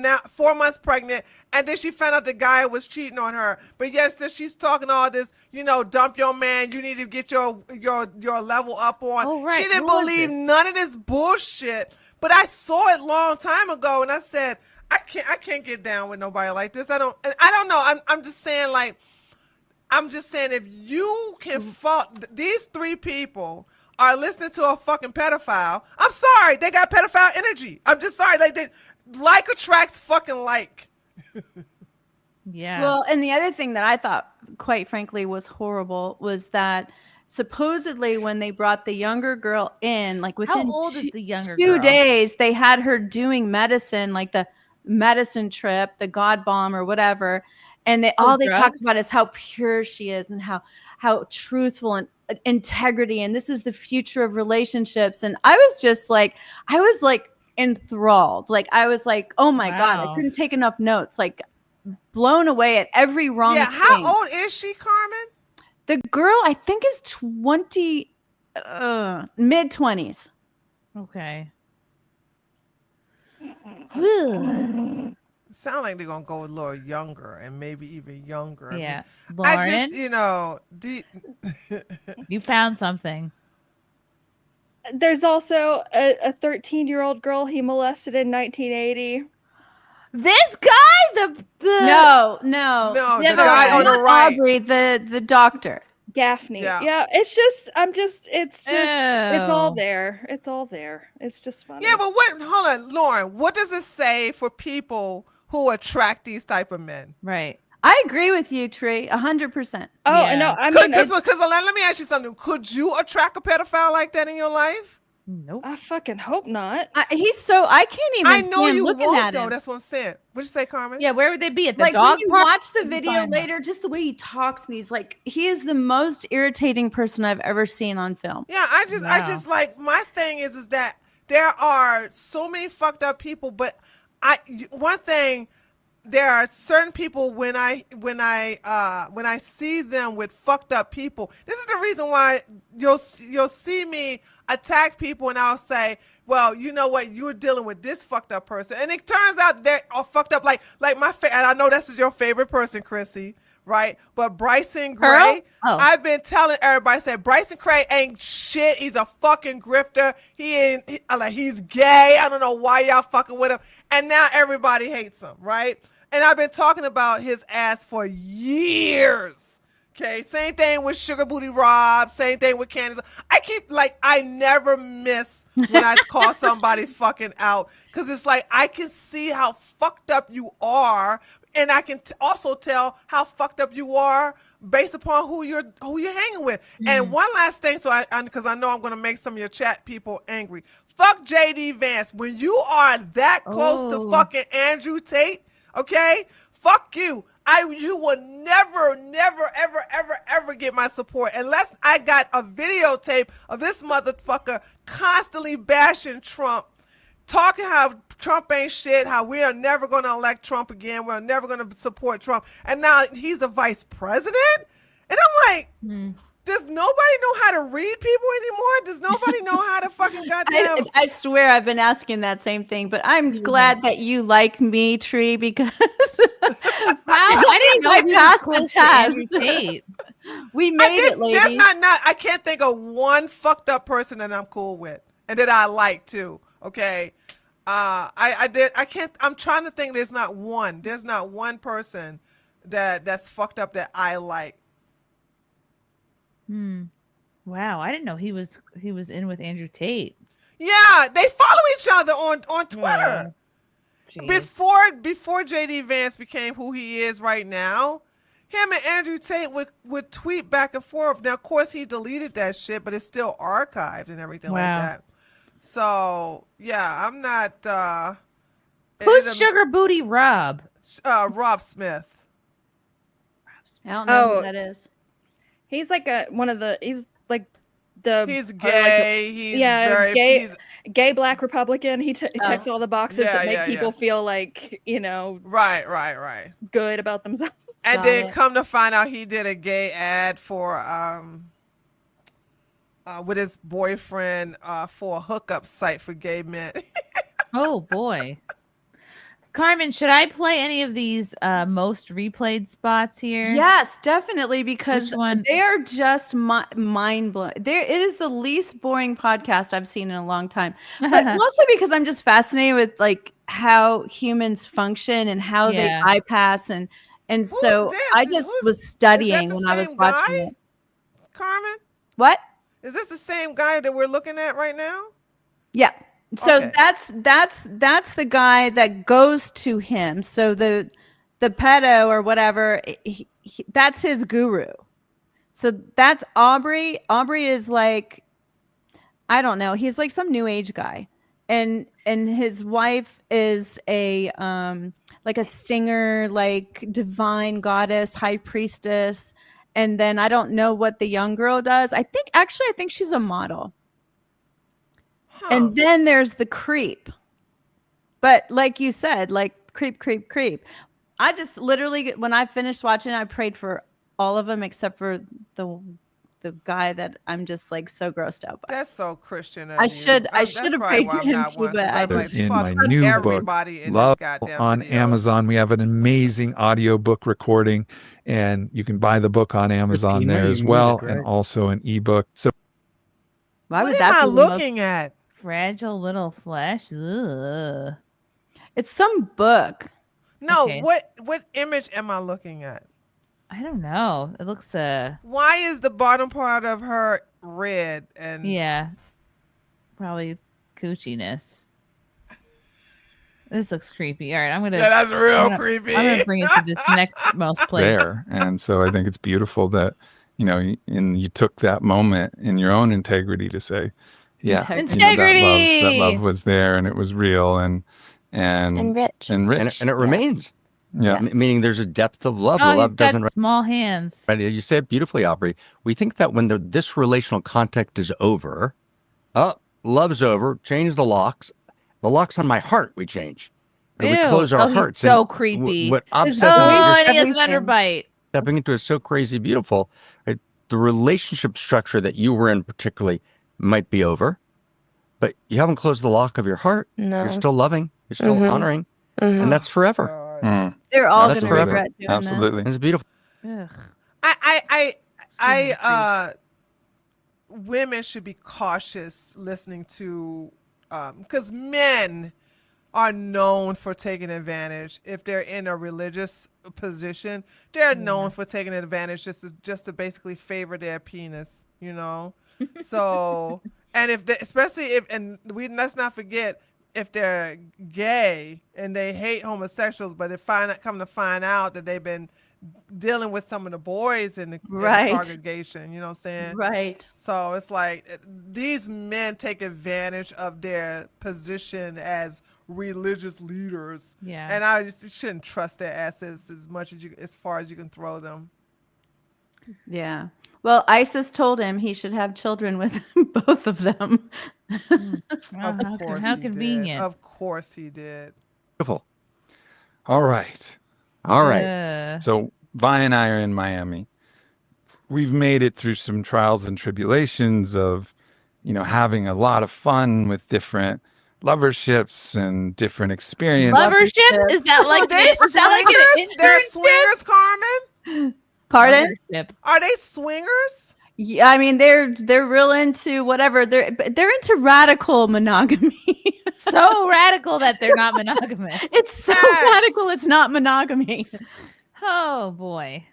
now 4 months pregnant. And then she found out the guy was cheating on her. But yes, so she's talking all this, dump your man. You need to get your level up on. Oh, right. She didn't Who was believe this? none of this bullshit. But I saw it long time ago, and I said, I can't get down with nobody like this. I don't know. I'm just saying, like, if you can fault these three people are listening to a fucking pedophile, I'm sorry, they got pedophile energy. I'm just sorry, like attracts fucking like. Yeah. Well, and the other thing that I thought, quite frankly, was horrible was that supposedly when they brought the younger girl in, like within How old is the younger 2 girl? days, they had her doing medicine, like the medicine trip, the God bomb or whatever. And all they talked about is how pure she is and how truthful and integrity. And this is the future of relationships. And I was enthralled. Like, I was like, oh my God, I couldn't take enough notes. Like, blown away at every wrong thing. How old is she, Carmen? The girl, I think, is mid-20s. Okay. Sound like they're gonna go a little younger and maybe even younger. Yeah. I just, you found something. There's also a 13-year-old girl he molested in 1980. This guy, the No, the never guy mind. on the Not right. Aubrey, the doctor. Gaffney. Yeah. Yeah, it's all Ew. there. It's all there. It's just funny. Yeah, but hold on, Lauren, what does it say for people who attract these type of men? Right. I agree with you, Tree, 100%. Oh, Yeah. no, I mean, Because let me ask you something. Could you attract a pedophile like that in your life? Nope. I fucking hope not. I can't even I know stand you looking won't, at though. him. That's what I'm saying. What'd you say, Carmen? Yeah, where would they be? At the Like, dog when you park? watch the video Find them. later, just the way he talks and he is the most irritating person I've ever seen on film. Yeah, I just like, my thing is that there are so many fucked up people, but there are certain people when I see them with fucked up people. This is the reason why you'll see me attack people, and I'll say, well, you know what, you're dealing with this fucked up person, and it turns out they're all fucked up. Like and I know this is your favorite person, Chrissy, right? But Bryson Gray, I've been telling everybody, said Bryson Gray ain't shit. He's a fucking grifter. He's gay. I don't know why y'all fucking with him, and now everybody hates him, right? And I've been talking about his ass for years. Okay, same thing with Sugar Booty Rob, same thing with Candace. I never miss when I call somebody fucking out, because it's like I can see how fucked up you are, and I can also tell how fucked up you are based upon who you're hanging with. And one last thing, because I know I'm going to make some of your chat people angry. Fuck JD Vance. When you are that close to fucking Andrew Tate, okay, fuck you. You will never, ever get my support unless I got a videotape of this motherfucker constantly bashing Trump talking how Trump ain't shit, how we are never going to elect Trump again, we're never going to support Trump, and now he's the vice president? And I'm like, does nobody know how to read people anymore? Does nobody know how to fucking goddamn... I swear I've been asking that same thing, but I'm glad that you like me, Tree, because I didn't know I he was passed close the to Andrew test. Tate. We made it, ladies. There's not. I can't think of one fucked up person that I'm cool with and that I like too. Okay, I can't. I'm trying to think. There's not one. There's not one person that's fucked up that I like. Wow, I didn't know he was in with Andrew Tate. Yeah, they follow each other on Twitter. Before JD Vance became who he is right now, him and Andrew Tate would tweet back and forth. Now, of course, he deleted that shit, but it's still archived and everything like that. So, yeah, I'm not... Who's Sugar Booty Rob? Rob Smith. I don't know who that is. He's like he's like the... He's gay. He's very... Gay black Republican. He checks all the boxes that make people feel like, Right. good about themselves. And then come to find out he did a gay ad for with his boyfriend for a hookup site for gay men. Oh boy. Carmen, should I play any of these most replayed spots here? Yes, definitely, because Which one? they are just mind blowing. It is the least boring podcast I've seen in a long time, but mostly because I'm just fascinated with like how humans function and how they bypass and so I just was studying when I was watching it. Carmen? What? Is this the same guy that we're looking at right now? Yeah. So that's the guy that goes to him. So the pedo or whatever, that's his guru. So that's Aubrey. Aubrey is like, I don't know. He's like some new age guy. And his wife is a like a singer, like divine goddess, high priestess. And then I don't know what the young girl does. I think she's a model. And then there's the creep. But like you said, like creep. I just literally, when I finished watching, I prayed for all of them except for the guy that I'm just like so grossed out by. That's so Christian. I should have prayed for him too, but I just in my new book, Love on Amazon. We have an amazing audiobook recording, and you can buy the book on Amazon there as well, and also an ebook. So why would what that am I be looking at? Fragile Little Flesh. Ugh. It's some book. No, Okay. what image am I looking at? I don't know. It looks Why is the bottom part of her red and probably coochiness. This looks creepy. All right, I'm gonna. Yeah, that's real creepy. I'm gonna bring it to this next most play. there, and so I think it's beautiful that you took that moment in your own integrity to say, yeah, integrity. That love was there, and it was real, and rich, and rich, and it remains. Yeah. Meaning there's a depth of love. Oh, The he's love got doesn't. small hands. Right, you say it beautifully, Aubrey. We think that when this relational contact is over, love's over. Change the locks. The locks on my heart we change. And we close our hearts. He's so And creepy. What obsesses and he has an underbite. Stepping into is so crazy beautiful. Right? The relationship structure that you were in particularly might be over, but you haven't closed the lock of your heart. No. You're still loving. You're still honoring, and that's forever. They're all That's going to forever. regret doing Absolutely. It's beautiful. Women should be cautious listening to, because men are known for taking advantage. If they're in a religious position, they're known for taking advantage just to basically favor their penis, So, and let's not forget, if they're gay and they hate homosexuals, but come to find out that they've been dealing with some of the boys in the congregation, you know what I'm saying? Right. So it's like these men take advantage of their position as religious leaders. Yeah. And I just shouldn't trust their asses as far as you can throw them. Yeah. Well, ISIS told him he should have children with both of them. How he convenient. did. Of course he did. Beautiful. All right. All right. So Vi and I are in Miami. We've made it through some trials and tribulations of, having a lot of fun with different loverships and different experiences. Lovership? Is that like an They're internship? swingers, Carmen? Pardon? Are they swingers? Yeah, I mean they're real into whatever. They're into radical monogamy. So radical that they're not monogamous. It's so radical it's not monogamy. Oh boy.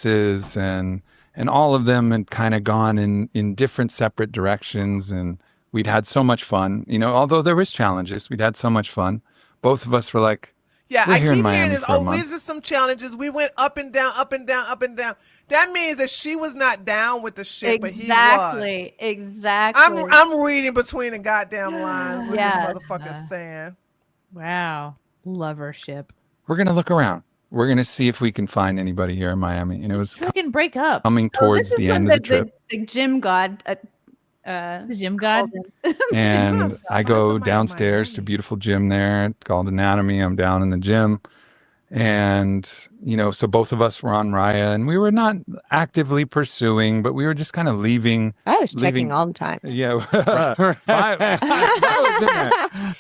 And all of them had kind of gone in different separate directions, and we'd had so much fun. Although there was challenges, we'd had so much fun. Both of us were like, yeah, we're I here in keep Miami hearing this. for a Oh, month. these are some challenges. We went up and down, up and down, up and down. That means that she was not down with the shit, but he was. Exactly. I'm reading between the goddamn lines. What Yes. this motherfucker's saying. Wow. Lovership. We're going to look around. We're going to see if we can find anybody here in Miami. And it was Fucking break up. coming towards the end of the trip. The gym god. The gym god. And I go downstairs to a beautiful gym there called Anatomy. I'm down in the gym. And, so both of us were on Raya, and we were not actively pursuing, but we were just kind of leaving. I was checking all the time. Yeah.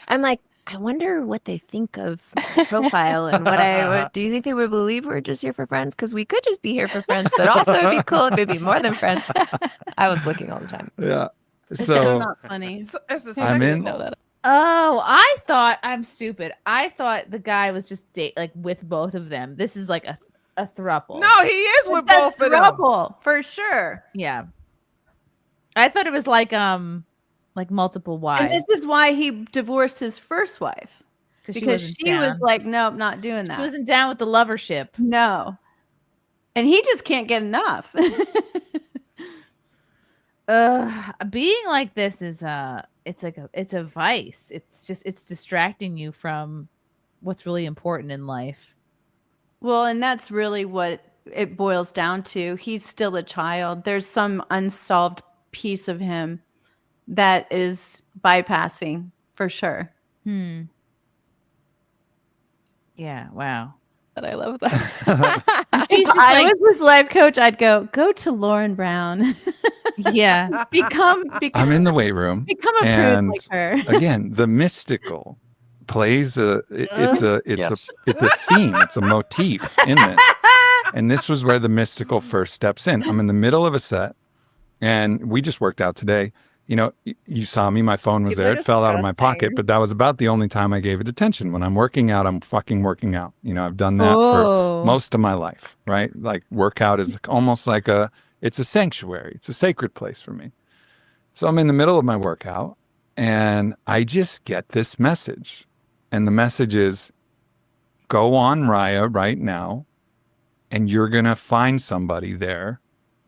I'm like, I wonder what they think of my profile and what do you think they would believe we're just here for friends? Because we could just be here for friends, but also it'd be cool if it'd be more than friends. I was looking all the time. Yeah. It's So not funny. I'm in. Oh, I'm stupid. I thought the guy was just with both of them. This is like a throuple. No, he is with both of them. Throuple, for sure. Yeah. I thought it was like multiple wives. And this is why he divorced his first wife. Because she was like, nope, not doing that. She wasn't down with the lovership. No. And he just can't get enough. Being like this is it's a vice. It's distracting you from what's really important in life. Well, and that's really what it boils down to. He's still a child. There's some unsolved piece of him that is bypassing for sure. Yeah, wow. But I love that. If I was his life coach, I'd go to Lauren Brown. Yeah. become I'm in the weight room. Become a prude and like her. Again, the mystical plays it's a theme, it's a motif in this. And this was where the mystical first steps in. I'm in the middle of a set, and we just worked out today. You saw me, my phone was there. It fell out of my pocket, but that was about the only time I gave it attention. When I'm working out, I'm fucking working out. I've done that for most of my life, right? Like workout is almost like it's a sanctuary. It's a sacred place for me. So I'm in the middle of my workout, and I just get this message. And the message is, go on Raya right now, and you're going to find somebody there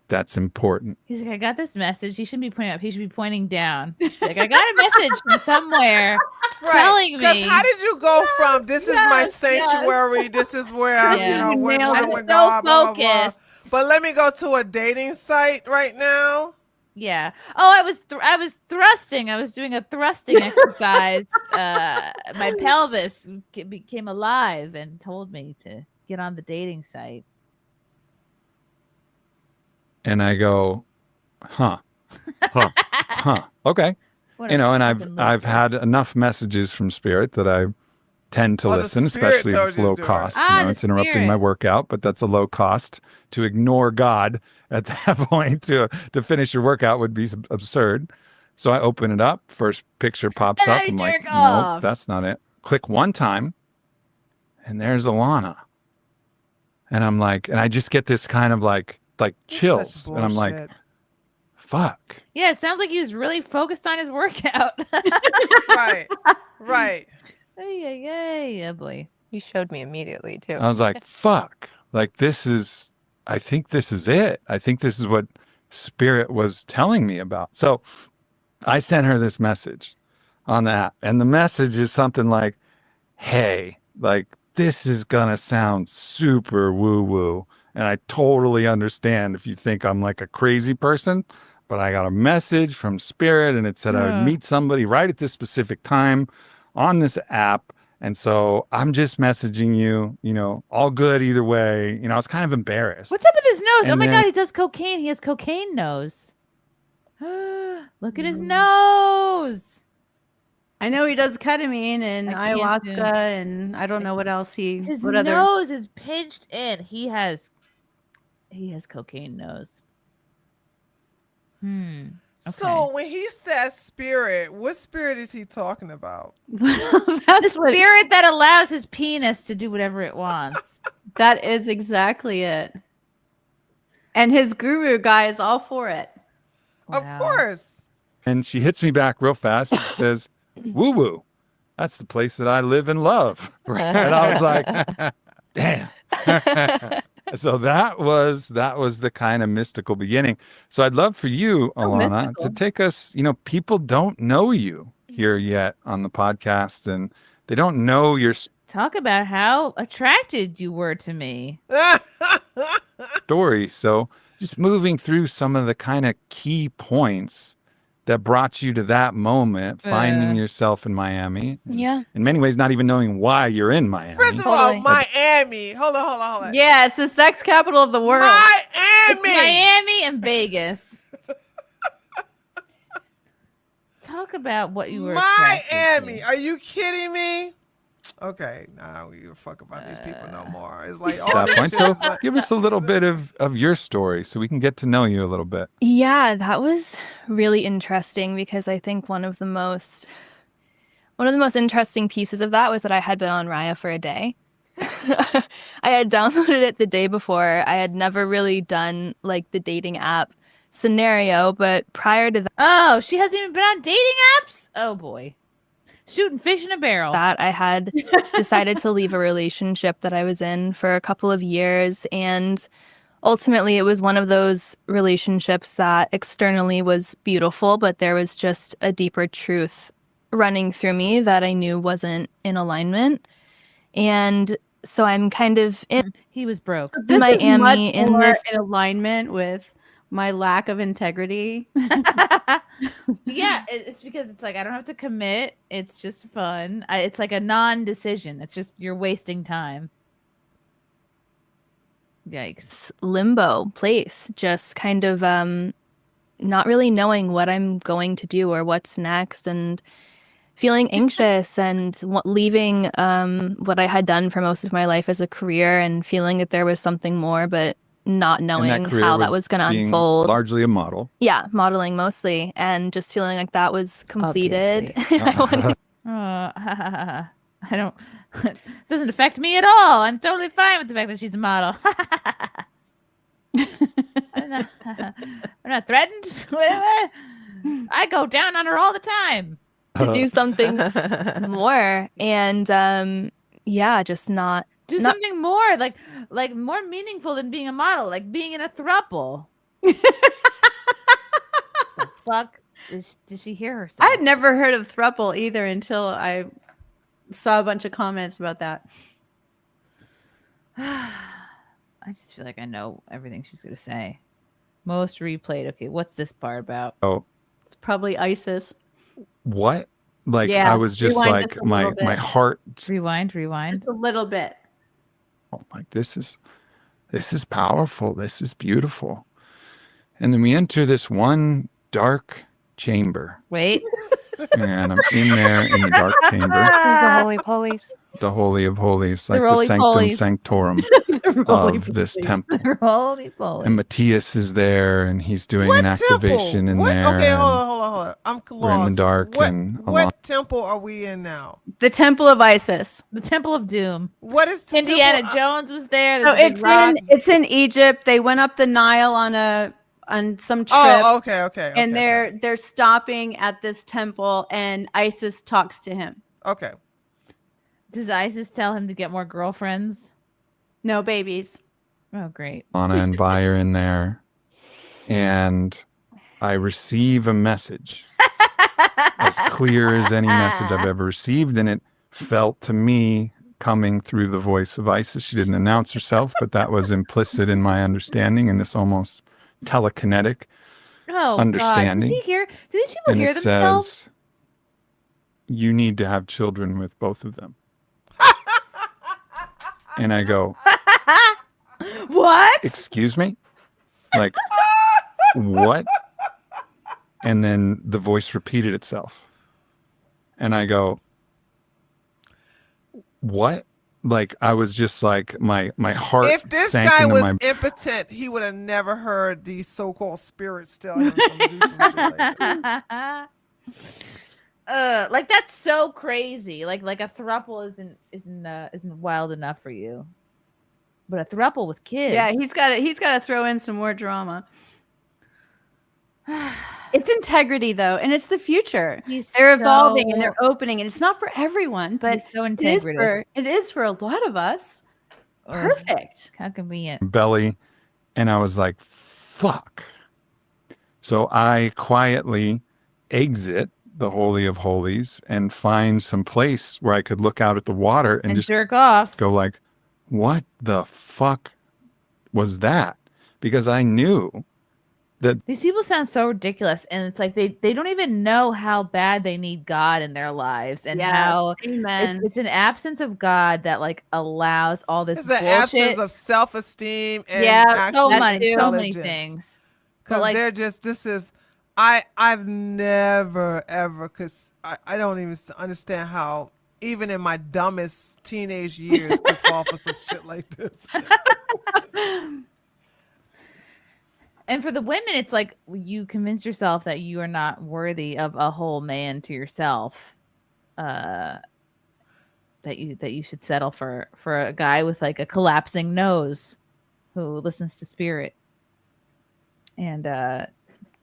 that's important. He's like, I got this message. He shouldn't be pointing up. He should be pointing down. Like, I got a message from somewhere telling me. Because how did you go from this is my sanctuary, this is where I'm, when I'm with so God, blah, blah, blah. focused. But let me go to a dating site right now. Yeah. Oh, I was thrusting. I was doing a thrusting exercise. My pelvis became alive and told me to get on the dating site. And I go, huh. Okay. And I've had enough messages from Spirit that I tend to listen, especially if it's low cost. It's interrupting my workout, but that's a low cost. To ignore God at that point to finish your workout would be absurd. So I open it up. First picture pops up. I'm like, no, that's not it. Click one time, and there's Alana. And I'm like, and I just get this kind of like chills. And I'm like, fuck. Yeah, it sounds like he was really focused on his workout. Right. Yeah, boy. You showed me immediately too. I was like, fuck. Like I think this is it. I think this is what Spirit was telling me about. So I sent her this message on the app. And the message is something like, hey, like this is gonna sound super woo-woo. And I totally understand if you think I'm like a crazy person, but I got a message from Spirit and it said I would meet somebody right at this specific time on this app. And so I'm just messaging you, you know, all good either way. You know, I was kind of embarrassed. What's up with his nose? And Oh my then- God, he does cocaine. He has cocaine nose. Look at his nose. I know he does ketamine and I can't do- ayahuasca, and I don't know what else His what other. nose is pinched in. He has cocaine nose. Okay. So when he says spirit, what spirit is he talking about? The spirit that allows his penis to do whatever it wants. That is exactly it. And his guru guy is all for it. Of course. And she hits me back real fast and says, woo woo, that's the place that I live and love. And I was like, damn. So that was the kind of mystical beginning. So I'd love for you, Alana, to take us, you know, people don't know you here yet on the podcast and they don't know your Talk about how attracted you were to me. story. So just moving through some of the kind of key points that brought you to that moment, finding yourself in Miami. Yeah. In many ways, not even knowing why you're in Miami. First of all, Miami. Hold on. Yeah, it's the sex capital of the world. It's Miami and Vegas. Talk about what you were attracted Miami. to. Are you kidding me? Okay, nah, we give a fuck about these people no more. It's like all That this point. shit So is like, give us a little bit of your story so we can get to know you a little bit. Yeah, that was really interesting because I think one of the most interesting pieces of that was that I had been on Raya for a day. I had downloaded it the day before. I had never really done like the dating app scenario, but prior to that, Oh, she hasn't even been on dating apps? Oh boy. Shooting fish in a barrel. I had decided to leave a relationship that I was in for a couple of years, and ultimately it was one of those relationships that externally was beautiful, but there was just a deeper truth running through me that I knew wasn't in alignment. And so I'm kind of in He was broke. This is Miami much in more this in alignment with my lack of integrity. Yeah, it's because it's like I don't have to commit. It's just fun. It's like a non-decision. It's just you're wasting time. Yikes. limbo place, just kind of not really knowing what I'm going to do or what's next, and feeling anxious and leaving what I had done for most of my life as a career and feeling that there was something more, but not knowing career how that was going to being unfold. Largely a model. Yeah, modeling mostly, and just feeling like that was completed. I don't. It doesn't affect me at all. I'm totally fine with the fact that she's a model. I'm not threatened. I go down on her all the time. To do something more, and yeah, just not Do something more, like more meaningful than being a model, like being in a throuple. The fuck? Did she hear herself? I had never heard of throuple either until I saw a bunch of comments about that. I just feel like I know everything she's gonna say. Most replayed. Okay, what's this part about? Oh, It's probably ISIS. what? Like Yeah, I was just rewind like just a little bit. my heart. Rewind. Just a little bit. Oh, like this is powerful. This is beautiful. And then we enter this one dark chamber. Wait. And I'm in there in the dark chamber. There's the holy polies. The Holy of Holies, The like the roly sanctum polies. sanctorum roly of this polies. temple. Holy moly. And Matthias is there and he's doing an activation in there. Okay, and hold on. I'm lost. We're in the dark and what temple are we in now? The Temple of Isis. The Temple of Doom. What is the Indiana temple? Jones was there. So There's a big rock. it's in Egypt. They went up the Nile on some trip. Oh, okay. And they're stopping at this temple, and Isis talks to him. Okay. Does ISIS tell him to get more girlfriends? No babies. Oh, great. Anna and Vi are in there. And I receive a message as clear as any message I've ever received. And it felt to me coming through the voice of Isis. She didn't announce herself, but that was implicit in my understanding in this almost telekinetic Oh, understanding. God. Does he hear? Do these people And hear it themselves? says, you need to have children with both of them. And I go, what? Excuse me? Like, what? And then the voice repeated itself. And I go, what? Like, I was just like, my heart If this sank guy into was my... impotent, he would have never heard these so-called spirits tell him to do some shit like that. Like that's so crazy. Like a throuple isn't wild enough for you, but a throuple with kids. Yeah, he's got to throw in some more drama. It's integrity though, and it's the future. They're evolving and they're opening, and it's not for everyone, but He's so it is integritous. it is for a lot of us. Perfect. How convenient. belly, and I was like, fuck. So I quietly exit the Holy of Holies and find some place where I could look out at the water and just jerk off. Go like, what the fuck was that? Because I knew that These people sound so ridiculous, and it's like they don't even know how bad they need God in their lives, and how it's an absence of God that like allows all this It's an bullshit. absence of self-esteem and Yeah, actual so many intelligence. things. Because like- they're just, I've never ever, because I don't even understand how, even in my dumbest teenage years, could fall for some shit like this. And for the women, it's like you convince yourself that you are not worthy of a whole man to yourself. That you should settle for a guy with like a collapsing nose who listens to spirit. And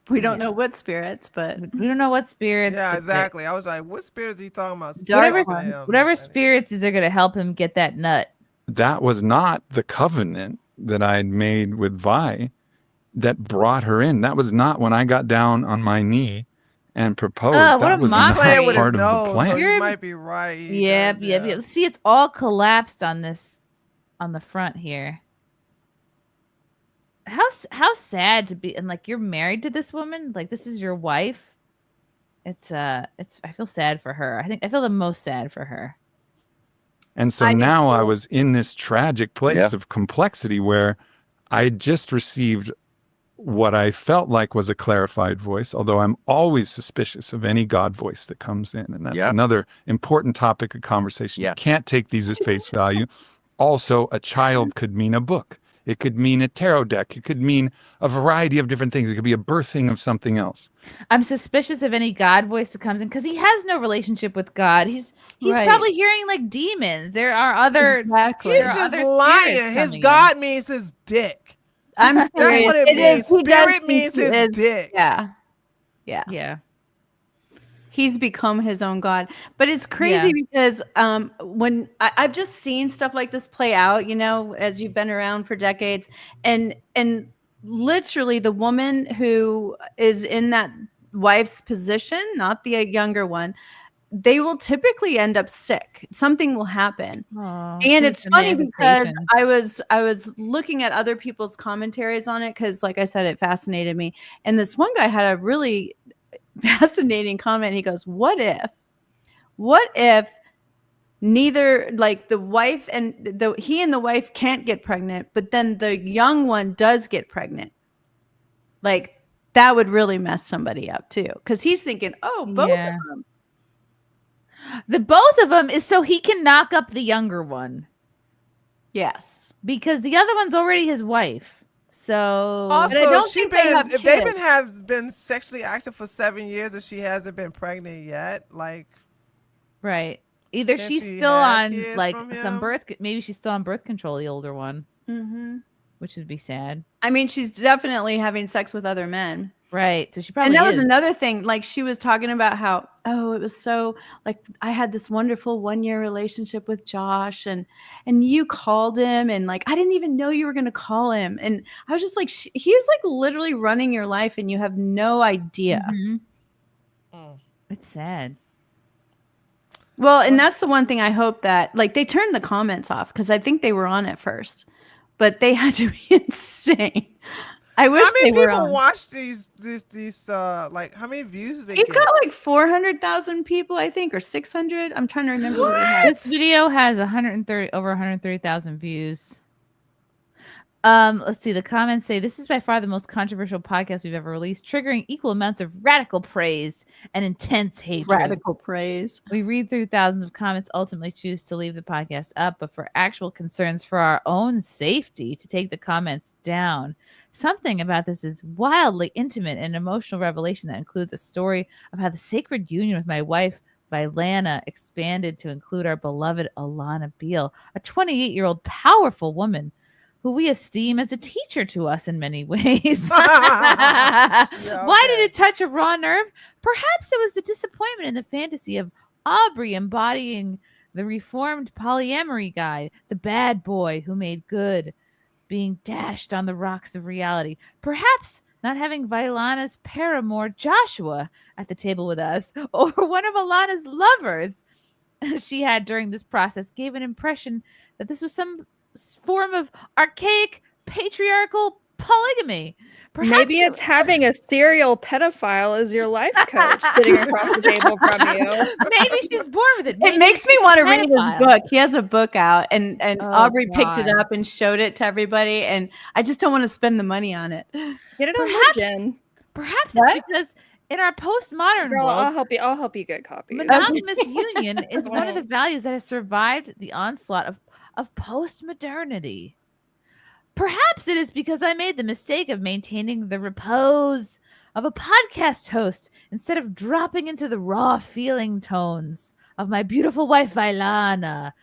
we don't know what spirits, but we don't know what spirits. Yeah, but exactly. I was like, what spirits are you talking about? Whatever spirits are going to help him get that nut. that was not the covenant that I had made with Vi that brought her in. That was not when I got down on my knee and proposed. That was not part of the plan. So you might be right. Yeah. See, it's all collapsed on the front here. How sad to be, and like you're married to this woman, like this is your wife. It's I feel sad for her. I feel the most sad for her. And so now I was in this tragic place of complexity where I just received what I felt like was a clarified voice, although I'm always suspicious of any God voice that comes in. And that's another important topic of conversation. You can't take these as face value. Also, a child could mean a book. It could mean a tarot deck. It could mean a variety of different things. It could be a birthing of something else. I'm suspicious of any God voice that comes in because he has no relationship with God. He's probably hearing like demons. There are other He's just lying. His God means his dick. I'm That's what it means. Spirit means his dick. Yeah. He's become his own God. But it's crazy because when I've just seen stuff like this play out, as you've been around for decades, and literally the woman who is in that wife's position, not the younger one, they will typically end up sick. Something will happen. And it's funny because I was looking at other people's commentaries on it because, like I said, it fascinated me. And this one guy had a really fascinating comment. He goes, what if neither, like, the wife and he and the wife can't get pregnant, but then the young one does get pregnant? Like, that would really mess somebody up too, because he's thinking, both of them. The both of them is so he can knock up the younger one. Yes, because the other one's already his wife. So also, but I don't think they have if kids. they have been sexually active for 7 years and she hasn't been pregnant yet, like, right? Either Can she's she still have on kids like from some him? birth. Maybe she's still on birth control. The older one, which would be sad. I mean, she's definitely having sex with other men. Right. So she probably And that is. was another thing. Like, she was talking about how, it was so, like, I had this wonderful 1-year relationship with Josh, and you called him, and like, I didn't even know you were going to call him. And I was just like, he was like literally running your life and you have no idea. It's sad. Well, and that's the one thing I hope that, like, they turned the comments off because I think they were on at first, but they had to be insane. I wish How many they were people on. watch these like how many views do they He's get? got like 400,000 people, I think, or 600. I'm trying to remember what he has. This video has over 130,000 views. Let's see. The comments say this is by far the most controversial podcast we've ever released, triggering equal amounts of radical praise and intense hatred. Radical praise. We read through thousands of comments, ultimately choose to leave the podcast up, but for actual concerns for our own safety, to take the comments down. Something about this is wildly intimate and emotional revelation that includes a story of how the sacred union with my wife, Vylana, expanded to include our beloved Alana Beal, a 28-year-old powerful woman who we esteem as a teacher to us in many ways. Why did it touch a raw nerve? Perhaps it was the disappointment in the fantasy of Aubrey embodying the reformed polyamory guy, the bad boy who made good, being dashed on the rocks of reality. Perhaps not having Vylana's paramour, Joshua, at the table with us, or one of Alana's lovers she had during this process gave an impression that this was some form of archaic patriarchal polygamy. Perhaps maybe it's having a serial pedophile as your life coach sitting across the table from you. Maybe she's born with it. It makes me want to read his pedophile. book. He has a book out, and Oh, Aubrey picked it God. up and showed it to everybody, and I just don't want to spend the money on it. Get it on Jen. Perhaps What? it's because in our postmodern Girl, world, I'll help you get copies. monogamous union is one of the values that has survived the onslaught of postmodernity. Perhaps it is because I made the mistake of maintaining the repose of a podcast host instead of dropping into the raw feeling tones of my beautiful wife, Vylana.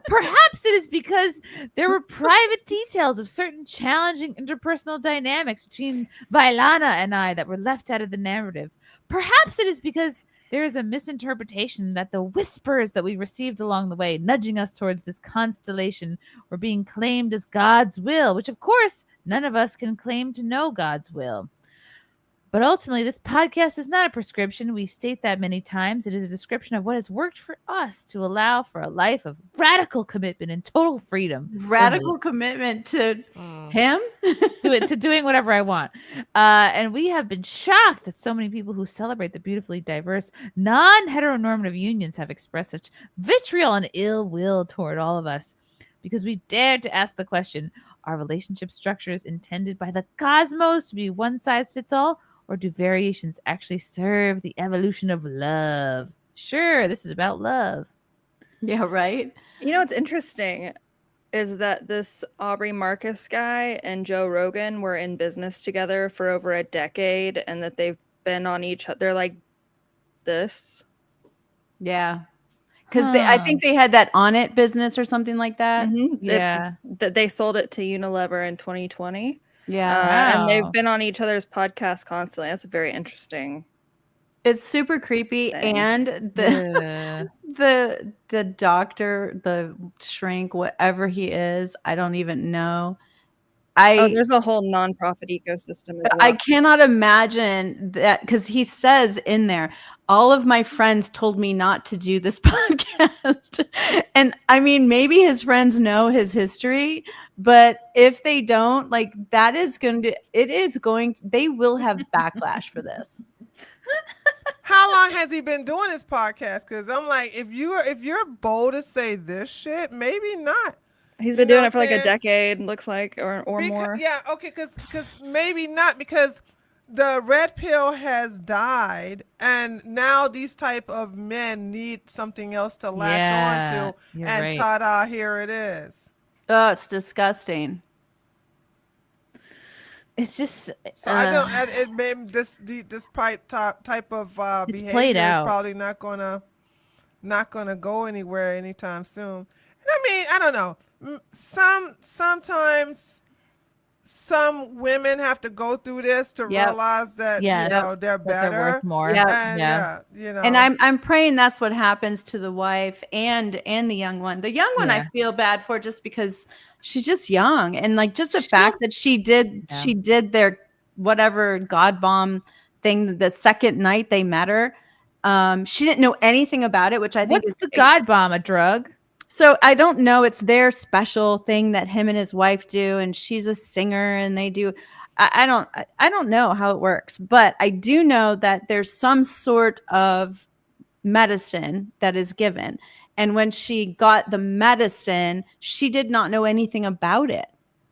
Perhaps it is because there were private details of certain challenging interpersonal dynamics between Vylana and I that were left out of the narrative. Perhaps it is because there is a misinterpretation that the whispers that we received along the way, nudging us towards this constellation, were being claimed as God's will, which of course none of us can claim to know God's will. But ultimately, this podcast is not a prescription. We state that many times. It is a description of what has worked for us to allow for a life of radical commitment and total freedom. Radical commitment to him? To doing whatever I want. And we have been shocked that so many people who celebrate the beautifully diverse, non-heteronormative unions have expressed such vitriol and ill will toward all of us. Because we dared to ask the question, are relationship structures intended by the cosmos to be one size fits all? Or do variations actually serve the evolution of love? Sure, this is about love. Yeah, right. You know what's interesting is that this Aubrey Marcus guy and Joe Rogan were in business together for over a decade, and that they've been on each other. They're like this. Yeah. Because I think they had that On It business or something like that. Yeah. That they sold it to Unilever in 2020. Yeah. And they've been on each other's podcast constantly. That's very interesting. It's super creepy, thing. and the doctor, the shrink, whatever he is, I don't even know. There's a whole nonprofit ecosystem as well. I cannot imagine that, because he says in there, all of my friends told me not to do this podcast. And I mean, maybe his friends know his history, but if they don't, like, they will have backlash for this. How long has he been doing this podcast? Because I'm like, if you're bold to say this shit, maybe not. He's been doing it for like a decade, looks like, or more. Yeah, okay, because maybe not, because the red pill has died, and now these type of men need something else to latch onto, and right. ta-da, here it is. Oh, it's disgusting. It's just So I don't. It may this type of behavior played is out. probably not gonna go anywhere anytime soon. And I mean, I don't know. Sometimes some women have to go through this to realize that they're better. They're worth more. And, And I'm praying that's what happens to the wife and the young one. The young one I feel bad for, just because she's just young, and like just the fact that she did their whatever God bomb thing the second night they met her. She didn't know anything about it, which I think What's the God bomb, a drug? So I don't know. It's their special thing that him and his wife do, and she's a singer, and they do. I don't know how it works, but I do know that there's some sort of medicine that is given. And when she got the medicine, she did not know anything about it.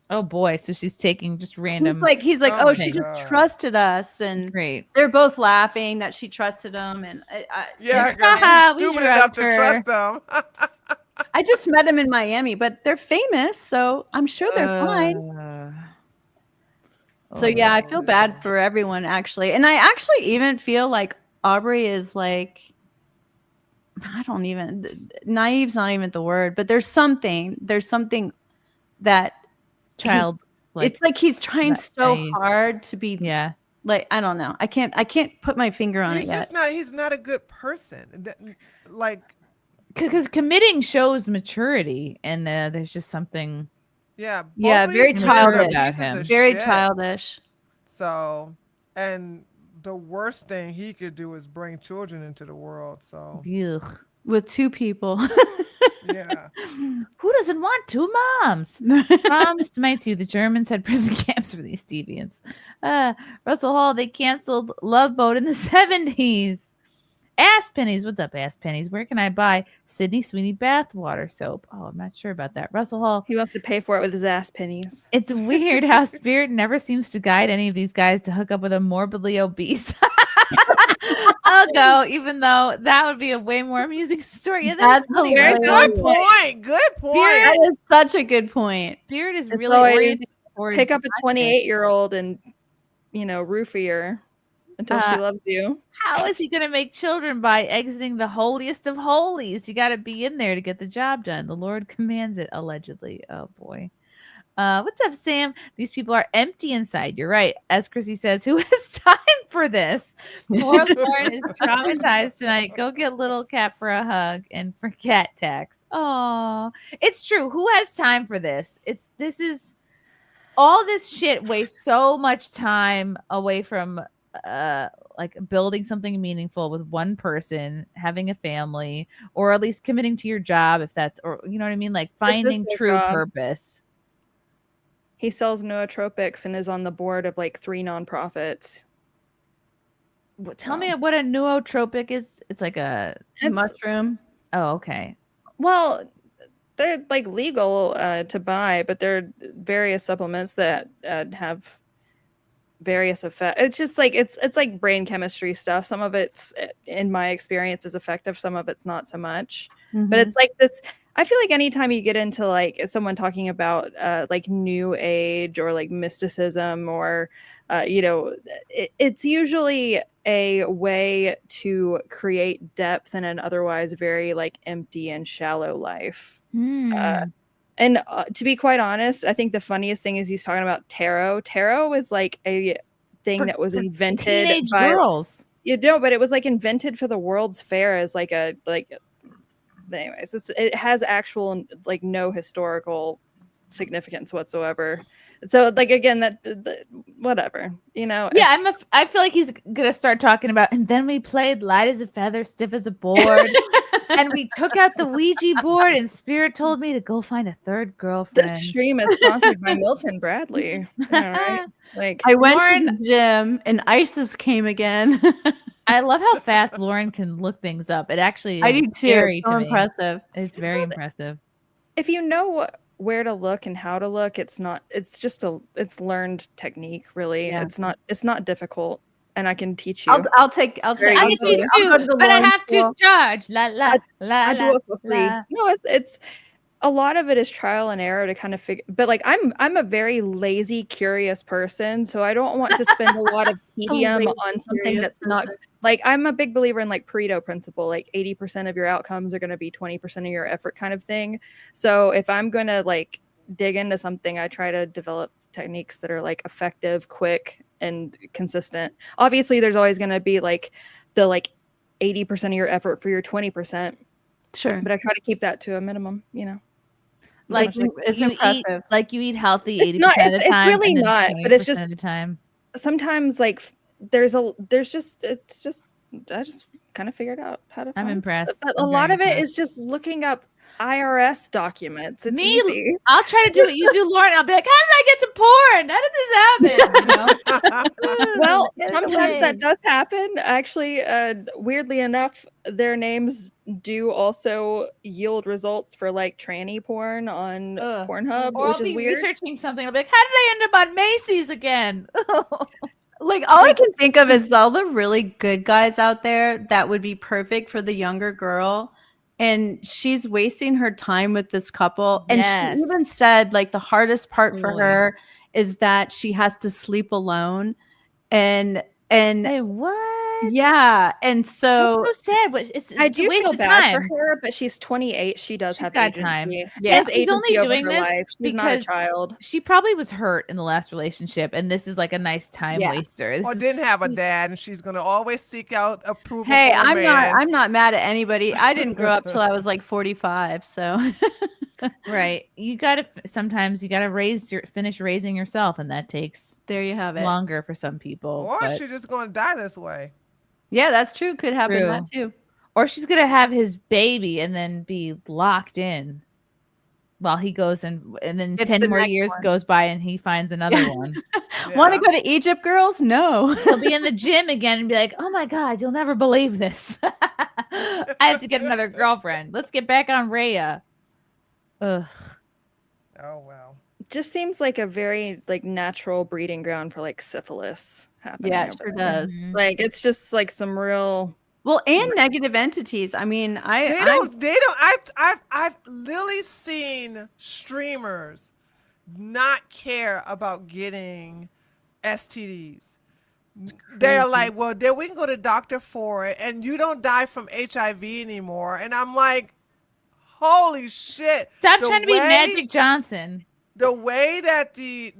Oh boy, so she's taking just random. He's like, Oh, she things. just trusted us, and Great. they're both laughing that she trusted him, and Yeah, it's- because we she's stupid enough to drugged her. trust them. I just met him in Miami, but they're famous, so I'm sure they're fine. So yeah, I feel bad for everyone actually, and I actually even feel like Aubrey is like, I don't even, naive's not even the word, but there's something that Child. it's like he's trying not so naive. hard to be. Yeah. Like, I don't know. I can't put my finger on He's it yet. just not. He's not a good person. Like, Because committing shows maturity, and there's just something. yeah, Yeah, both of very these men are childish. pieces him. of Very shit. childish. So, and the worst thing he could do is bring children into the world. So, Ugh. With two people. yeah. Who doesn't want two moms? Moms to my two. The Germans had prison camps for these deviants. Russell Hall, they canceled Love Boat in the 70s. Ass Pennies. What's up, Ass Pennies? Where can I buy Sydney Sweeney bathwater soap? Oh, I'm not sure about that. Russell Hall. He wants to pay for it with his ass pennies. It's weird how Spirit never seems to guide any of these guys to hook up with a morbidly obese. I'll go, even though that would be a way more amusing story. And That's hilarious. Good point. Good point. That is such a good point. Spirit is It's really always oriented towards pick up a content. 28-year-old and, roofie her until she loves you. How is he going to make children by exiting the holiest of holies? You got to be in there to get the job done. The Lord commands it, allegedly. Oh, boy. What's up, Sam? These people are empty inside. You're right. As Chrissy says, who has time for this? Poor Lauren is traumatized tonight. Go get little cat for a hug and forget Tex. Oh, it's true. Who has time for this? This is all this shit wastes so much time away from like building something meaningful with one person, having a family, or at least committing to your job if that's, or you know what I mean, like finding their true job. purpose. He sells nootropics and is on the board of like 3 nonprofits. Tell me what a nootropic is. It's like a mushroom. Oh, okay. Well, they're like legal to buy, but they're various supplements that have various effects. It's just like it's like brain chemistry stuff. Some of it's, in my experience, is effective. Some of it's not so much. But it's like this. I feel like anytime you get into like someone talking about like new age or like mysticism or it's usually a way to create depth in an otherwise very like empty and shallow life. And to be quite honest, I think the funniest thing is he's talking about tarot. Tarot is like a thing that was invented teenage by girls. But it was like invented for the World's Fair as like a anyways, it has actual like no historical significance whatsoever. So like again, that whatever, Yeah, I feel like he's gonna start talking about, and then we played light as a feather, stiff as a board, and we took out the Ouija board, and Spirit told me to go find a third girlfriend. This stream is sponsored by Milton Bradley. All right. Like I went Lauren- to the gym and ISIS came again. I love how fast Lauren can look things up. It actually I is do too. scary It's so to me. impressive. It's very impressive. if you know where to look and how to look, it's learned technique, really. Yeah. It's not difficult, and I can teach you. I'll take Very I can easily. teach I'll you, go to the but I Lauren have to school. charge. La la la. I do it for free. la. No, it's a lot of it is trial and error to kind of figure. But like I'm a very lazy, curious person, so I don't want to spend a lot of tedium lazy, on something curious that's not like. I'm a big believer in like Pareto principle. Like 80% of your outcomes are going to be 20% of your effort, kind of thing. So if I'm going to like dig into something, I try to develop techniques that are like effective, quick, and consistent. Obviously, there's always going to be like the 80% of your effort for your 20%. Sure. But I try to keep that to a minimum, Like it's you impressive. eat, like you eat healthy It's 80% not- of the it's time. really and then not, but it's 20% just- of the time. sometimes like I just kind of figured out how to I'm find stuff. impressed. But I'm a lot very of it impressed. is just looking up IRS documents. It's Me, easy. I'll try to do what you do, Lauren. I'll be like, how did I get to porn? How did this happen? Well, Get it sometimes away. that does happen. Actually, weirdly enough, their names do also yield results for like tranny porn on Pornhub, Or which I'll is be weird. researching something. I'll be like, how did I end up on Macy's again? Like all I can think of is all the really good guys out there that would be perfect for the younger girl. And she's wasting her time with this couple. And Yes. she even said like the hardest part for Totally. her is that she has to sleep alone. And Say what? yeah. And so That's so sad, but it's I a do waste feel of bad time. for her, but she's 28. She does She's have got agency. time. She Yeah. has And she's only agency over doing her this life. She's not a because child. she probably was hurt in the last relationship, and this is like a nice time Yeah. waster. This Or is- didn't have a dad, and she's gonna always seek out approval. hey, from a man. I'm not mad at anybody. I didn't grow up till I was like 45. So right. Sometimes you gotta finish raising yourself, and that takes there you have it. longer for some people. Or but- she's just gonna die this way. Yeah, that's true. Could happen True. that too. Or she's gonna have his baby and then be locked in while he goes and then It's 10 the more next years one. goes by and he finds another one. Want to go to Egypt, girls? No. He'll be in the gym again and be like, oh my God, you'll never believe this. I have to get another girlfriend. Let's get back on Rhea. Ugh. Oh well. Just seems like a very like natural breeding ground for like syphilis happening. Yeah, it sure over there. does. Like it's just like some real Well, and negative entities. I mean, They don't. I've literally seen streamers not care about getting STDs. They're like, well, then we can go to doctor for it, and you don't die from HIV anymore. And I'm like, holy shit! Stop The trying to be way- Magic Johnson. The way that the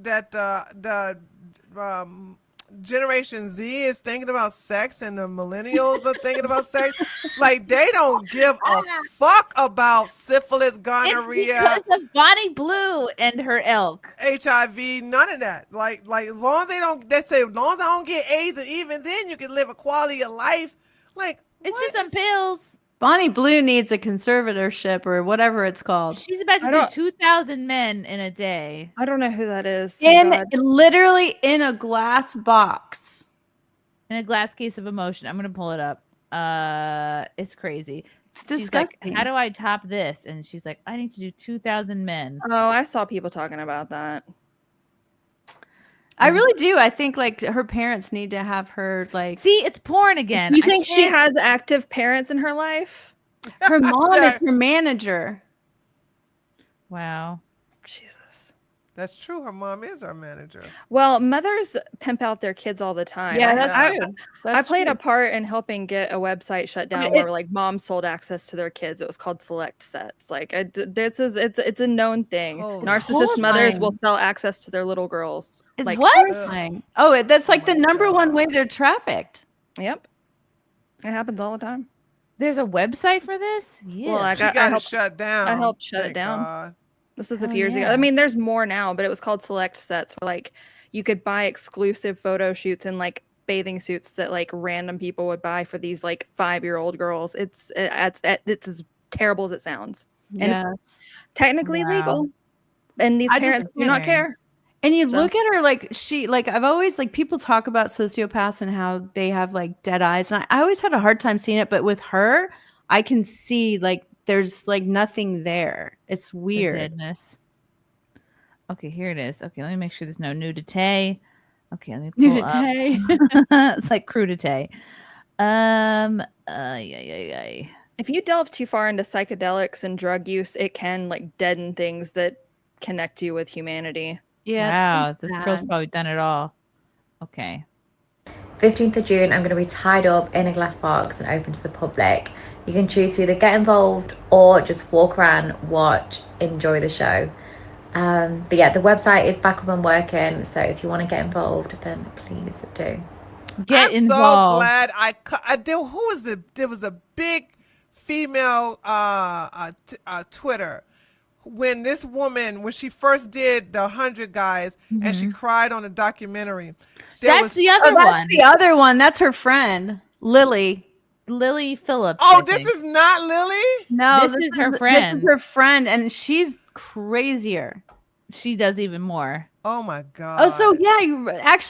Generation Z is thinking about sex and the millennials are thinking about sex, like they don't give a fuck about syphilis, gonorrhea, Because of Bonnie Blue and her ilk. HIV, none of that. Like as long as they say, as long as I don't get AIDS, and even then you can live a quality of life. Like It's just some pills. Bonnie Blue needs a conservatorship or whatever it's called. She's about to I do don't- 2,000 men in a day. I don't know who that is. Thank God. Literally in a glass box. In a glass case of emotion. I'm gonna pull it up. It's crazy. It's She's like, disgusting. how do I top this? And she's like, I need to do 2,000 men. Oh, I saw people talking about that. I really do. I think like her parents need to have her like. See, it's porn again. You I think she can't- has active parents in her life? Her mom is her manager. Wow. Jesus. that's true. Her mom is our manager. Well, mothers pimp out their kids all the time. Yeah, that's I true. I That's played a true. part in helping get a website shut down it- where like moms sold access to their kids. It was called Select Sets. Like it's a known thing. Oh, it's Narcissist mothers horrifying. will sell access to their little girls. It's like horrifying. Oh, that's like the number one way they're trafficked. Yep. It happens all the time. There's a website for this? Yeah. Well, I She got got it helped shut down. I helped shut it Thank down. God. This was a Hell few years ago. yeah. I mean, there's more now, but it was called Select Sets where like you could buy exclusive photo shoots and like bathing suits that like random people would buy for these like 5-year-old girls. It's as terrible as it sounds. And it's technically Wow. legal. And these I just parents do not can't. care. And you So- look at her like I've always like people talk about sociopaths and how they have like dead eyes. And I always had a hard time seeing it, but with her, I can see like there's like nothing there. It's The weird. deadness. Okay, here it is. Okay, let me make sure there's no nudity. Okay, let me pull Nudity. up. It's like crudité. Yeah. If you delve too far into psychedelics and drug use, it can like deaden things that connect you with humanity. Yeah. Wow, it's this kinda girl's sad. probably done it all. Okay. 15th of June, I'm going to be tied up in a glass box and open to the public. You can choose to either get involved or just walk around, watch, enjoy the show. But yeah, the website is back up and working. So if you want to get involved, then please do. Get I'm involved. so glad who was it? There was a big female Twitter when this woman, when she first did the 100 guys and she cried on the documentary. That's the other Oh, that's one. the other one. That's her friend, Lily. Lily Phillips. Oh, I this think. is not Lily? No, This is her This friend. is her friend, and she's crazier. She does even more. Oh my god. Oh, so yeah,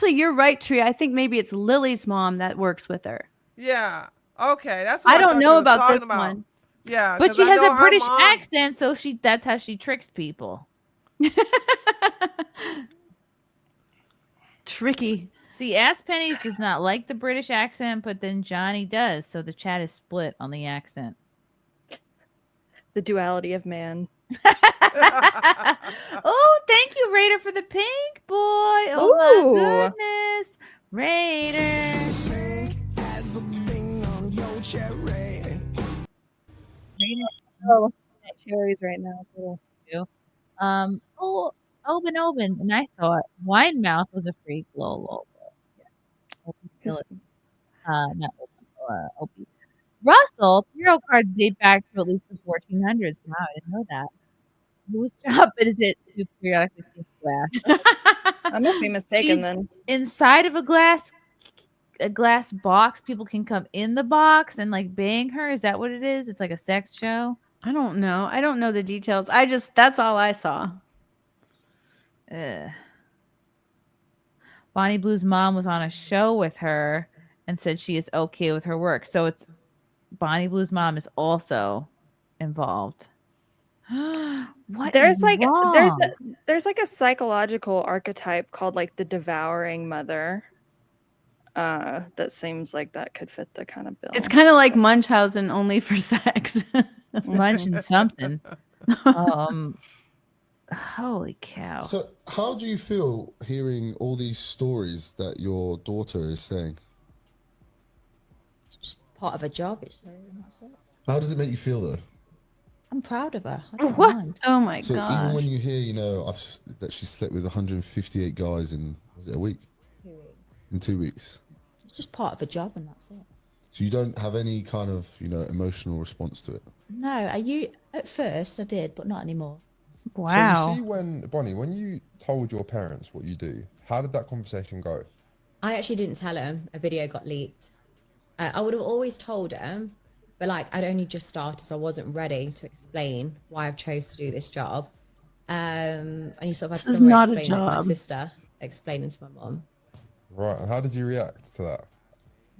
you're right, Tree. I think maybe it's Lily's mom that works with her. Yeah. Okay, that's what I I don't thought know she was about talking this about. one. Yeah, But 'cause she I has know a her British mom- accent, so that's how she tricks people. Tricky. See, Ask Pennies does not like the British accent, but then Johnny does, so the chat is split on the accent. The duality of man. Oh, thank you, Raider, for the pink boy. Oh Ooh. my goodness. Raider. Oh, cherries right now. Oben, and I thought Wine Mouth was a freak. Lol. Who's- Not Opie. Russell, tarot cards date back to at least the 1400s. Wow, I didn't know that. Whose job is it to periodically keep glass? I must be mistaken She's then. inside of a glass box. People can come in the box and like bang her. Is that what it is? It's like a sex show. I don't know. I don't know the details. That's all I saw. Bonnie Blue's mom was on a show with her and said she is okay with her work. So it's Bonnie Blue's mom is also involved. What There's is like wrong? there's like a psychological archetype called like the devouring mother. That seems like that could fit the kind of bill. It's kind of like Munchausen, only for sex. Munching something. Holy cow. So, how do you feel hearing all these stories that your daughter is saying? Part of a job, it's that's it. How does it make you feel, though? I'm proud of her. I don't What? mind. Oh my So, gosh. even when you hear, that she slept with 158 guys in, was it a week? 2 weeks. In 2 weeks. It's just part of a job, and that's it. So, you don't have any kind of, emotional response to it? No, at first I did, but not anymore. Wow. So you see, when you told your parents what you do, how did that conversation go? I actually didn't tell them. A video got leaked. I would have always told them, but I'd only just started, so I wasn't ready to explain why I've chose to do this job. And you sort of had This is someone not a explain, like my job. sister explaining to my mum. Right, and how did you react to that?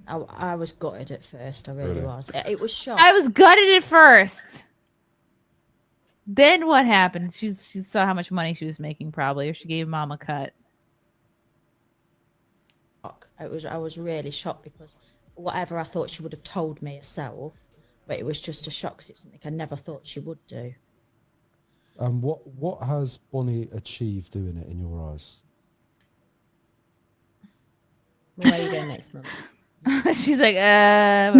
I was gutted at first. I really Really? was. It was shock. I was gutted at first. Then what happened? She saw how much money she was making, probably, or she gave mom a cut. I was really shocked because whatever I thought she would have told me herself, but it was just a shock 'cause it's something I never thought she would do. What has Bonnie achieved doing it in your eyes? Where are you going next month? She's like, we're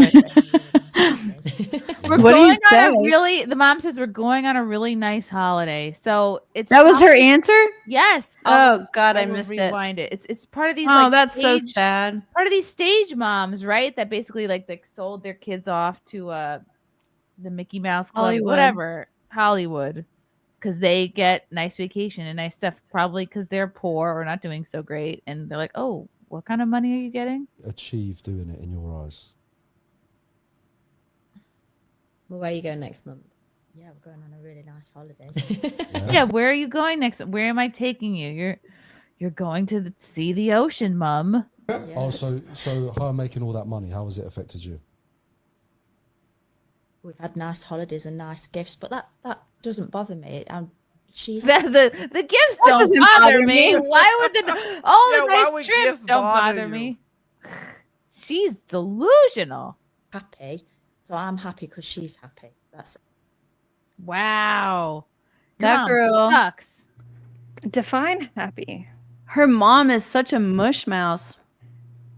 What do you going on say? a really. The mom says we're going on a really nice holiday. So it's That was her probably- answer? Yes. Oh, God, I will missed it. rewind it. It's part of these. Oh, like, that's so stage- sad. Part of these stage moms, right? That basically like they sold their kids off to the Mickey Mouse Club, Hollywood. whatever, Hollywood, because they get nice vacation and nice stuff. Probably because they're poor or not doing so great, and they're like, oh, what kind of money are you getting? Achieved doing it in your eyes? Well, where are you going next month? Yeah, we're going on a really nice holiday. Yeah, where are you going next? Where am I taking you? You're going to see the ocean, Mum. Oh, so her making all that money, how has it affected you? We've had nice holidays and nice gifts, but that doesn't bother me. She's the gifts don't doesn't bother bother me. me. Why would the all Yeah, the why nice would trips gifts don't bother bother you? me? She's delusional. happy, so I'm happy because she's happy. That's Wow. That Mom girl. sucks. Define happy. Her mom is such a mush mouse.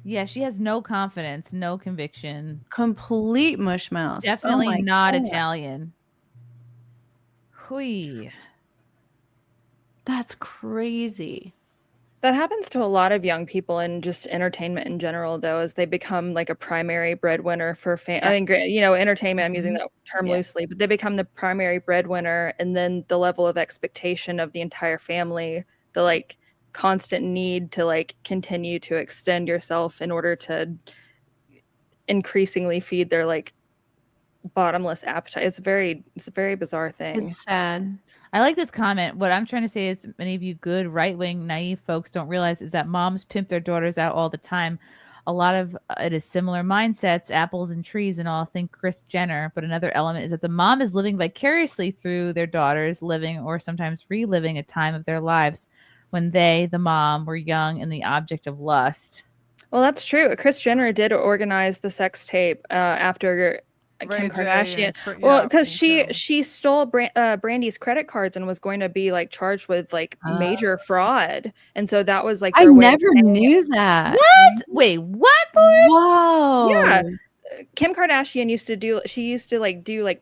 Yeah, she has no confidence, no conviction. Complete mush mouse. Definitely Oh my not God. Italian. Hui. That's crazy. That happens to a lot of young people in just entertainment in general, though, as they become like a primary breadwinner for I mean, entertainment, I'm using that term loosely, but they become the primary breadwinner, and then the level of expectation of the entire family, the like constant need to like continue to extend yourself in order to increasingly feed their like bottomless appetite. It's a very bizarre thing. It's sad. I like this comment. What I'm trying to say is many of you good right-wing naive folks don't realize is that moms pimp their daughters out all the time. A lot of it is similar mindsets, apples and trees and all. Think Kris Jenner. But another element is that the mom is living vicariously through their daughters, living or sometimes reliving a time of their lives when they, the mom, were young and the object of lust. Well, that's true. Kris Jenner did organize the sex tape after Kim Kardashian. Well, because she stole Brandy's credit cards and was going to be like charged with like major fraud, and so that was like I their way of never paying knew it. that. What? Wait, what? Lauren? Whoa. Yeah. Kim Kardashian used to do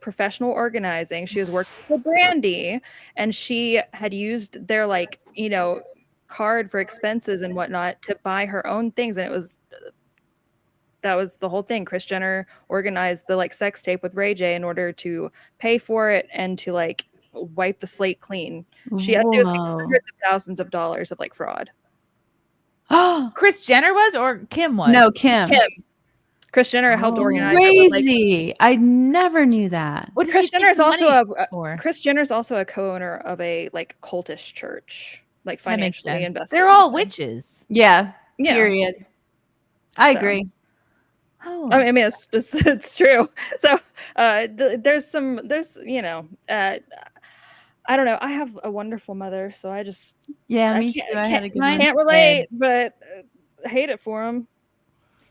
professional organizing. She was working for Brandy, and she had used their like, you know, card for expenses and whatnot to buy her own things, and that was the whole thing. Kris Jenner organized the like sex tape with Ray J in order to pay for it and to like wipe the slate clean. She had to do like, hundreds of thousands of dollars of like fraud. Oh, Kris Jenner was or Kim was? No, Kim. Kris Jenner helped organize it. Crazy. I never knew that. What Kris Jenner is also Kris Jenner's also a co-owner of a like cultish church, like That makes financially sense. invested. They're all witches. Yeah. Yeah. Period. I agree. Oh. I mean, it's true. So there's you know, I don't know. I have a wonderful mother, so I just me too. I had a good one. can't relate, but I hate it for him.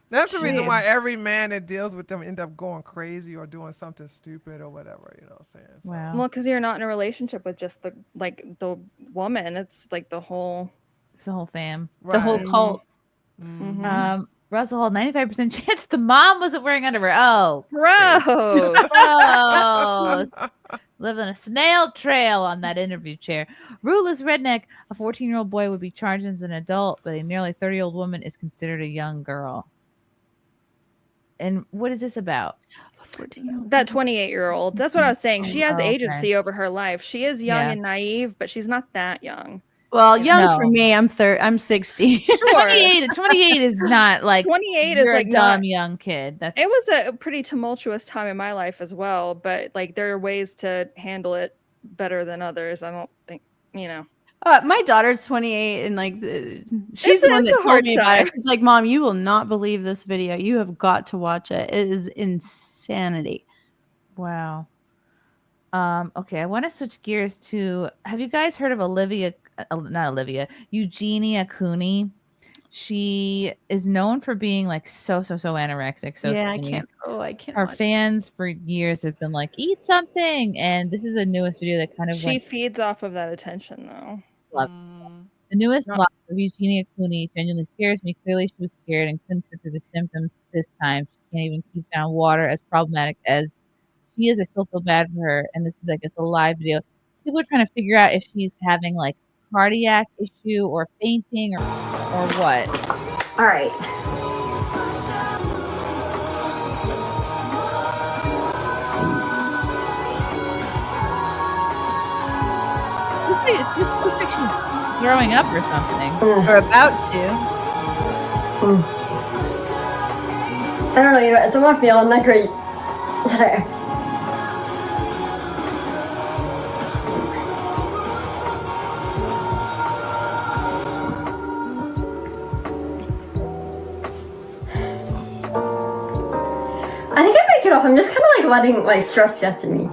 That's the reason why every man that deals with them end up going crazy or doing something stupid or whatever. You know what I'm saying? So. Wow. Well, because you're not in a relationship with just the woman. It's like the whole. It's the whole fam. The whole cult. Mm-hmm. Russell Hall, 95% chance the mom wasn't wearing underwear. Oh, gross. Gross. Living a snail trail on that interview chair. Ruleless redneck. A 14-year-old boy would be charged as an adult, but a nearly 30-year-old woman is considered a young girl. And what is this about? That 28-year-old. That's what I was saying. She has Oh, okay. agency over her life. She is young Yeah. and naive, but she's not that young. Well, young No. for me. I'm 60. 28 is not like 28 is you're like a dumb not- young kid. That's It was a pretty tumultuous time in my life as well, but like there are ways to handle it better than others. I don't think, you know. My daughter's 28, and like she's the one that told me about it. She's like, "Mom, you will not believe this video. You have got to watch it. It is insanity." Wow. Okay, I want to switch gears to. Have you guys heard of Eugenia Cooney? She is known for being like so anorexic. So yeah, skinny. I can't. Her watch fans for years have been like, eat something, and this is the newest video that kind of She feeds off of that attention though. The newest vlog of Eugenia Cooney genuinely scares me. Clearly, she was scared and couldn't sit through the symptoms this time. She can't even keep down water. As problematic as she is, I still feel bad for her. And this is, I guess, a live video. People are trying to figure out if she's having like cardiac issue or fainting or what. All right. It just looks like she's throwing up or something. Or about to. I don't know, you guys. I'm not feeling that great today. I think I might get off. I'm just kind of like letting like stress get to me.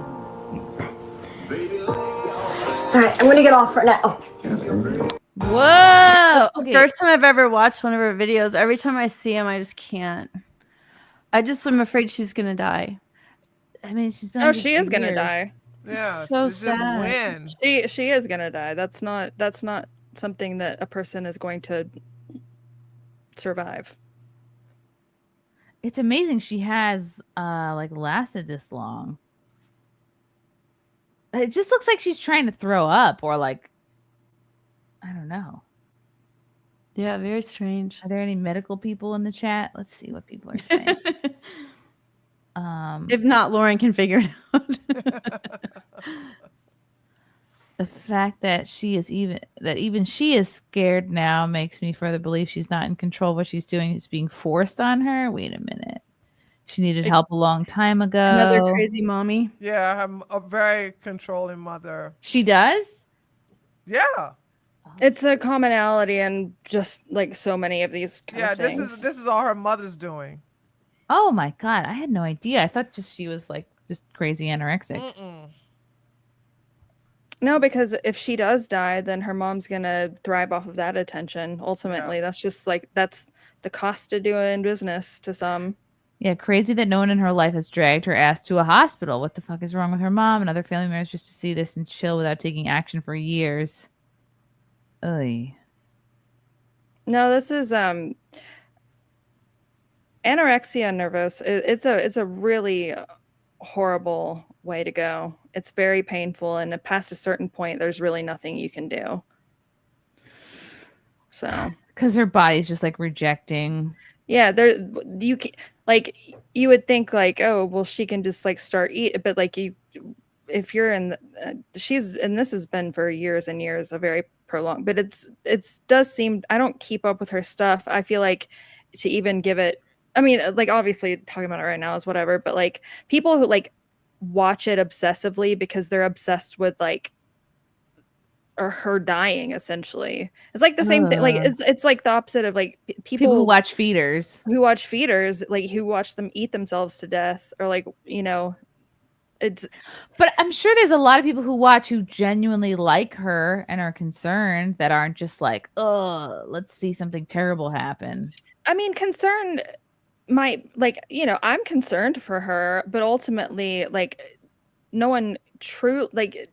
Alright, I'm gonna get off for now. Whoa! Okay. First time I've ever watched one of her videos. Every time I see him, I just can't. I'm afraid she's gonna die. I mean, she's been. Oh, she is gonna die. Yeah, so it's just sad. when. She is gonna die. That's not something that a person is going to survive. It's amazing she has like lasted this long. It just looks like she's trying to throw up or like I don't know. Yeah, very strange. Are there any medical people in the chat? Let's see what people are saying. If not, Lauren can figure it out. The fact that even she is scared now makes me further believe she's not in control of what she's doing. It's being forced on her. Wait a minute. She needed help a long time ago. Another crazy mommy. Yeah, a very controlling mother. She does? Yeah. It's a commonality in just like so many of these kind Yeah, of things. this is all her mother's doing. Oh my God. I had no idea. I thought just she was like just crazy anorexic. No, because if she does die, then her mom's gonna thrive off of that attention. Ultimately, that's just like that's the cost of doing business to some. Yeah, crazy that no one in her life has dragged her ass to a hospital. What the fuck is wrong with her mom and other family members just to see this and chill without taking action for years? Oy. No, this is anorexia nervosa. It's a really horrible way to go. It's very painful, and past a certain point, there's really nothing you can do. So, because her body's just like rejecting. Yeah, you can like you would think like, oh well, she can just like start eat, but like if you're in she's, and this has been for years and years, a very prolonged, but it's does seem, I don't keep up with her stuff. I feel like to even give it, I mean, like obviously talking about it right now is whatever, but like people who like watch it obsessively because they're obsessed with like or her dying, essentially. It's like the same thing. Like it's like the opposite of like people who watch feeders, like who watch them eat themselves to death, or like, you know, it's. But I'm sure there's a lot of people who watch who genuinely like her and are concerned, that aren't just like, oh, let's see something terrible happen. I mean, concern might, like, you know, I'm concerned for her, but ultimately, like, no one true, like,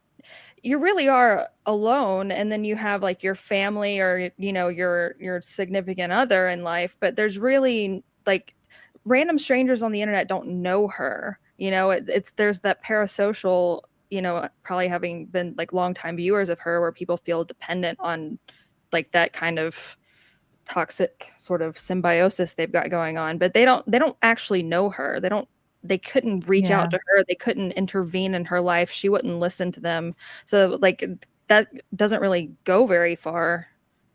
you really are alone, and then you have like your family or, you know, your significant other in life, but there's really like random strangers on the internet don't know her, you know. It's there's that parasocial, you know, probably having been like longtime viewers of her, where people feel dependent on like that kind of toxic sort of symbiosis they've got going on, but they don't actually know her. They couldn't reach out to her. They couldn't intervene in her life. She wouldn't listen to them. So like that doesn't really go very far.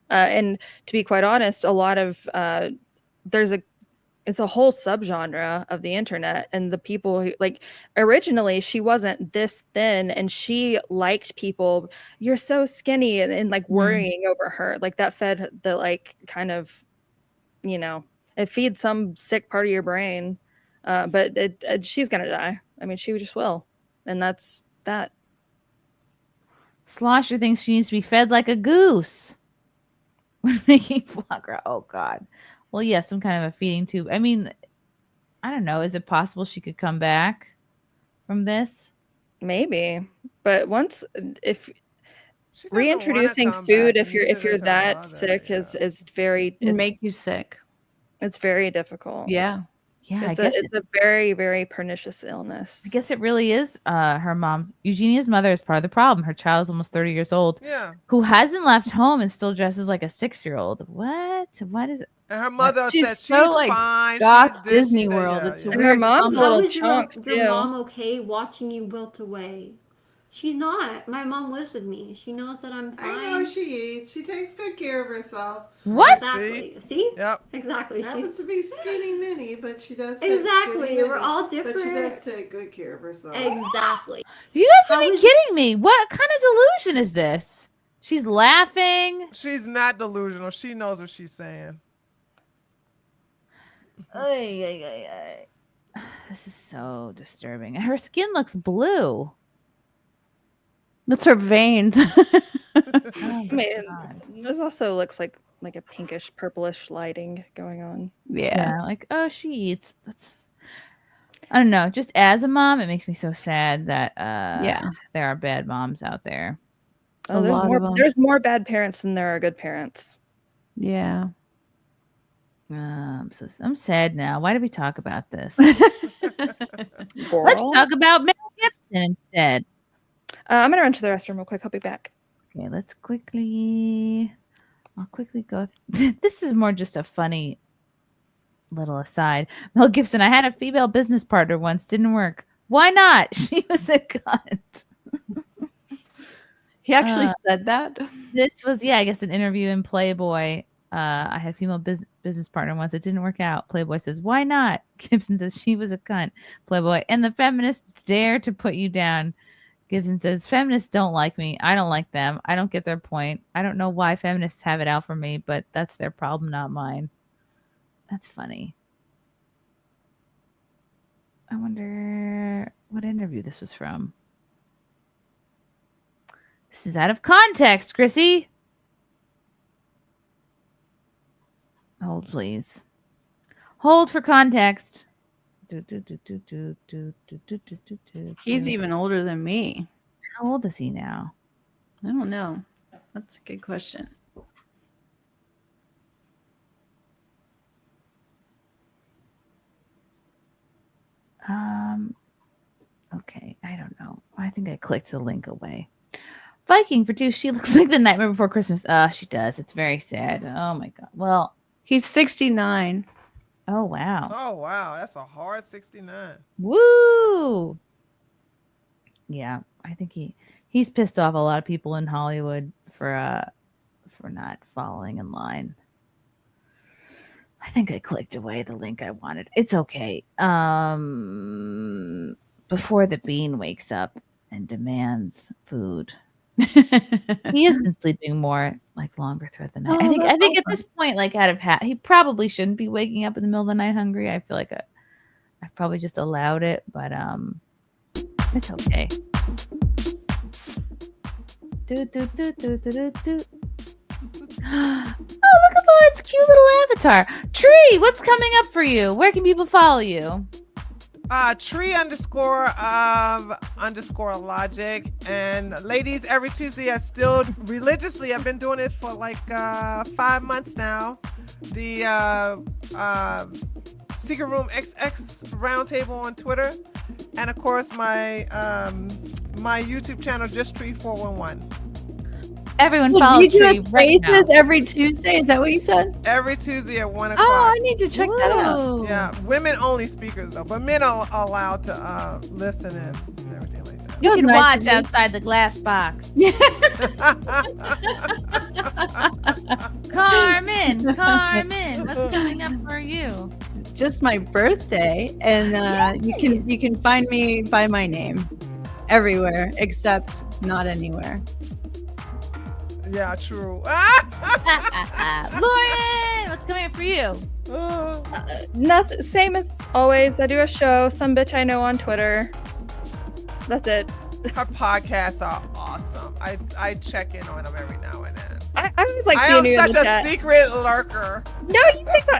And to be quite honest, a lot of it's a whole subgenre of the internet, and the people who, like, originally she wasn't this thin, and she liked people, you're so skinny, and like worrying over her. Like that fed the like kind of, you know, it feeds some sick part of your brain. But she's gonna die. I mean, she just will, and that's that. Slosher thinks she needs to be fed like a goose when making foie gras. Oh God. Well, yeah, some kind of a feeding tube. I mean, I don't know. Is it possible she could come back from this? Maybe, but once if reintroducing food, if you're that sick, is very make you sick. It's very difficult. Yeah. Yeah, I guess it's a very, very pernicious illness. I guess it really is her mom. Eugenia's mother is part of the problem. Her child is almost 30 years old. Yeah. Who hasn't left home and still dresses like a 6-year-old. What? What is it? And her mother She's said so, she's like, fine. goth she's Disney she's that, World. yeah, It's a yeah. And her mom's a How little is chunk your too. mom okay watching you wilt away? She's not. My mom lives with me. She knows that I'm fine. I know she eats. She takes good care of herself. What? Exactly. See? Yep. Exactly. Happens to be skinny mini, but she does. Take Exactly. skinny We're mini, all But she different. does take good care of herself. Exactly. You have to be kidding me. What kind of delusion is this? She's laughing. She's not delusional. She knows what she's saying. This is so disturbing. Her skin looks blue. That's her veins. I mean, there's also looks like a pinkish, purplish lighting going on. Yeah, like, oh, she eats. That's, I don't know. Just as a mom, it makes me so sad that there are bad moms out there. Oh, there's more bad parents than there are good parents. Yeah. I'm sad now. Why did we talk about this? Let's talk about Mel Gibson instead. I'm gonna run to the restroom real quick. I'll be back. Okay, I'll quickly go. This is more just a funny little aside. Mel Gibson, I had a female business partner once, didn't work. Why not? She was a cunt. He actually said that? This was, I guess, an interview in Playboy. I had a female business partner once. It didn't work out. Playboy says, why not? Gibson says, she was a cunt. Playboy, and the feminists dare to put you down. Gibson says, feminists don't like me. I don't like them. I don't get their point. I don't know why feminists have it out for me, but that's their problem, not mine. That's funny. I wonder what interview this was from. This is out of context, Chrissie. Hold, please. Hold for context. He's even older than me. How old is he now? I don't know. That's a good question. Okay, I don't know. I think I clicked the link away. Viking for 2. She looks like the Nightmare Before Christmas. She does. It's very sad. Oh my god. Well, he's 69. Oh wow. Oh wow, that's a hard 69. Woo! Yeah, I think he's pissed off a lot of people in Hollywood for not following in line. I think I clicked away the link I wanted. It's okay. Before the bean wakes up and demands food. He has been sleeping more, like longer throughout the night. I think at this point, like out of he probably shouldn't be waking up in the middle of the night hungry. I feel like I probably just allowed it, but it's okay. Oh, look at Lauren's cute little avatar. Tree, what's coming up for you? Where can people follow you? Tree _ logic. And ladies, every Tuesday I still religiously, I've been doing it for like 5 months now. The Secret Room XX Roundtable on Twitter. And of course my my YouTube channel, Just Tree 411. Everyone follow you do Tree right now. Spaces every Tuesday? Is that what you said? Every Tuesday at 1 o'clock. Oh, I need to check that out. Yeah, women only speakers though, but men are allowed to listen and everything like that. You can watch outside the glass box. Carmen, what's coming up for you? Just my birthday, and you can find me by my name everywhere except not anywhere. Yeah, true. Lauren, what's coming up for you? Nothing. Same as always. I do a show, Some Bitch I Know on Twitter. That's it. Her podcasts are awesome. I check in on them every now and then. I always like I seeing am you in such the a chat. secret lurker. No,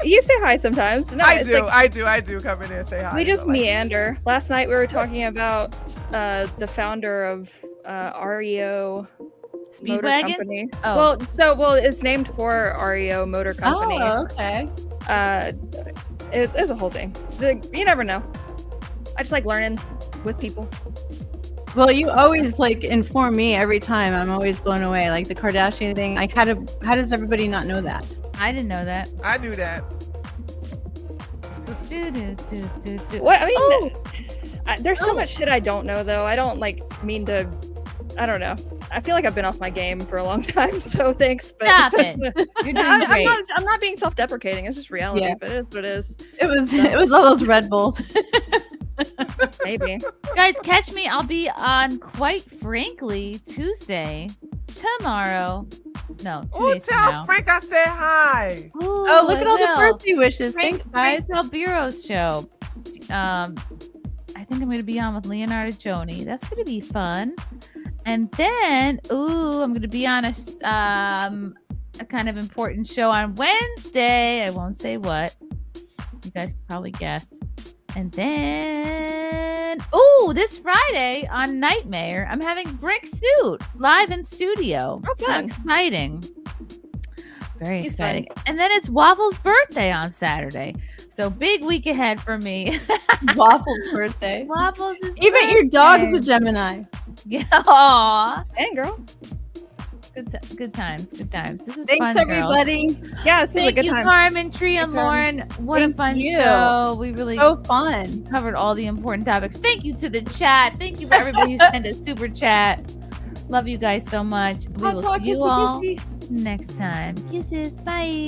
you say hi sometimes. No, I it's do. like- I do come in here and say hi. We just but, like, meander. Last night we were talking about the founder of REO Motor Speedwagon? Company. Oh. Well, it's named for REO Motor Company. Oh, okay. It's a whole thing. You never know. I just like learning with people. Well, you always like inform me every time. I'm always blown away. Like the Kardashian thing. Like how does everybody not know that? I didn't know that. I knew that. What I mean, there's so much shit I don't know though. I don't mean to. I don't know. I feel like I've been off my game for a long time, so thanks. But Stop it. You're doing great. I'm not being self-deprecating. It's just reality, Yeah. but it is what it is. It was all those Red Bulls. Maybe. Guys, catch me. I'll be on, quite frankly, Tuesday, tomorrow. No, 2 Oh, days from tell now. Frank I said hi. Ooh, Oh, look I at all the will. birthday wishes. Frank Thanks, guys. Bureau's show. I think I'm going to be on with Leonardo Joni. That's going to be fun. And then, I'm going to be on a kind of important show on Wednesday. I won't say what. You guys can probably guess. And then, this Friday on Mayr, I'm having Brick Suit live in studio. Oh, So fun. exciting. Very He's exciting. fun. And then it's Waffle's birthday on Saturday. So big week ahead for me. Waffle's birthday. Waffles is Even your dog's a birthday. Gemini. Yeah. Aw. Dang, girl. Good times. This was Thanks, fun, girls. everybody. Yeah, this was a Thank good you, time. Carmen, Tree, and Thanks, Carmen. Lauren. What a Thank fun you. show. We really So fun. covered all the important topics. Thank you to the chat. Thank you for everybody who sent a super chat. Love you guys so much. We Hot will talk, see you kissy, all kissy. next time. Kisses. Bye.